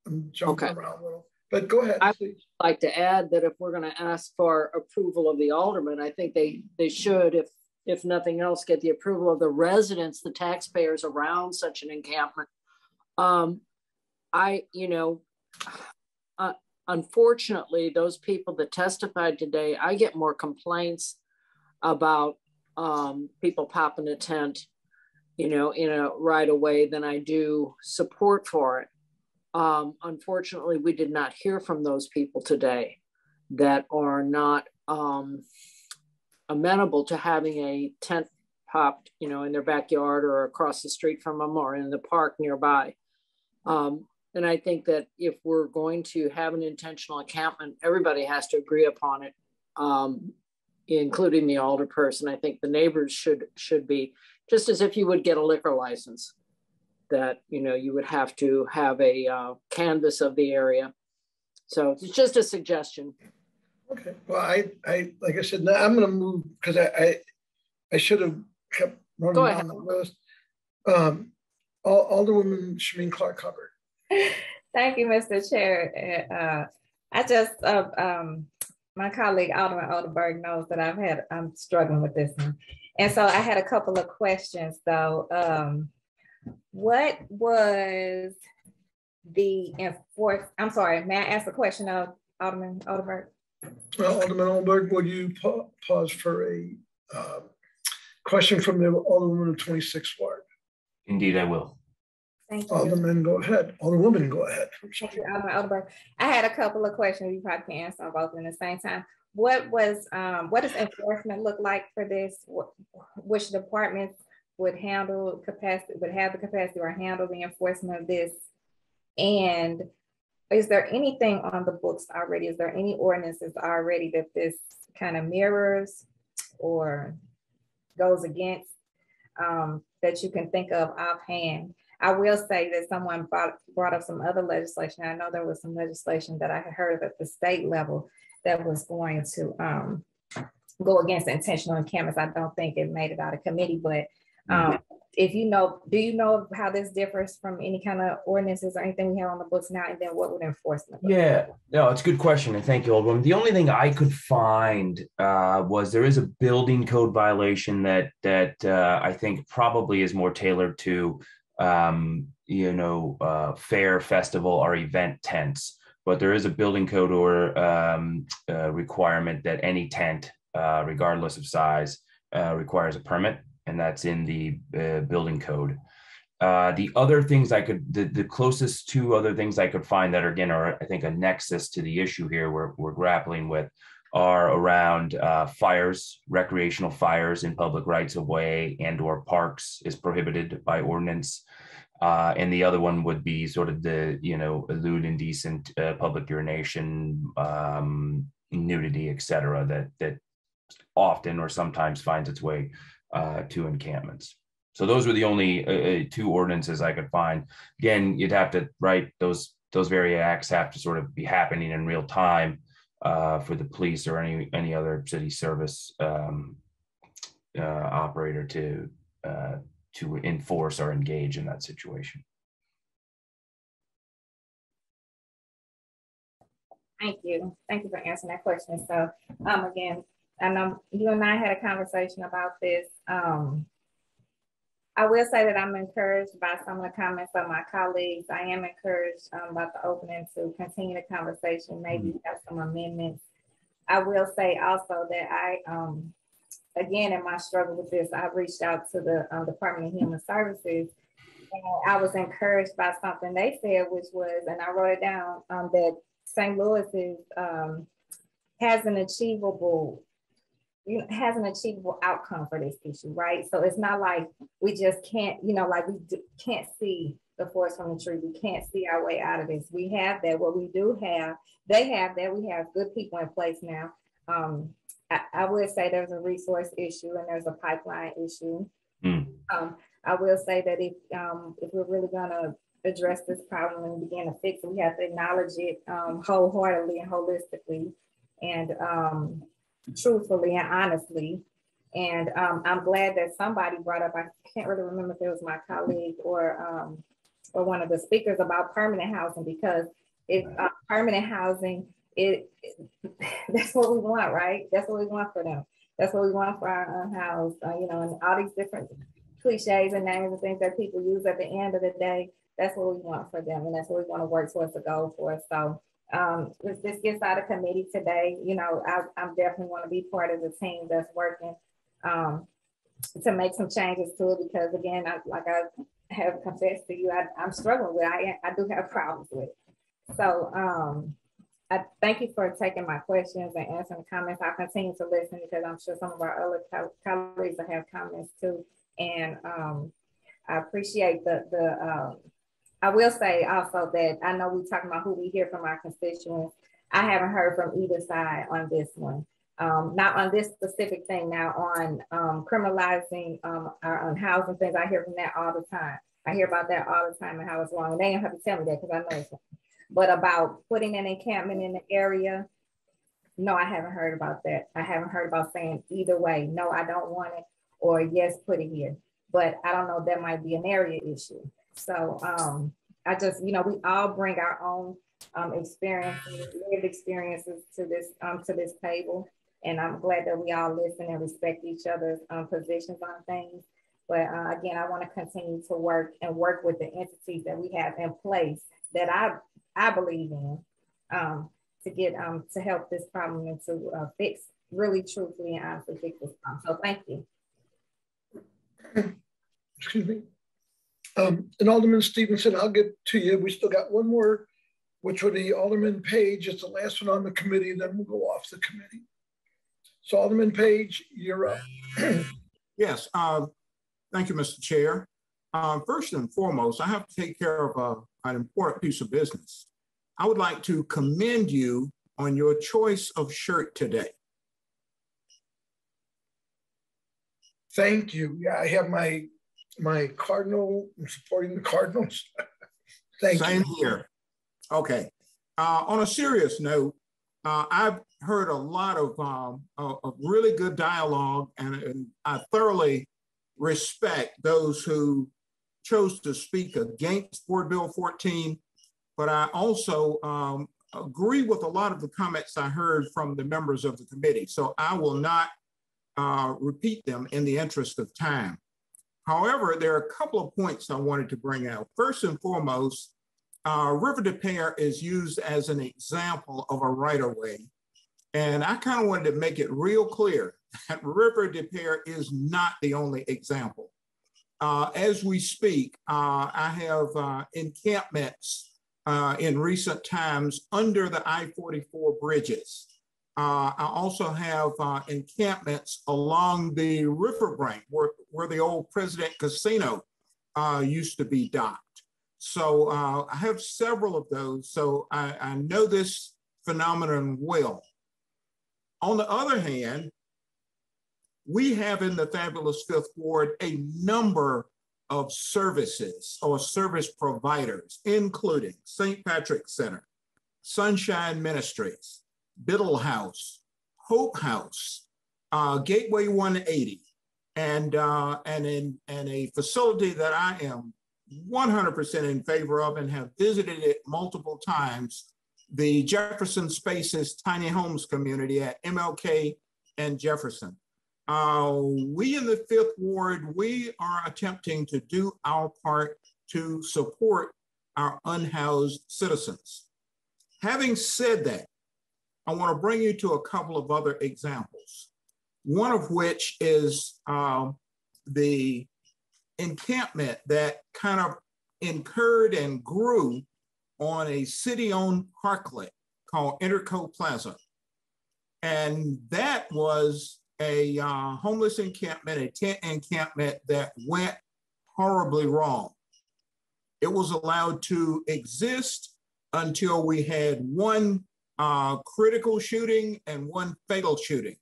I'm jumping around a little, but go ahead, please. I'd like to add that if we're going to ask for approval of the alderman, I think they should, if nothing else, get the approval of the residents, the taxpayers around such an encampment. Unfortunately, those people that testified today, I get more complaints about people popping a tent, in a right of way than I do support for it. Unfortunately, we did not hear from those people today that are not amenable to having a tent popped, in their backyard or across the street from them or in the park nearby. And I think that if we're going to have an intentional encampment, everybody has to agree upon it, including the alderperson. I think the neighbors should be, just as if you would get a liquor license, that, you would have to have a canvas of the area. So it's just a suggestion. Okay, well, I like I said, now I'm going to move because I should have kept running down the list. Alderwoman Shameen Clark-Hubbard. Thank you, Mr. Chair. I just, my colleague Alderman Oldenburg knows that I'm struggling with this one. And so I had a couple of questions though. What was the I'm sorry, may I ask a question of Alderman Oldenburg? Well, Alderman Oldenburg, would you pause for a question from the Alderwoman of 26th Ward? Indeed, I will. Thank you. Alderman, go ahead. Alderwoman, go ahead. Thank you, Alderman Oldenburg. I had a couple of questions. You probably can answer both at the same time. What does enforcement look like for this? Which departments would have the capacity or handle the enforcement of this? And is there anything on the books already? Is there any ordinances already that this kind of mirrors or goes against that you can think of offhand? I will say that someone brought up some other legislation. I know there was some legislation that I had heard at the state level that was going to go against intentional encampments. I don't think it made it out of committee, but if you know, do you know how this differs from any kind of ordinances or anything we have on the books now? And then what would enforcement look like? Yeah, no, it's a good question. And thank you, Alderman. The only thing I could find was there is a building code violation that I think probably is more tailored to fair, festival, or event tents. But there is a building code or requirement that any tent, regardless of size, requires a permit, and that's in the building code. The other things the closest two other things I could find that again are, I think, a nexus to the issue here we're grappling with are around fires, recreational fires in public rights of way and or parks is prohibited by ordinance. And the other one would be sort of the, lewd, indecent public urination, nudity, et cetera, that often or sometimes finds its way to encampments. So those were the only two ordinances I could find. Again, you'd have to write those very acts have to sort of be happening in real time for the police or any other city service operator to enforce or engage in that situation. Thank you. Thank you for answering that question. So again, I know you and I had a conversation about this. I will say that I'm encouraged by some of the comments of my colleagues. I am encouraged about the opening to continue the conversation, maybe have some amendments. I will say also that again, in my struggle with this, I reached out to the Department of Human Services, and I was encouraged by something they said, which was, and I wrote it down, that St. Louis is, has an achievable outcome for this issue, right? So it's not like we just can't, like can't see the forest from the tree. We can't see our way out of this. We have that. What we do have, they have that. We have good people in place now. I would say there's a resource issue and there's a pipeline issue. I will say that if we're really gonna address this problem and begin to fix it, we have to acknowledge it wholeheartedly and holistically and truthfully and honestly. And I'm glad that somebody brought up, I can't really remember if it was my colleague or one of the speakers, about permanent housing, because if permanent housing, that's what we want, right? That's what we want for them. That's what we want for our unhoused, and all these different cliches and names and things that people use at the end of the day. That's what we want for them, and that's what we want to work towards the goal for. So if this gets out of committee today, I definitely want to be part of the team that's working to make some changes to it, because again, I have confessed to you, I'm struggling with it. I do have problems with it. So I thank you for taking my questions and answering comments. I'll continue to listen because I'm sure some of our other colleagues will have comments too. And I appreciate I will say also that I know we're talking about who we hear from our constituents. I haven't heard from either side on this one. Not on this specific thing, now on criminalizing our housing things. I hear from that all the time. I hear about that all the time and how it's wrong. And they don't have to tell me that because I know it's wrong. But about putting an encampment in the area, no, I haven't heard about that. I haven't heard about saying either way, no, I don't want it, or yes, put it here. But I don't know, that might be an area issue. So I just, we all bring our own experiences, lived experiences to this table. And I'm glad that we all listen and respect each other's positions on things. But again, I want to continue to work with the entities that we have in place that I believe in to get to help this problem and to fix, really truthfully and honestly fix this problem. So thank you. Excuse me. And Alderman Stevenson, I'll get to you. We still got one more, which would be Alderman Page. It's the last one on the committee, and then we'll go off the committee. So Alderman Page, you're up. Yes, thank you, Mr. Chair. First and foremost, I have to take care of an important piece of business. I would like to commend you on your choice of shirt today. Thank you. Yeah, I have my Cardinal, I'm supporting the Cardinals. Thank you. Same here. Okay. On a serious note, I've heard a lot of really good dialogue, and I thoroughly respect those who chose to speak against Board Bill 14, but I also agree with a lot of the comments I heard from the members of the committee. So I will not repeat them in the interest of time. However, there are a couple of points I wanted to bring out. First and foremost, River de Pere is used as an example of a right-of-way. And I kind of wanted to make it real clear that River de Pere is not the only example. As we speak, I have encampments in recent times under the I-44 bridges. I also have encampments along the riverbank where the old President Casino used to be docked. So I have several of those. So I know this phenomenon well. On the other hand, we have in the fabulous Fifth Ward a number of services or service providers, including St. Patrick's Center, Sunshine Ministries, Biddle House, Hope House, Gateway 180, and a facility that I am 100% in favor of and have visited it multiple times, the Jefferson Spaces Tiny Homes Community at MLK and Jefferson. We in the Fifth Ward, we are attempting to do our part to support our unhoused citizens. Having said that, I want to bring you to a couple of other examples. one of which is the encampment that kind of incurred and grew on a city-owned parklet called Interco Plaza. And that was a homeless encampment, a tent encampment that went horribly wrong. It was allowed to exist until we had one critical shooting and one fatal shooting,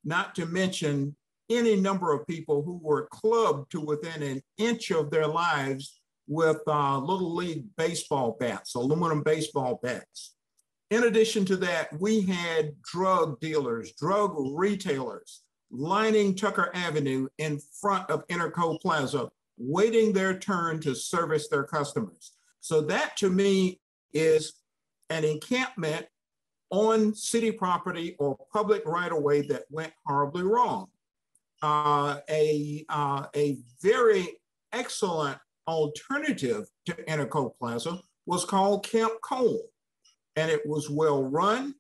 not to mention any number of people who were clubbed to within an inch of their lives with Little League baseball bats, aluminum baseball bats. In addition to that, we had drug dealers, drug retailers lining Tucker Avenue in front of Interco Plaza, waiting their turn to service their customers. So that to me is an encampment on city property or public right-of-way that went horribly wrong. A very excellent alternative to Interco Plaza was called Camp Cole, and it was well run.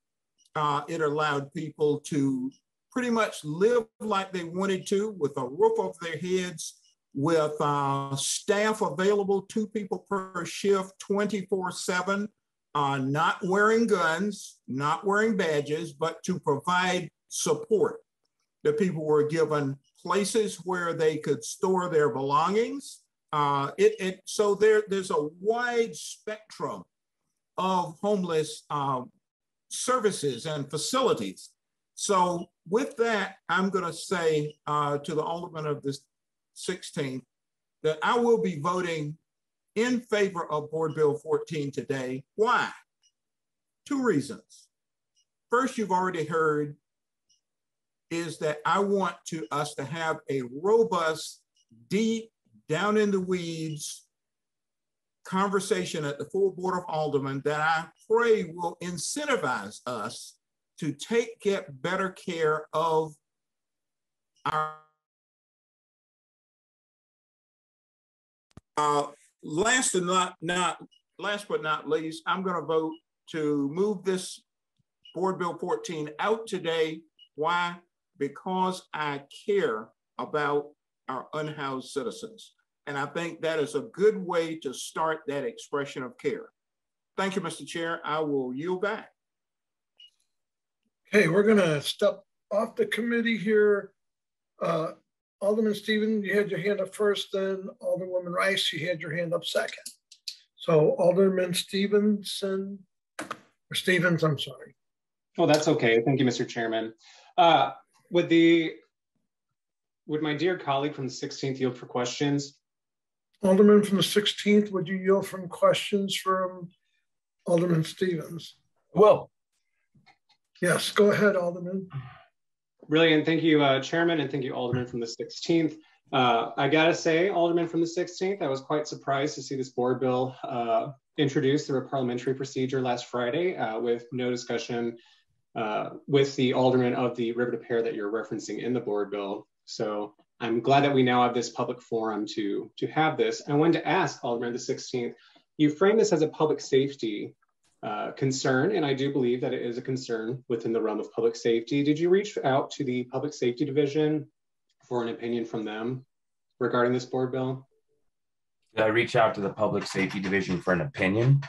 It allowed people to pretty much live like they wanted to, with a roof over their heads, with staff available, 2 people per shift, 24/7, not wearing guns, not wearing badges, but to provide support. The people were given places where they could store their belongings. So there's a wide spectrum of homeless services and facilities. So with that, I'm going to say to the Alderman of the 16th that I will be voting in favor of Board Bill 14 today. Why? 2 reasons. First, you've already heard, is that I want us to have a robust, deep, down in the weeds conversation at the full Board of Aldermen that I pray will incentivize us to get better care of our last but not least, I'm going to vote to move this Board Bill 14 out today. Why? Because I care about our unhoused citizens. And I think that is a good way to start that expression of care. Thank you, Mr. Chair. I will yield back. Okay, we're going to step off the committee here. Alderman Stevens, you had your hand up first, then Alderwoman Rice, you had your hand up second. So Alderman Stevenson, or Stevens, I'm sorry. Oh, that's okay. Thank you, Mr. Chairman. Would my dear colleague from the 16th yield for questions? Alderman from the 16th, would you yield from questions from Alderman Stevens? Well, yes, go ahead, Alderman. Brilliant. Thank you, Chairman, and thank you, Alderman from the 16th. I gotta say, Alderman from the 16th, I was quite surprised to see this board bill introduced through a parliamentary procedure last Friday with no discussion with the Alderman of the River to Pear that you're referencing in the board bill. So I'm glad that we now have this public forum to have this. I wanted to ask Alderman the 16th, you frame this as a public safety concern, and I do believe that it is a concern within the realm of public safety. Did you reach out to the Public Safety Division for an opinion from them regarding this board bill? Did I reach out to the Public Safety Division for an opinion?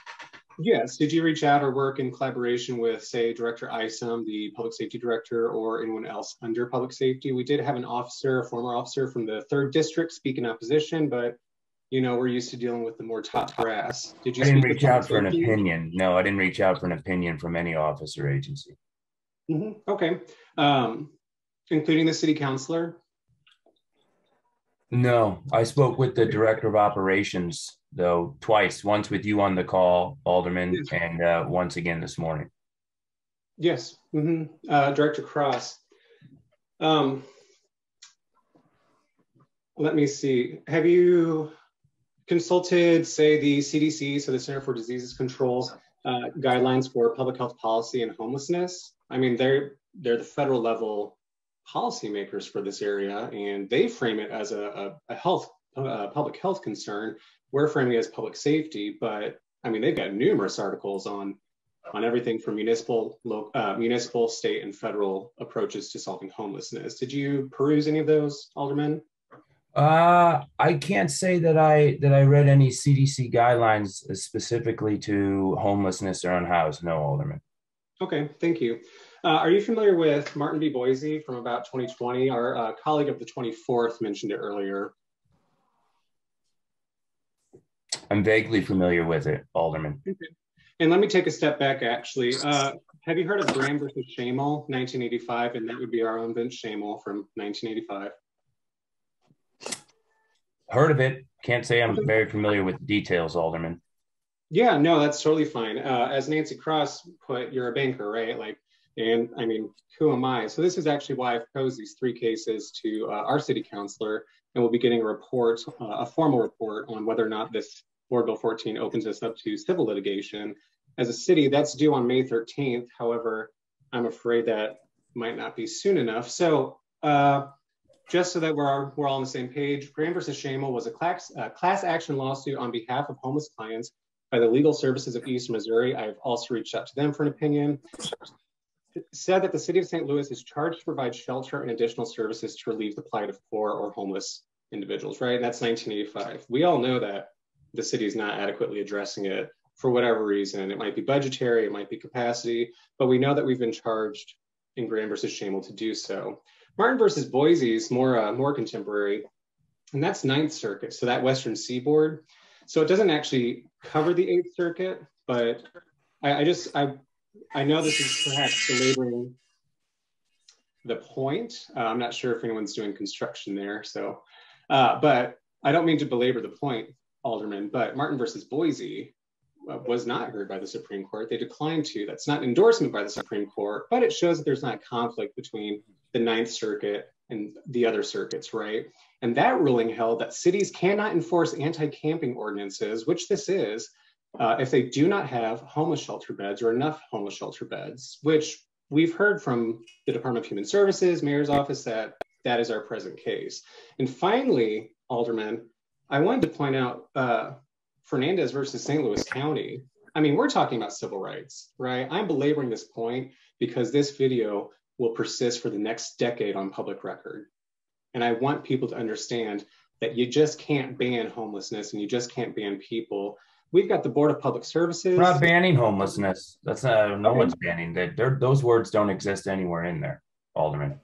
Yes. Did you reach out or work in collaboration with, say, Director Isom, the Public Safety Director, or anyone else under public safety? We did have an officer, a former officer from the 3rd District speak in opposition, but you know, we're used to dealing with the more top brass. Did you? I didn't reach out for an opinion. No, I didn't reach out for an opinion from any office or agency. Mm-hmm. Okay. Including the city councilor? No, I spoke with the director of operations, though, twice. Once with you on the call, Alderman, and once again this morning. Yes. Mm-hmm. Director Cross. Let me see. Have you consulted, say, the CDC, so the Center for Diseases Control, guidelines for public health policy and homelessness? I mean, they're the federal level policymakers for this area, and they frame it as a public health concern. We're framing it as public safety, but I mean, they've got numerous articles on on everything from municipal, state, and federal approaches to solving homelessness. Did you peruse any of those, Alderman? I can't say that I read any CDC guidelines specifically to homelessness or unhoused. No, Alderman. Okay, thank you. Are you familiar with Martin v. Boise from about 2020? Our colleague of the 24th mentioned it earlier. I'm vaguely familiar with it, Alderman. Okay. And let me take a step back, actually. Have you heard of Graham versus Shamel, 1985? And that would be our own Vince Shamel from 1985. Heard of it. Can't say I'm very familiar with the details, Alderman. Yeah, no, that's totally fine. As Nancy Cross put, you're a banker, right? Like, and I mean, who am I? So this is actually why I've posed these 3 cases to our city councilor, and we'll be getting a report, a formal report on whether or not this Board Bill 14 opens us up to civil litigation. As a city, that's due on May 13th. However, I'm afraid that might not be soon enough. So just so that we're all on the same page, Graham versus Shamel was a class action lawsuit on behalf of homeless clients by the Legal Services of East Missouri. I've also reached out to them for an opinion. It said that the city of St. Louis is charged to provide shelter and additional services to relieve the plight of poor or homeless individuals, right? And that's 1985. We all know that the city is not adequately addressing it for whatever reason. It might be budgetary, it might be capacity, but we know that we've been charged in Graham versus Shamel to do so. Martin versus Boise is more contemporary, and that's 9th Circuit, so that Western Seaboard. So it doesn't actually cover the 8th Circuit, but I know this is perhaps belaboring the point. I'm not sure if anyone's doing construction there, so, but I don't mean to belabor the point, Alderman, but Martin versus Boise was not heard by the Supreme Court. They declined to. That's not an endorsement by the Supreme Court, but it shows that there's not conflict between the 9th Circuit and the other circuits, right? And that ruling held that cities cannot enforce anti-camping ordinances, which this is, if they do not have homeless shelter beds or enough homeless shelter beds, which we've heard from the Department of Human Services, Mayor's Office, that is our present case. And finally, Alderman, I wanted to point out Fernandez versus St. Louis County. I mean, we're talking about civil rights, right? I'm belaboring this point because this video will persist for the next decade on public record. And I want people to understand that you just can't ban homelessness and you just can't ban people. We've got the Board of Public Services. We're not banning homelessness. That's no one's banning that. Those words don't exist anywhere in there, Alderman.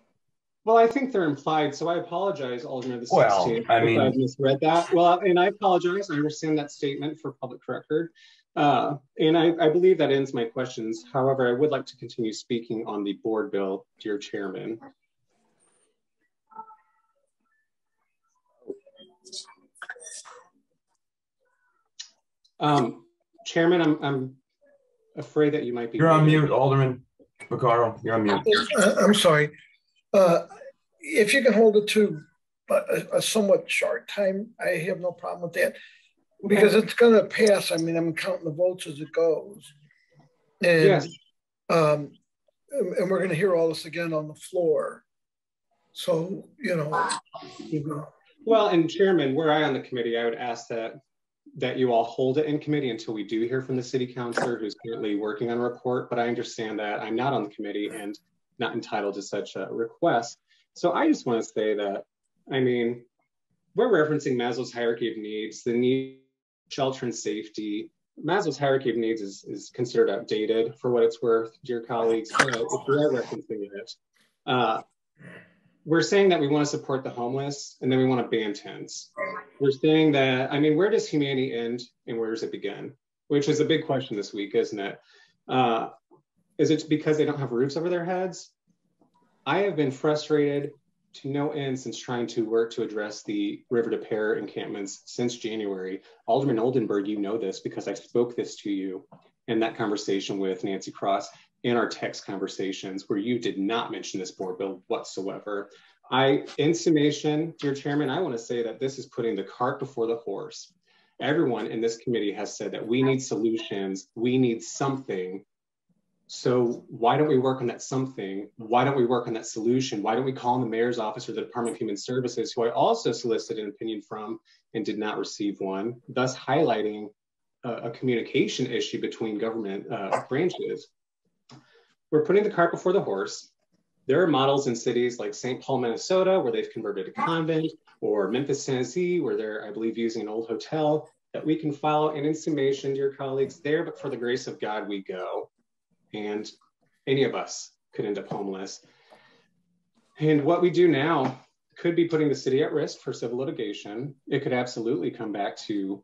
Well, I think they're implied, so I apologize, Alderman of the 16th. Well, I mean, I've misread that. Well, and I apologize. I understand that statement for public record. And I believe that ends my questions. However, I would like to continue speaking on the board bill, dear Chairman. Chairman, I'm afraid that you might be— You're on mute, Alderman Vaccaro. You're on mute. I'm sorry. If you can hold it to a somewhat short time, I have no problem with that, because it's going to pass. I mean, I'm counting the votes as it goes. And, yes. And we're going to hear all this again on the floor. So, you know. Well, and Chairman, were I on the committee, I would ask that you all hold it in committee until we do hear from the city councilor who's currently working on a report. But I understand that I'm not on the committee and not entitled to such a request. So I just want to say that, I mean, we're referencing Maslow's hierarchy of needs, the need for shelter and safety. Maslow's hierarchy of needs is considered outdated for what it's worth, dear colleagues. If we are referencing it, we're saying that we want to support the homeless and then we want to ban tents. We're saying that, I mean, where does humanity end and where does it begin? Which is a big question this week, isn't it? Is it because they don't have roofs over their heads? I have been frustrated to no end since trying to work to address the River to Pear encampments since January. Alderman Oldenburg, you know this because I spoke this to you in that conversation with Nancy Cross in our text conversations where you did not mention this board bill whatsoever. In summation, dear Chairman, I want to say that this is putting the cart before the horse. Everyone in this committee has said that we need solutions, we need something. So why don't we work on that something? Why don't we work on that solution? Why don't we call in the mayor's office or the Department of Human Services, who I also solicited an opinion from and did not receive one, thus highlighting a communication issue between government branches. We're putting the cart before the horse. There are models in cities like St. Paul, Minnesota, where they've converted a convent, or Memphis, Tennessee, where they're, I believe, using an old hotel that we can follow. And in summation, dear colleagues, there, but for the grace of God, we go. And any of us could end up homeless. And what we do now could be putting the city at risk for civil litigation. It could absolutely come back to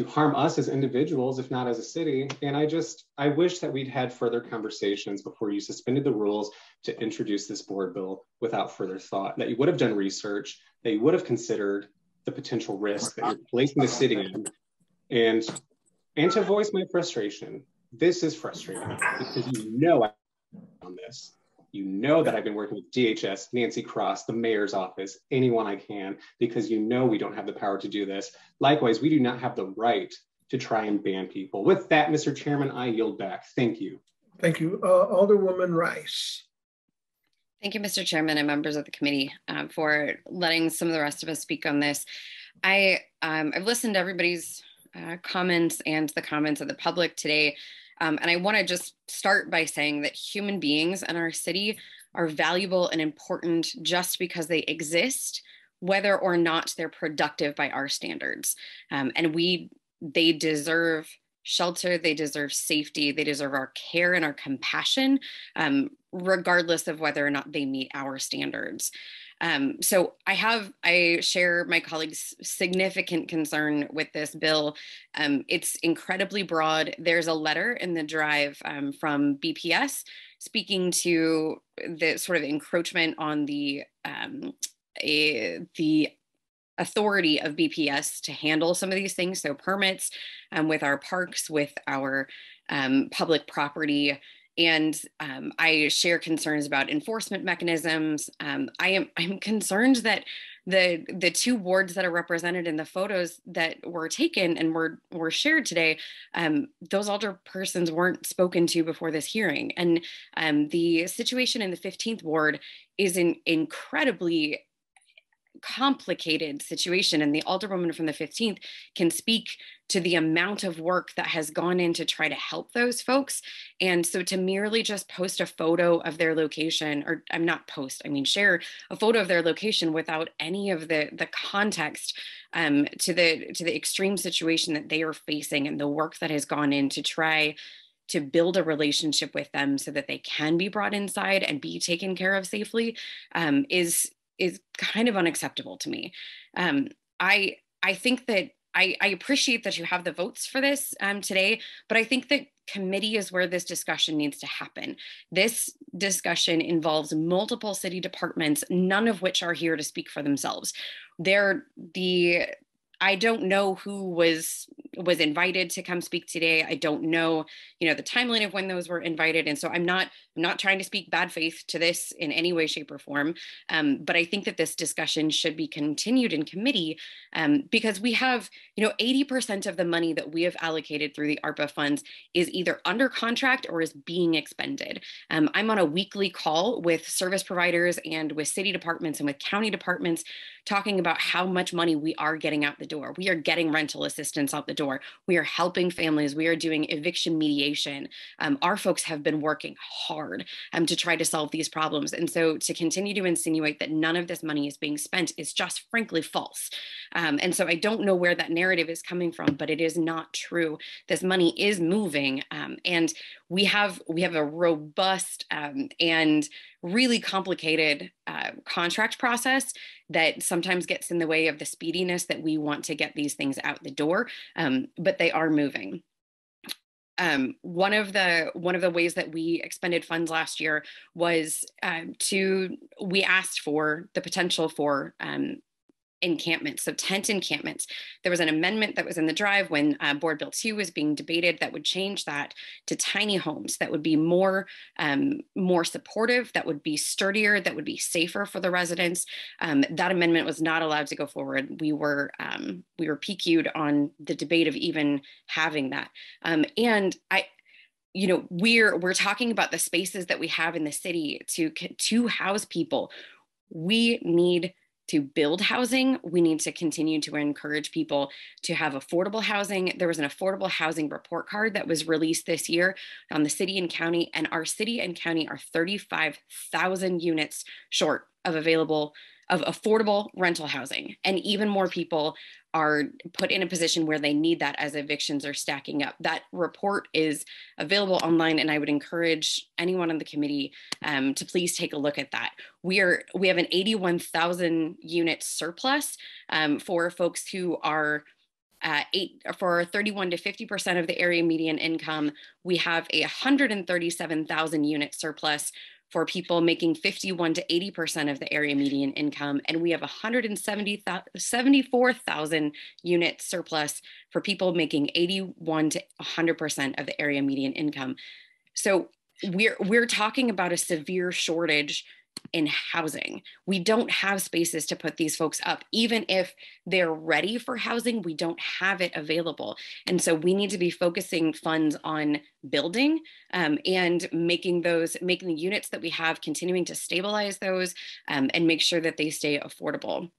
harm us as individuals, if not as a city. And I wish that we'd had further conversations before you suspended the rules to introduce this board bill without further thought, that you would have done research, that you would have considered the potential risk that you're placing the city in. And to voice my frustration, this is frustrating because you know I'm on this. You know that I've been working with DHS, Nancy Cross, the mayor's office, anyone I can, because you know we don't have the power to do this. Likewise, we do not have the right to try and ban people. With that, Mr. Chairman, I yield back. Thank you. Thank you. Alderwoman Rice. Thank you, Mr. Chairman and members of the committee for letting some of the rest of us speak on this. I've listened to everybody's comments and the comments of the public today. And I want to just start by saying that human beings in our city are valuable and important just because they exist, whether or not they're productive by our standards. And they deserve shelter, they deserve safety, they deserve our care and our compassion, regardless of whether or not they meet our standards. So I share my colleagues' significant concern with this bill. It's incredibly broad. There's a letter in the drive from BPS speaking to the sort of encroachment on the authority of BPS to handle some of these things. So permits with our parks, with our public property. And I share concerns about enforcement mechanisms. I'm concerned that the two wards that are represented in the photos that were taken and were shared today, those alderpersons weren't spoken to before this hearing. And the situation in the 15th ward is an incredibly complicated situation, and the alderwoman from the 15th can speak to the amount of work that has gone in to try to help those folks. And so to merely just post a photo of their location, or I'm not post, I mean share a photo of their location without any of the context to the extreme situation that they are facing and the work that has gone in to try to build a relationship with them so that they can be brought inside and be taken care of safely is kind of unacceptable to me. I think that I appreciate that you have the votes for this today, but I think that committee is where this discussion needs to happen. This discussion involves multiple city departments, none of which are here to speak for themselves. I don't know who was invited to come speak today. I don't know, the timeline of when those were invited. And so I'm not trying to speak bad faith to this in any way, shape, or form. But I think that this discussion should be continued in committee because we have, 80% of the money that we have allocated through the ARPA funds is either under contract or is being expended. I'm on a weekly call with service providers and with city departments and with county departments talking about how much money we are getting out the door. We are getting rental assistance out the door. We are helping families. We are doing eviction mediation. Our folks have been working hard to try to solve these problems. And so to continue to insinuate that none of this money is being spent is just frankly false. And so I don't know where that narrative is coming from, but it is not true. This money is moving. And we have a robust and really complicated contract process that sometimes gets in the way of the speediness that we want to get these things out the door, but they are moving. One of the ways that we expended funds last year was we asked for the potential for encampments, so tent encampments. There was an amendment that was in the drive when Board Bill 2 was being debated that would change that to tiny homes that would be more supportive, that would be sturdier, that would be safer for the residents. That amendment was not allowed to go forward. We were PQ'd on the debate of even having that. And we're talking about the spaces that we have in the city to house people. We need build housing, we need to continue to encourage people to have affordable housing. There was an affordable housing report card that was released this year on the city and county, and our city and county are 35,000 units short of affordable rental housing. And even more people are put in a position where they need that as evictions are stacking up. That report is available online, and I would encourage anyone on the committee to please take a look at that. We have an 81,000 unit surplus for folks who are for 31 to 50% of the area median income. We have a 137,000 unit surplus for people making 51 to 80% of the area median income. And we have 174,000 unit surplus for people making 81 to 100% of the area median income. So we're talking about a severe shortage in housing. We don't have spaces to put these folks up. Even if they're ready for housing, we don't have it available. And so we need to be focusing funds on building and making the units that we have, continuing to stabilize those and make sure that they stay affordable.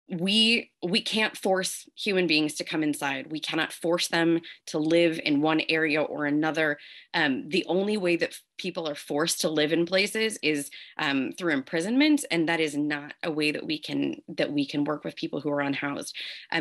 We can't force human beings to come inside. We cannot force them to live in one area or another. The only way that people are forced to live in places is through imprisonment, and that is not a way that we can work with people who are unhoused.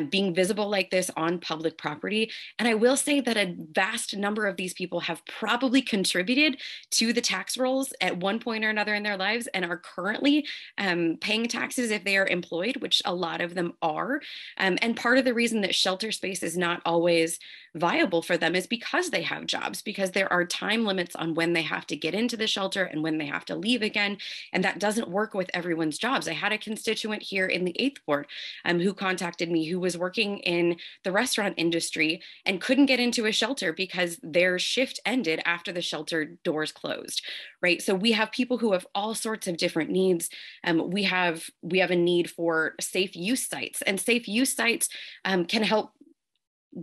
Being visible like this on public property, and I will say that a vast number of these people have probably contributed to the tax rolls at one point or another in their lives and are currently paying taxes if they are employed, which a lot of them are. And part of the reason that shelter space is not always viable for them is because they have jobs, because there are time limits on when they have to get into the shelter and when they have to leave again. And that doesn't work with everyone's jobs. I had a constituent here in the 8th Ward who contacted me, who was working in the restaurant industry and couldn't get into a shelter because their shift ended after the shelter doors closed, right? So we have people who have all sorts of different needs. We have a need for safe use sites, and safe use sites can help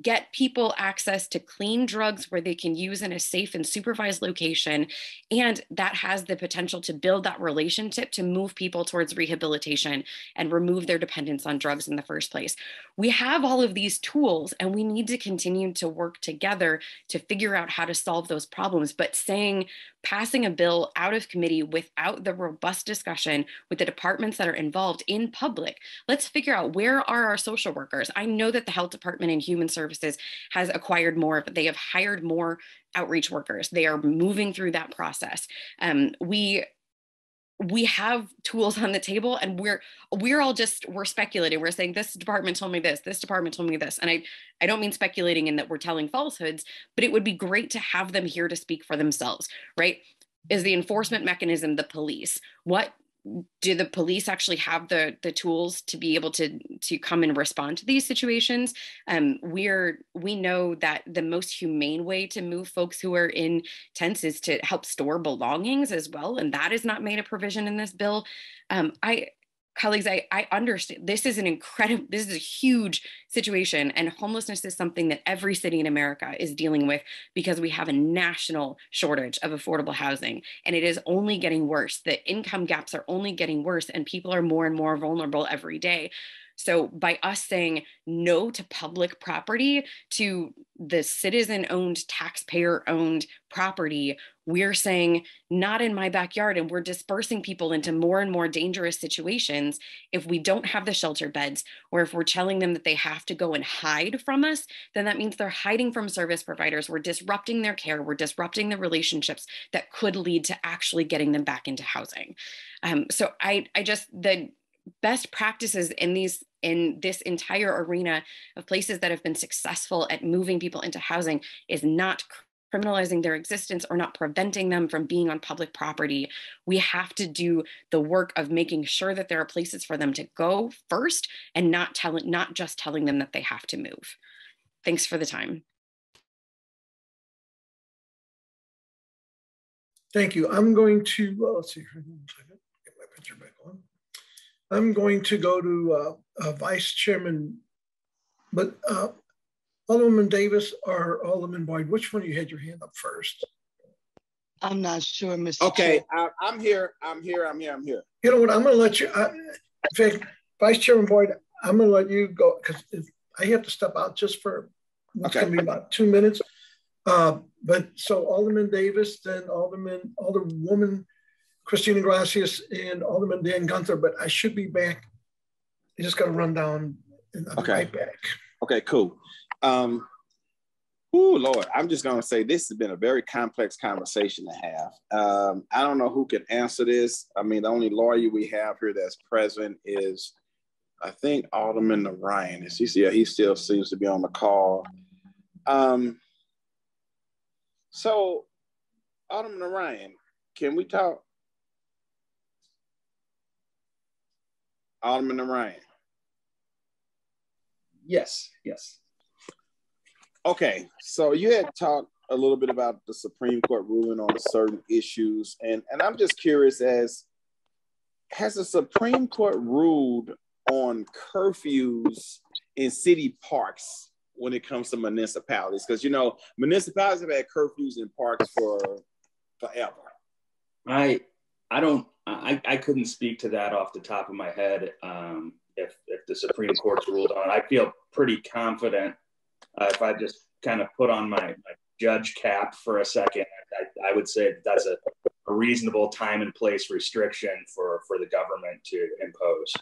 get people access to clean drugs where they can use in a safe and supervised location. And that has the potential to build that relationship to move people towards rehabilitation and remove their dependence on drugs in the first place. We have all of these tools, and we need to continue to work together to figure out how to solve those problems. But passing a bill out of committee without the robust discussion with the departments that are involved in public, let's figure out, where are our social workers? I know that the health department and human services has acquired more, but they have hired more outreach workers. They are moving through that process. We have tools on the table, and we're speculating. We're saying, this department told me this department told me this. And I don't mean speculating in that we're telling falsehoods, but it would be great to have them here to speak for themselves, right? Is the enforcement mechanism the police? What do the police actually have the tools to be able to come and respond to these situations? We know that the most humane way to move folks who are in tents is to help store belongings as well, and that is not made a provision in this bill. Colleagues, I understand this is a huge situation, and homelessness is something that every city in America is dealing with because we have a national shortage of affordable housing, and it is only getting worse. The income gaps are only getting worse, and people are more and more vulnerable every day. So by us saying no to public property, to the citizen-owned, taxpayer-owned property, we're saying not in my backyard, and we're dispersing people into more and more dangerous situations if we don't have the shelter beds, or if we're telling them that they have to go and hide from us. Then that means they're hiding from service providers. We're disrupting their care. We're disrupting the relationships that could lead to actually getting them back into housing. So the best practices in this entire arena of places that have been successful at moving people into housing is not criminalizing their existence or not preventing them from being on public property. We have to do the work of making sure that there are places for them to go first, and not just telling them that they have to move. Thanks for the time. Thank you. I'm going to, let's see, get my picture back on. I'm going to go to Vice Chairman, but Alderwoman Davis or Alderman Boyd, which one of you had your hand up first? I'm not sure, Mr. Okay, Chair. I'm here. You know what? I'm going to let you. In fact, Vice Chairman Boyd, I'm going to let you go because I have to step out just for what's going to be about 2 minutes. But so Alderman Davis, then Alderwoman Christina Gracias, and Alderman Dan Gunther. But I should be back. I just got to run down, and I'll be right back. Okay, cool. Oh Lord, I'm just gonna say this has been a very complex conversation to have. I don't know who can answer this. I mean, the only lawyer we have here that's present is, I think, Alderman Ryan. He still seems to be on the call. So, Alderman Ryan, can we talk? Alderman Ryan. Yes. Okay, so you had talked a little bit about the Supreme Court ruling on certain issues, and I'm just curious, has the Supreme Court ruled on curfews in city parks when it comes to municipalities? Because, you know, municipalities have had curfews in parks for forever. I couldn't speak to that off the top of my head. If the Supreme Court's ruled on it, I feel pretty confident. If I just kind of put on my judge cap for a second, I would say that's a reasonable time and place restriction for the government to impose.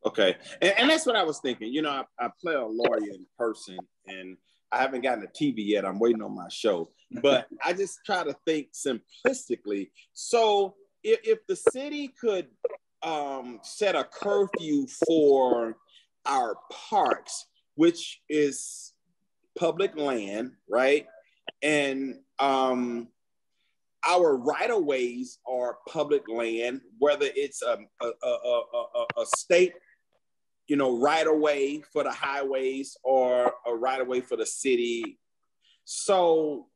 Okay, and that's what I was thinking. You know, I play a lawyer in person, and I haven't gotten a TV yet. I'm waiting on my show, but I just try to think simplistically. So if the city could set a curfew for our parks, which is public land, right? And our right-of-ways are public land, whether it's a state, you know, right-of-way for the highways or a right-of-way for the city. So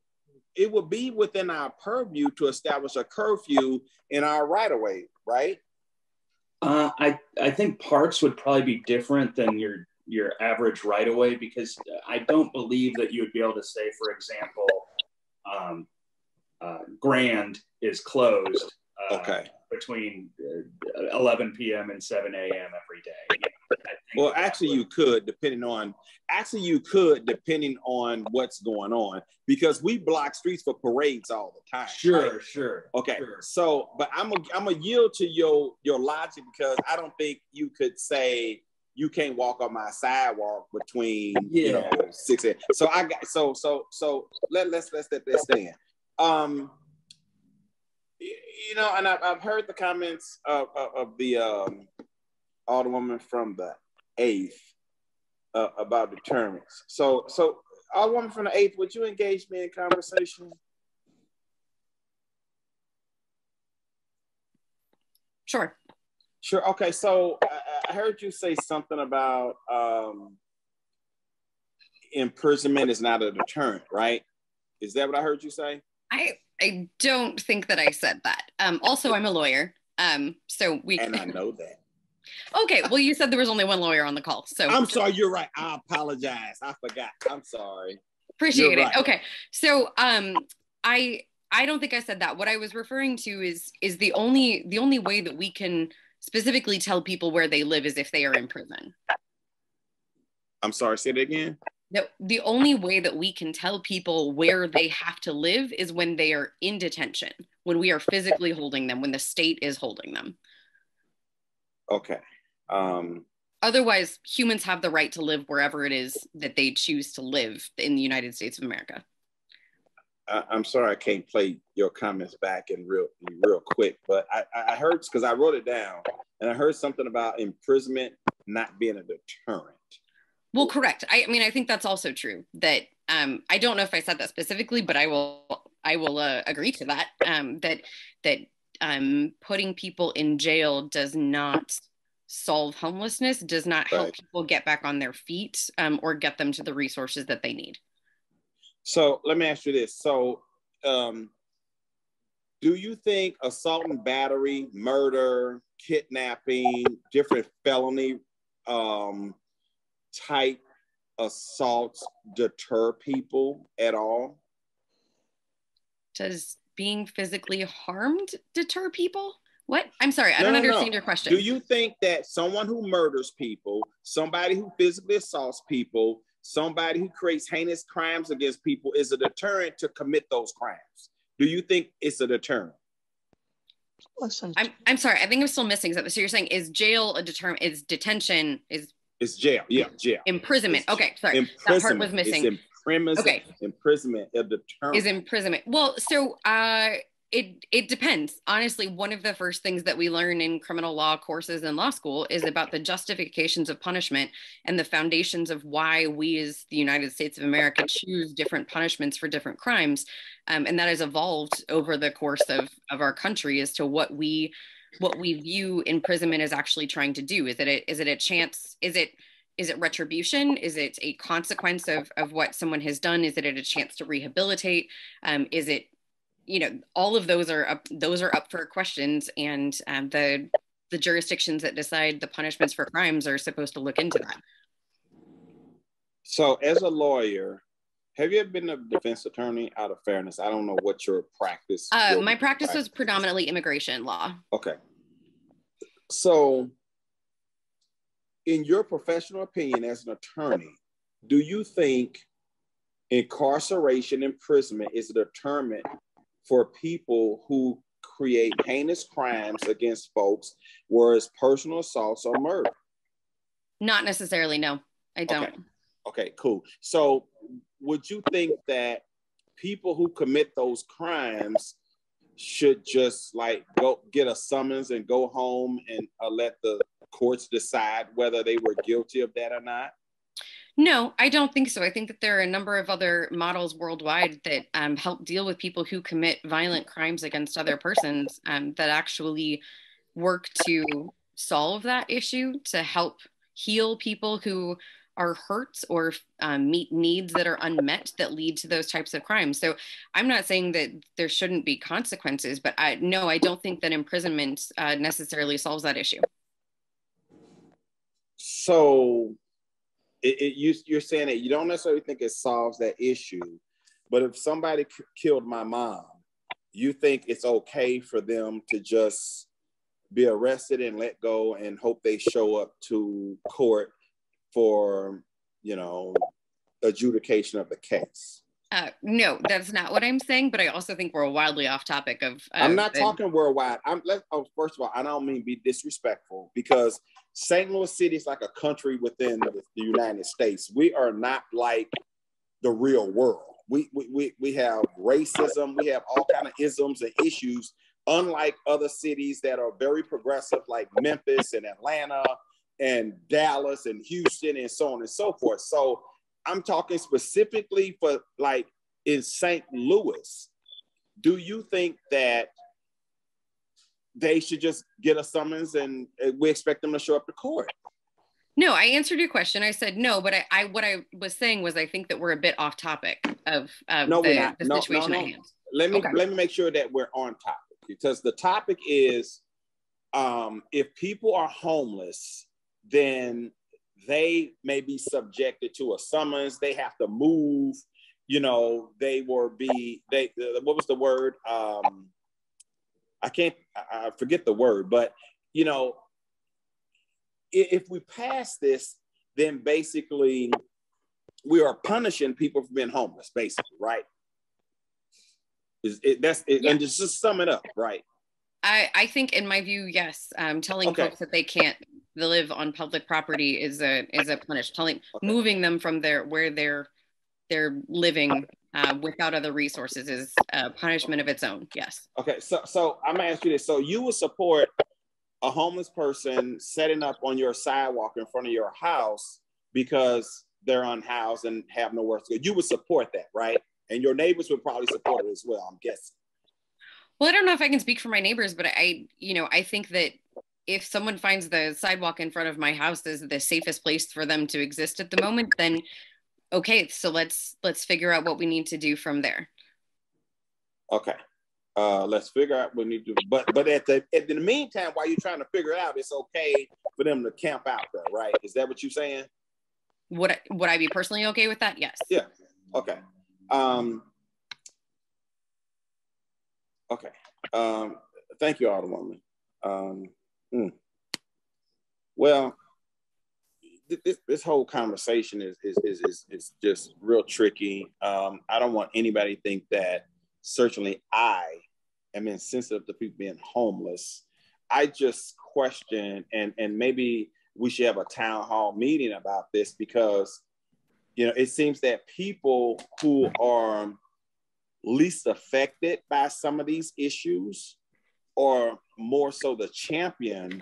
it would be within our purview to establish a curfew in our right-of-way, right? I think parks would probably be different than your average right-of-way, because I don't believe that you would be able to say, for example, Grand is closed between 11 p.m. and 7 a.m. every day. Well, actually you could, depending on what's going on, because we block streets for parades all the time. Sure. Okay, so, but I'm a yield to your logic, because I don't think you could say you can't walk on my sidewalk between 6 a.m. So I got let's let that stand. You know, and I've heard the comments of the Alderwoman from the 8th about deterrence. So Alderwoman from the 8th, would you engage me in conversation? Sure. Okay, so I heard you say something about imprisonment is not a deterrent, right? Is that what I heard you say? I don't think that I said that. Also, I'm a lawyer, so we. And I know that. Okay, well, you said there was only one lawyer on the call, so. I'm sorry, you're right. I apologize. I forgot. I'm sorry. Appreciate it. Okay, so I don't think I said that. What I was referring to is the only way that we can specifically tell people where they live is if they are in prison. I'm sorry, say that again. The only way that we can tell people where they have to live is when they are in detention, when we are physically holding them, when the state is holding them. Okay. Otherwise, humans have the right to live wherever it is that they choose to live in the United States of America. I'm sorry I can't play your comments back in real quick, but I heard, because I wrote it down, and I heard something about imprisonment not being a deterrent. Well, correct. I mean, I think that's also true. That I don't know if I said that specifically, but I will agree to that. That putting people in jail does not solve homelessness, does not help people get back on their feet, or get them to the resources that they need. So let me ask you this. So do you think assault and battery, murder, kidnapping, different felony type assaults deter people at all? Does being physically harmed deter people? What? I'm sorry, I don't understand your question. Do you think that someone who murders people, somebody who physically assaults people, somebody who creates heinous crimes against people is a deterrent to commit those crimes? Do you think it's a deterrent? I'm sorry, I think I'm still missing something. So you're saying, is jail a deterrent? Is detention, It's jail, yeah, jail. Imprisonment, okay, sorry, that part was missing. Imprisonment, a deterrent. Is imprisonment. Well, so it depends. Honestly, one of the first things that we learn in criminal law courses in law school is about the justifications of punishment and the foundations of why we as the United States of America choose different punishments for different crimes. And that has evolved over the course of our country as to what we view imprisonment as actually trying to do. Is it a chance? Is it retribution? Is it a consequence of what someone has done? Is it a chance to rehabilitate? Is it, all of those are up for questions, and the jurisdictions that decide the punishments for crimes are supposed to look into that. So as a lawyer, have you ever been a defense attorney? Out of fairness, I don't know what your practice. My practice was predominantly immigration law. Okay. So in your professional opinion as an attorney, do you think incarceration, imprisonment is a deterrent for people who create heinous crimes against folks, whereas personal assaults or murder? Not necessarily, no, I don't. Okay, cool. So would you think that people who commit those crimes should just like go get a summons and go home and let the courts decide whether they were guilty of that or not? No, I don't think so. I think that there are a number of other models worldwide that help deal with people who commit violent crimes against other persons that actually work to solve that issue, to help heal people who are hurt or meet needs that are unmet that lead to those types of crimes. So I'm not saying that there shouldn't be consequences, but I don't think that imprisonment necessarily solves that issue. So you're saying that you don't necessarily think it solves that issue, but if somebody killed my mom, you think it's okay for them to just be arrested and let go and hope they show up to court for, adjudication of the case? No, that's not what I'm saying, but I also think we're wildly off topic of I'm not talking worldwide. First of all, I don't mean be disrespectful, because St. Louis City is like a country within the United States. We are not like the real world. We have racism, we have all kind of isms and issues, unlike other cities that are very progressive, like Memphis and Atlanta and Dallas and Houston and so on and so forth. So I'm talking specifically for like in St. Louis. Do you think that they should just get a summons and we expect them to show up to court? No, I answered your question. I said no, but what I was saying was I think that we're a bit off topic of the situation at hand. Let me make sure that we're on topic, because the topic is if people are homeless, then they may be subjected to a summons. They have to move. What was the word? I forget the word, but if we pass this, then basically we are punishing people for being homeless, basically, right? And just to sum it up, right? I think, in my view, yes. Telling folks that they can't live on public property is a punish. Moving them from where they're living without other resources is a punishment of its own. Yes. Okay, so I'm gonna ask you this: so you would support a homeless person setting up on your sidewalk in front of your house because they're unhoused and have nowhere to go? You would support that, right? And your neighbors would probably support it as well, I'm guessing. Well, I don't know if I can speak for my neighbors, but I think that if someone finds the sidewalk in front of my house is the safest place for them to exist at the moment, then okay, so let's figure out what we need to do from there. Okay. Let's figure out what we need to do. But in the meantime, while you're trying to figure it out, it's okay for them to camp out there, right? Is that what you're saying? Would I be personally okay with that? Yes. Yeah. Okay. Okay. Thank you, Alderwoman. Well, this whole conversation is just real tricky. I don't want anybody to think that certainly I am insensitive to people being homeless. I just question, and maybe we should have a town hall meeting about this, because it seems that people who are least affected by some of these issues are more so the champion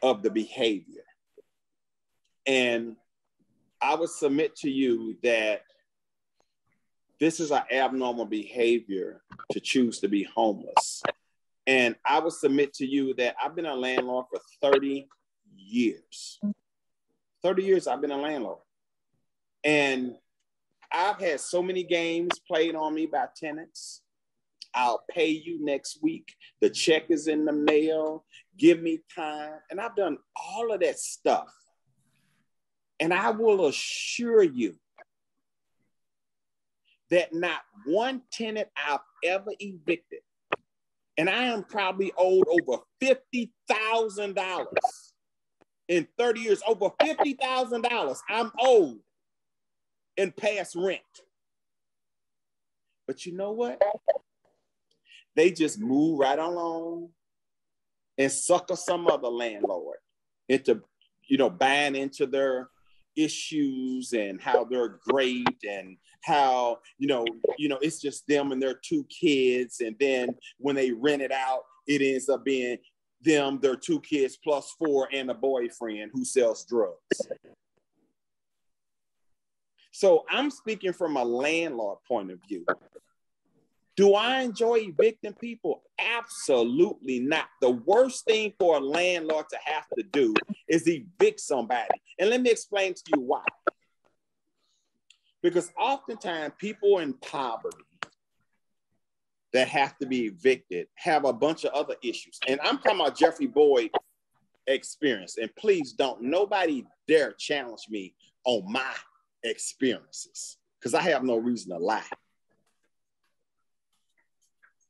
of the behavior. And I would submit to you that this is an abnormal behavior to choose to be homeless. And I would submit to you that I've been a landlord for 30 years. 30 years I've been a landlord. And I've had so many games played on me by tenants. I'll pay you next week. The check is in the mail. Give me time. And I've done all of that stuff. And I will assure you that not one tenant I've ever evicted, and I am probably owed over $50,000 in 30 years, over $50,000 I'm owed in past rent. But you know what? They just move right along and sucker some other landlord into, buying into their issues and how they're great and how, it's just them and their 2 kids. And then when they rent it out, it ends up being them, their 2 kids plus 4 and a boyfriend who sells drugs. So I'm speaking from a landlord point of view. Do I enjoy evicting people? Absolutely not. The worst thing for a landlord to have to do is evict somebody. And let me explain to you why. Because oftentimes people in poverty that have to be evicted have a bunch of other issues. And I'm talking about Jeffrey Boyd experience. And please don't nobody dare challenge me on my experiences, because I have no reason to lie.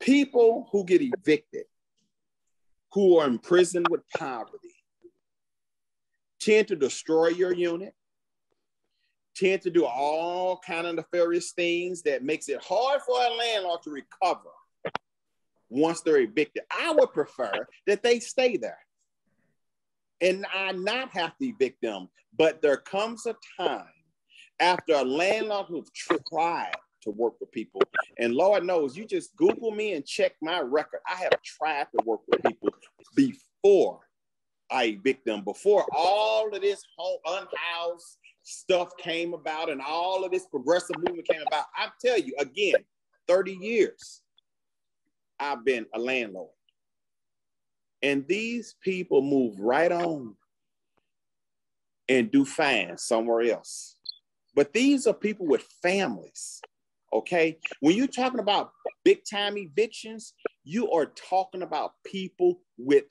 People who get evicted, who are imprisoned with poverty, tend to destroy your unit, tend to do all kind of nefarious things that makes it hard for a landlord to recover once they're evicted. I would prefer that they stay there and I not have to evict them. But there comes a time after a landlord who's tried to work with people, and Lord knows, you just Google me and check my record. I have tried to work with people before I evict them, before all of this whole unhoused stuff came about and all of this progressive movement came about. I tell you again, 30 years I've been a landlord. And these people move right on and do fine somewhere else. But these are people with families, okay? When you're talking about big time evictions, you are talking about people with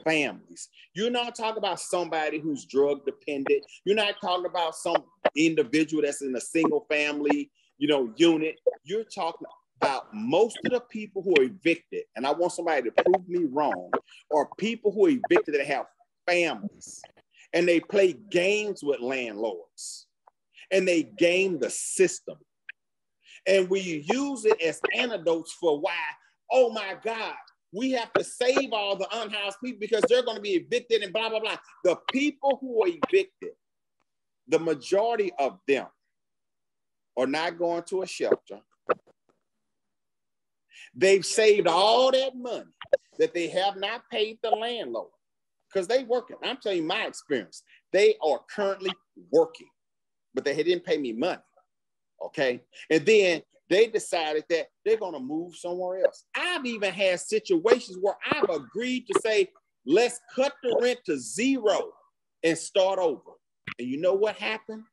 families. You're not talking about somebody who's drug dependent. You're not talking about some individual that's in a single family, unit. You're talking about most of the people who are evicted, and I want somebody to prove me wrong, are people who are evicted that have families, and they play games with landlords, and they game the system. And we use it as antidotes for why, oh my God, we have to save all the unhoused people because they're going to be evicted and blah, blah, blah. The people who are evicted, the majority of them are not going to a shelter. They've saved all that money that they have not paid the landlord because they working. I'm telling you my experience. They are currently working, but they didn't pay me money, okay? And then they decided that they're gonna move somewhere else. I've even had situations where I've agreed to say, let's cut the rent to 0 and start over. And you know what happened?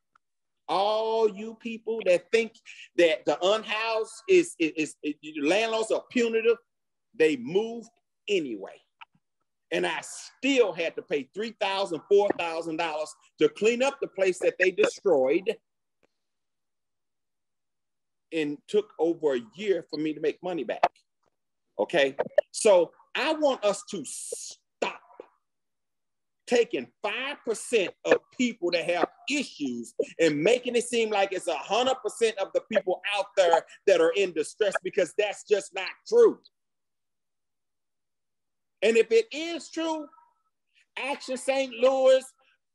All you people that think that the unhoused is landlords are punitive, they moved anyway. And I still had to pay $3,000, $4,000 to clean up the place that they destroyed. And took over a year for me to make money back. Okay, so I want us to stop taking 5% of people that have issues and making it seem like it's 100% of the people out there that are in distress, because that's just not true. And if it is true, Action St. Louis,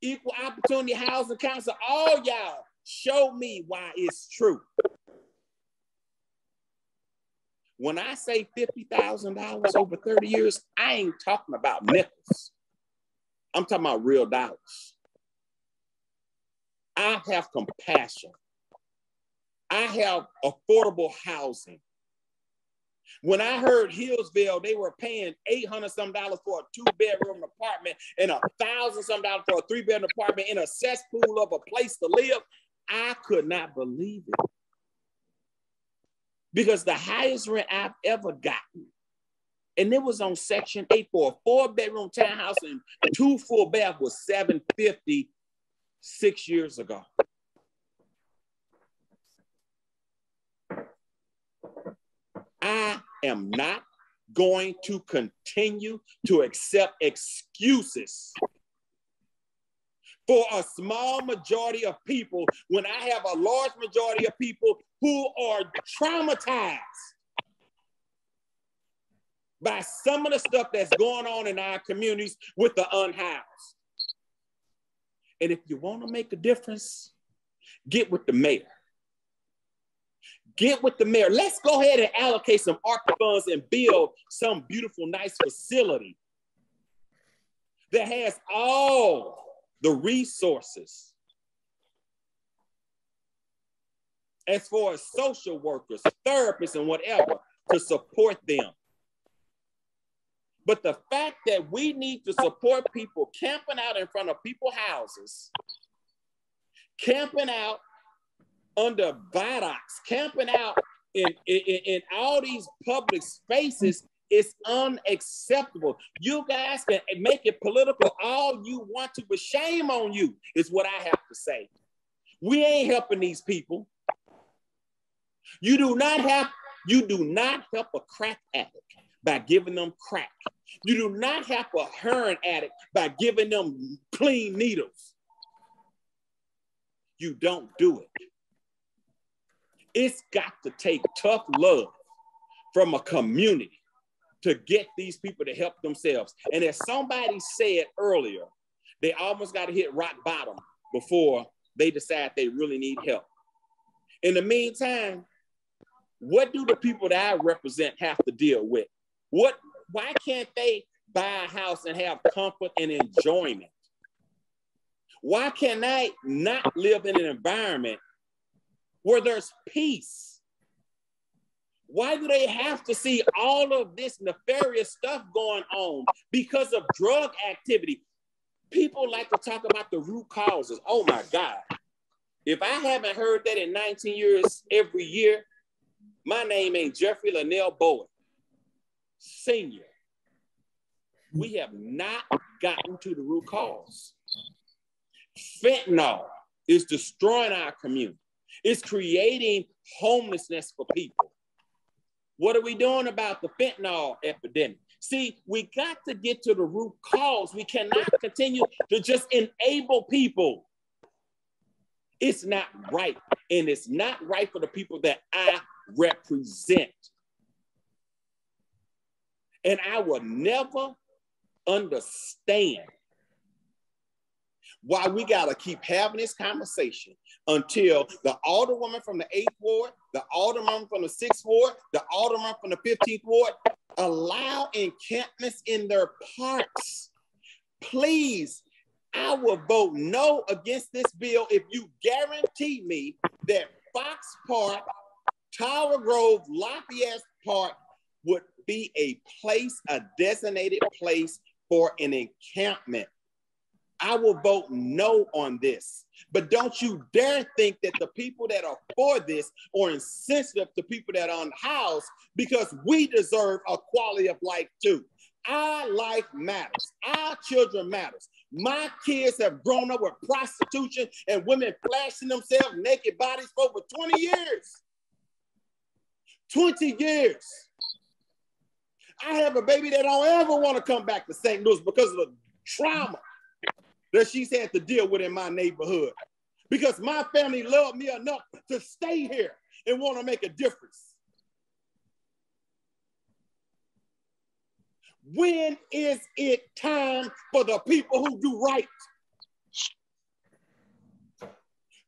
Equal Opportunity Housing Council, all y'all, show me why it's true. When I say $50,000 over 30 years, I ain't talking about nickels. I'm talking about real dollars. I have compassion. I have affordable housing. When I heard Hillsville, they were paying $800 some for a 2-bedroom apartment and $1,000 some for a 3-bedroom apartment in a cesspool of a place to live, I could not believe it. Because the highest rent I've ever gotten, and it was on Section 8 for a 4-bedroom townhouse and 2 full bath, was $750 6 years ago. I am not going to continue to accept excuses for a small majority of people when I have a large majority of people who are traumatized by some of the stuff that's going on in our communities with the unhoused. And if you want to make a difference, get with the mayor. Get with the mayor. Let's go ahead and allocate some ARPA funds and build some beautiful, nice facility that has all the resources as far as social workers, therapists, and whatever to support them. But the fact that we need to support people camping out in front of people's houses, camping out under viaducts, camping out in all these public spaces is unacceptable. You guys can make it political all you want to, but shame on you is what I have to say. We ain't helping these people. You do not help a crack addict by giving them crack. You do not help a heroin addict by giving them clean needles. You don't do it. It's got to take tough love from a community to get these people to help themselves. And as somebody said earlier, they almost got to hit rock bottom before they decide they really need help. In the meantime, what do the people that I represent have to deal with? Why can't they buy a house and have comfort and enjoyment? Why can I not live in an environment where there's peace? Why do they have to see all of this nefarious stuff going on because of drug activity? People like to talk about the root causes. Oh my God. If I haven't heard that in 19 years every year, my name ain't Jeffrey Linnell Bowen, Sr. We have not gotten to the root cause. Fentanyl is destroying our community. It's creating homelessness for people. What are we doing about the fentanyl epidemic? See, we got to get to the root cause. We cannot continue to just enable people. It's not right. And it's not right for the people that I represent. And I will never understand why we got to keep having this conversation until the alderwoman from the 8th Ward, the alderman from the 6th Ward, the alderman from the 15th Ward allow encampments in their parks. Please, I will vote no against this bill if you guarantee me that Fox Park, Tower Grove, Lafayette Park would be a place, a designated place for an encampment. I will vote no on this. But don't you dare think that the people that are for this are insensitive to people that are unhoused, because we deserve a quality of life too. Our life matters. Our children matters. My kids have grown up with prostitution and women flashing themselves naked bodies for over 20 years. 20 years. I have a baby that don't ever want to come back to St. Louis because of the trauma that she's had to deal with in my neighborhood. Because my family loved me enough to stay here and want to make a difference. When is it time for the people who do right?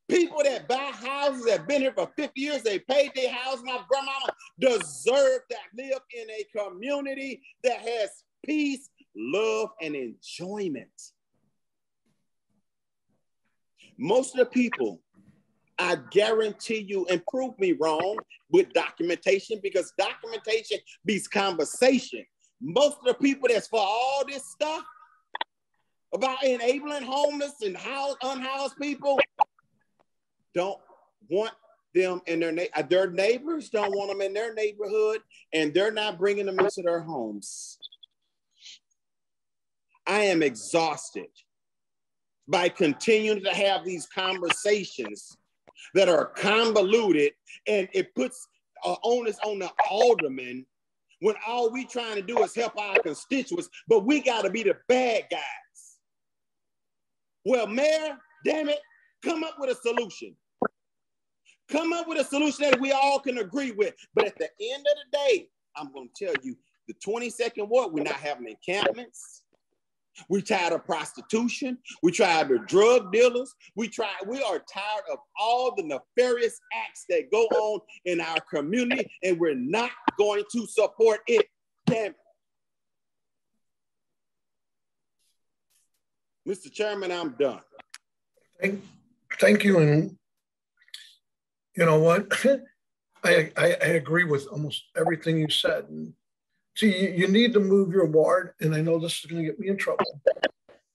People that buy houses, that have been here for 50 years, they paid their house. My grandmama deserved that, live in a community that has peace, love, and enjoyment. Most of the people, I guarantee you, and prove me wrong with documentation, because documentation beats conversation. Most of the people that's for all this stuff about enabling homeless and unhoused people don't want them in their neighbors don't want them in their neighborhood, and they're not bringing them into their homes. I am exhausted by continuing to have these conversations that are convoluted, and it puts onus on the alderman when all we trying to do is help our constituents, but we got to be the bad guys. Well, Mayor, damn it, come up with a solution. Come up with a solution that we all can agree with. But at the end of the day, I'm going to tell you, the 22nd Ward, we're not having encampments. We're tired of prostitution. We're tired of drug dealers. We are tired of all the nefarious acts that go on in our community, and we're not going to support it. Damn it. Mr. Chairman, I'm done. Thank you. And you know what? I agree with almost everything you said. And see, you need to move your ward, and I know this is going to get me in trouble.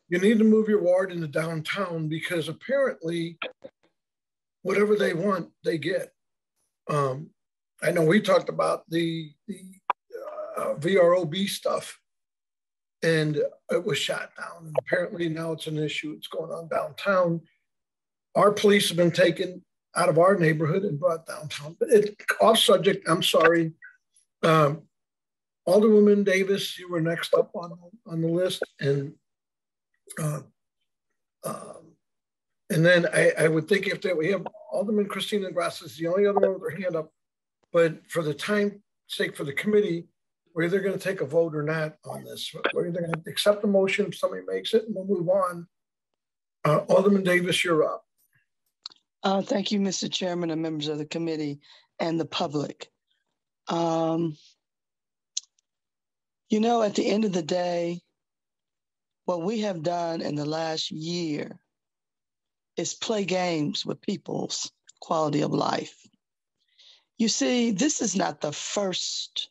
You need to move your ward into downtown, because apparently whatever they want, they get. I know we talked about the VROB stuff, and it was shot down. And apparently now it's an issue. It's going on downtown. Our police have been taken out of our neighborhood and brought downtown. But it's off subject. I'm sorry. Alderwoman Davis, you were next up on the list, and then I would think if we have Alderman Christina Grass is the only other one with her hand up, but for the time sake for the committee, we're either going to take a vote or not on this. We're either going to accept the motion if somebody makes it, and we'll move on. Alderman Davis, you're up. Thank you, Mr. Chairman and members of the committee and the public. You know, at the end of the day, what we have done in the last year is play games with people's quality of life. You see, this is not the first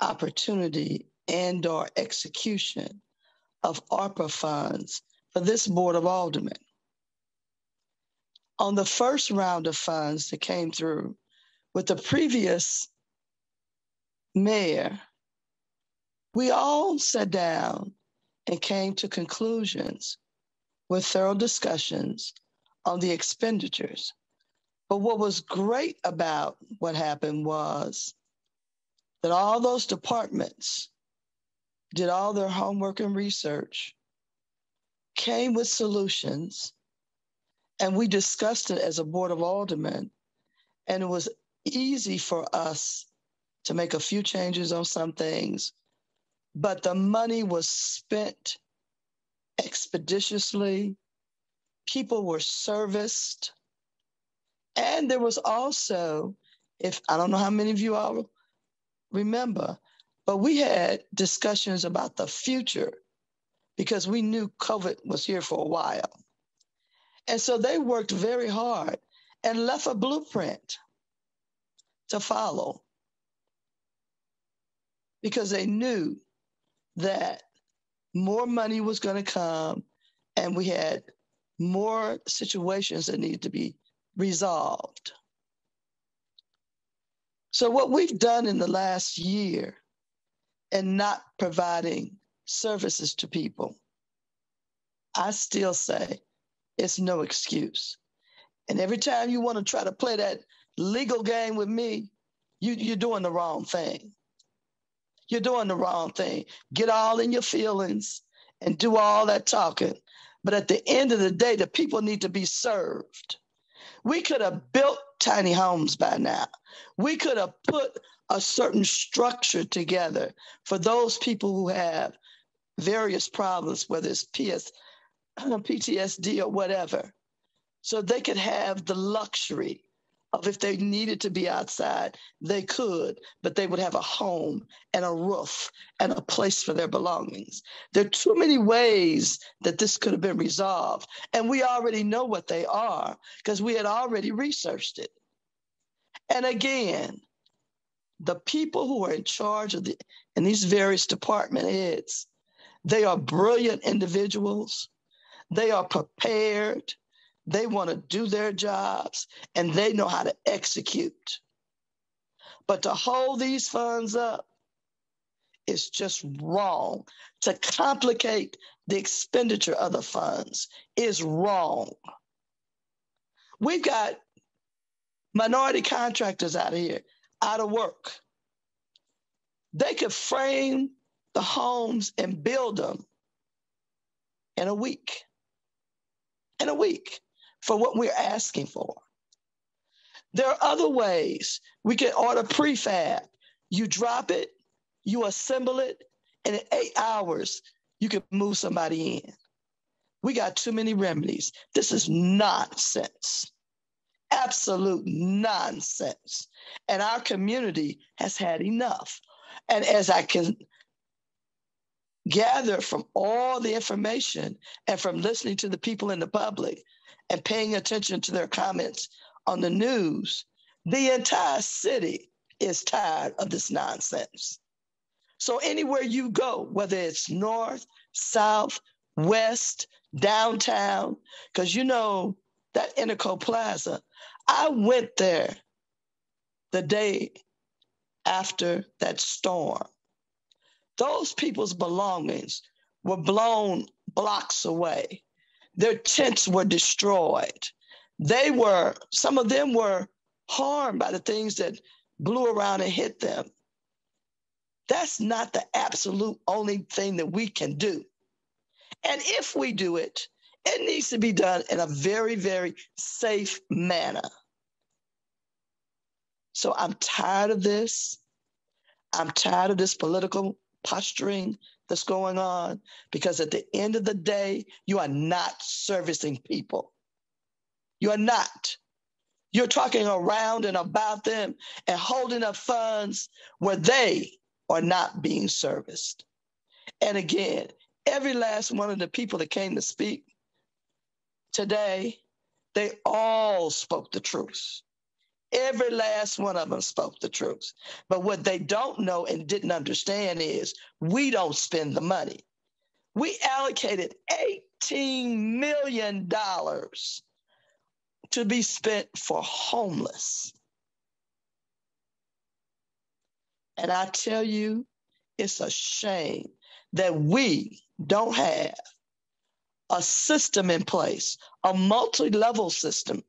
opportunity and/or execution of ARPA funds for this Board of Aldermen. On the first round of funds that came through with the previous mayor, we all sat down and came to conclusions with thorough discussions on the expenditures. But what was great about what happened was that all those departments did all their homework and research, came with solutions, and we discussed it as a Board of Aldermen, and it was easy for us to make a few changes on some things, but the money was spent expeditiously. People were serviced. And there was also, I don't know how many of you all remember, but we had discussions about the future because we knew COVID was here for a while. And so they worked very hard and left a blueprint to follow because they knew that more money was going to come and we had more situations that needed to be resolved. So what we've done in the last year and not providing services to people, I still say it's no excuse. And every time you want to try to play that legal game with me, you're doing the wrong thing. you're doing the wrong thing. Get all in your feelings and do all that talking. But at the end of the day, the people need to be served. We could have built tiny homes by now. We could have put a certain structure together for those people who have various problems, whether it's PTSD or whatever, so they could have the luxury of, if they needed to be outside, they could, but they would have a home and a roof and a place for their belongings. There are too many ways that this could have been resolved, and we already know what they are because we had already researched it. And again, the people who are in charge of and these various department heads, they are brilliant individuals. They are prepared. They want to do their jobs, and they know how to execute. But to hold these funds up is just wrong. To complicate the expenditure of the funds is wrong. We've got minority contractors out here, out of work. They could frame the homes and build them in a week. In a week. For what we're asking for. There are other ways. We can order prefab. You drop it, you assemble it, and in 8 hours, you can move somebody in. We got too many remedies. This is nonsense. Absolute nonsense. And our community has had enough. And as I can gather from all the information and from listening to the people in the public, and paying attention to their comments on the news, the entire city is tired of this nonsense. So anywhere you go, whether it's north, south, west, downtown, because you know that Interco Plaza, I went there the day after that storm. Those people's belongings were blown blocks away. Their tents were destroyed. Some of them were harmed by the things that blew around and hit them. That's not the absolute only thing that we can do. And if we do it, it needs to be done in a very, very safe manner. So I'm tired of this. I'm tired of this political posturing that's going on, because at the end of the day, you are not servicing people. You are not. You're talking around and about them and holding up funds where they are not being serviced. And again, every last one of the people that came to speak today, they all spoke the truth. Every last one of them spoke the truth. But what they don't know and didn't understand is we don't spend the money. We allocated $18 million to be spent for homeless. And I tell you, it's a shame that we don't have a system in place, a multi-level system,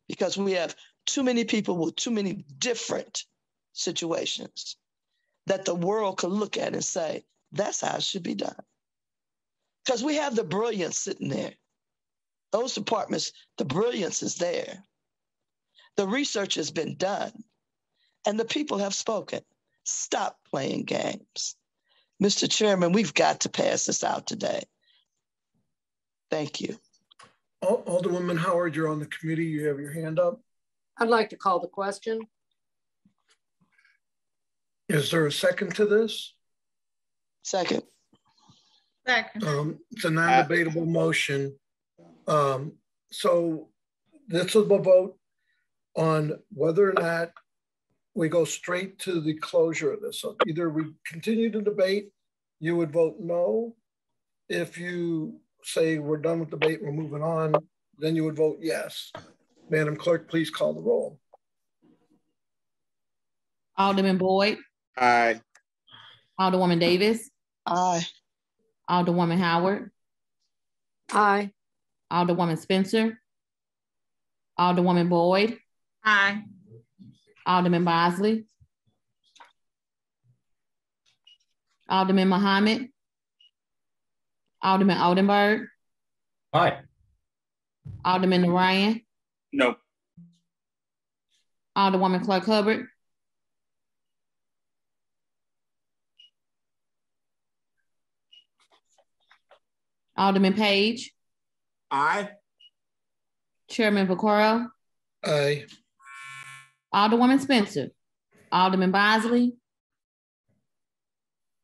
because we have too many people with too many different situations that the world could look at and say, that's how it should be done. Because we have the brilliance sitting there. Those departments, the brilliance is there. The research has been done, and the people have spoken. Stop playing games. Mr. Chairman, we've got to pass this out today. Thank you. Alderwoman Howard, you're on the committee. You have your hand up. I'd like to call the question. Is there a second to this? Second. Second. It's a non-debatable motion. So this is a vote on whether or not we go straight to the closure of this. So either we continue to debate, you would vote no. If you say we're done with debate, we're moving on, then you would vote yes. Madam Clerk, please call the roll. Alderman Boyd. Aye. Alderwoman Davis. Aye. Alderwoman Howard. Aye. Alderwoman Spencer. Alderwoman Boyd. Aye. Alderman Bosley. Alderman Muhammad, Alderman Oldenburg, Aye. Alderman Ryan, No. Alderwoman Clark Hubbard, Alderman Page, Aye. Chairman Vaccaro, Aye. Alderwoman Spencer, Alderman Bosley,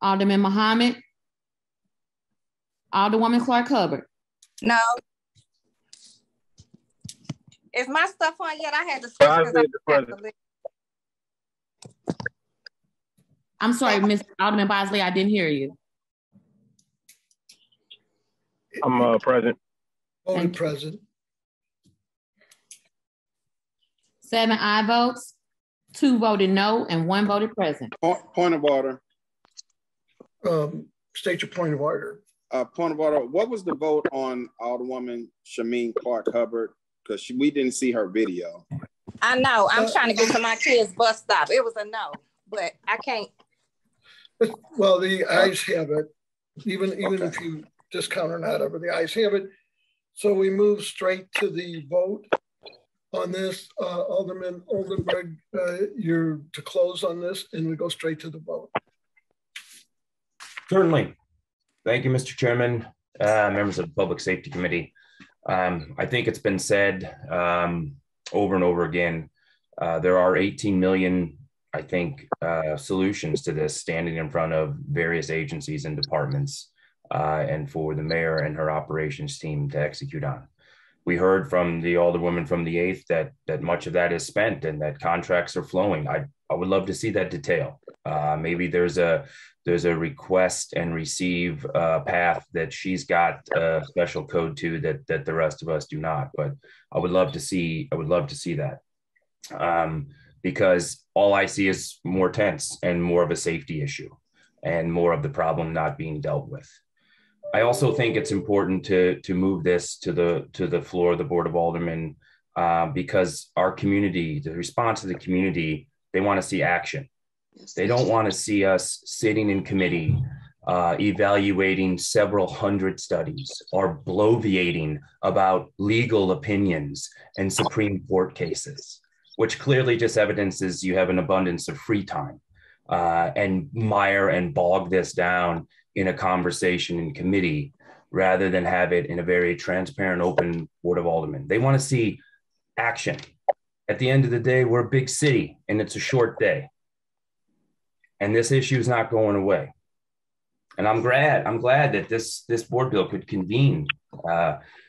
Alderman Muhammad, Alderwoman Clark Hubbard. No. Is my stuff on yet? I had to switch. I'm sorry, Ms. Alderman Bosley, I didn't hear you. I'm present. Voted present. 7 aye votes, 2 voted no, and 1 voted present. Point of order. State your point of order. Point of order. What was the vote on Alderwoman Shameen Clark Hubbard? Because we didn't see her video. I know. I'm trying to get to my kids' bus stop. It was a no, but I can't. Well, the ayes have it. Even if you discount or not over, the ayes have it. So we move straight to the vote on this. Alderman Oldenburg, you're to close on this, and we go straight to the vote. Certainly. Thank you, Mr. Chairman, members of the Public Safety Committee. I think it's been said over and over again, there are 18 million, I think, solutions to this standing in front of various agencies and departments and for the mayor and her operations team to execute on. We heard from the Alderwoman from the 8th that much of that is spent and that contracts are flowing. I would love to see that detail. Maybe there's a request and receive path that she's got a special code to that the rest of us do not. But I would love to see that because all I see is more tents and more of a safety issue and more of the problem not being dealt with. I also think it's important to move this to the floor of the Board of Aldermen because our community, the response of the community, they want to see action. They don't want to see us sitting in committee evaluating several hundred studies or bloviating about legal opinions and Supreme Court cases, which clearly just evidences you have an abundance of free time and mire and bog this down in a conversation in committee rather than have it in a very transparent, open Board of Aldermen. They want to see action. At the end of the day, we're a big city and it's a short day. And this issue is not going away. And I'm glad that this board bill could convene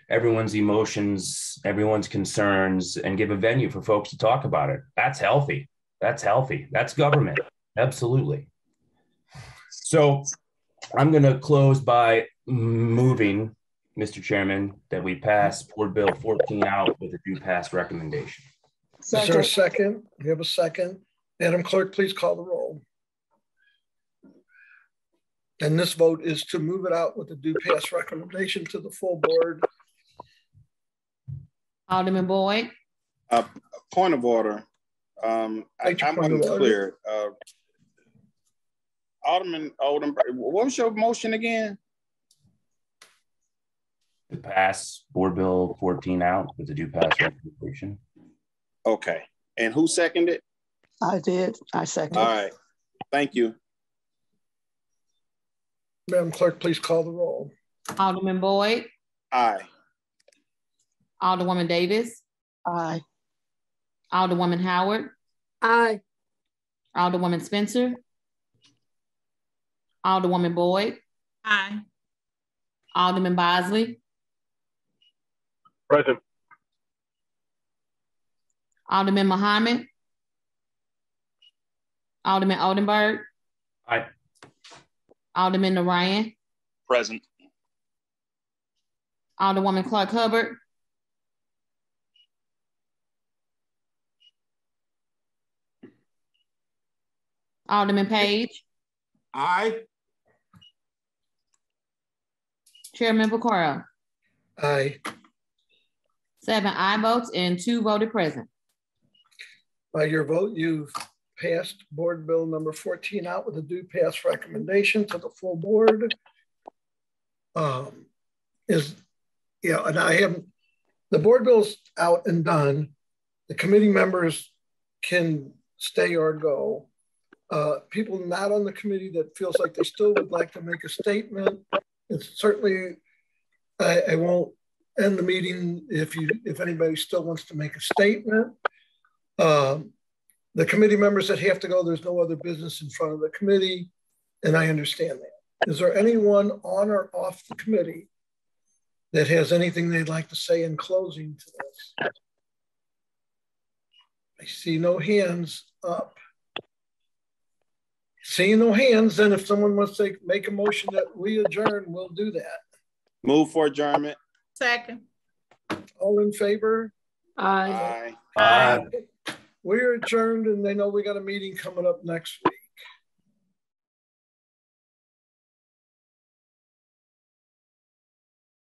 everyone's emotions, everyone's concerns, and give a venue for folks to talk about it. That's healthy. That's healthy. That's government. Absolutely. So I'm going to close by moving, Mr. Chairman, that we pass Board Bill 14 out with a do pass recommendation. Is there a second? We have a second. Madam Clerk, please call the roll. And this vote is to move it out with a do pass recommendation to the full board. Alderman Boyd. Point of order. I'm unclear. Alderman Oldenburg, what was your motion again? To pass Board Bill 14 out with a do pass recommendation. Okay. And who seconded? I did. I seconded. All right. Thank you. Madam Clerk, please call the roll. Alderman Boyd. Aye. Alderwoman Davis. Aye. Alderwoman Howard. Aye. Alderwoman Spencer. Alderwoman Boyd. Aye. Alderman Bosley. Present. Alderman Muhammad. Alderman Oldenburg. Aye. Alderman Ryan. Present. Alderwoman Clark Hubbard. Alderman Page. Aye. Chairman Vaccaro. Aye. 7 aye votes and 2 voted present. By your vote, you've passed board bill number 14 out with a due pass recommendation to the full board. And I haven't, the board bill's out and done. The committee members can stay or go. People not on the committee that feels like they still would like to make a statement, it's certainly, I won't end the meeting if anybody still wants to make a statement. The committee members that have to go, there's no other business in front of the committee, and I understand that. Is there anyone on or off the committee that has anything they'd like to say in closing to this? I see no hands up. Seeing no hands, then if someone wants to make a motion that we adjourn, we'll do that. Move for adjournment. Second. All in favor? Aye. Aye. We're adjourned, and they know we got a meeting coming up next week.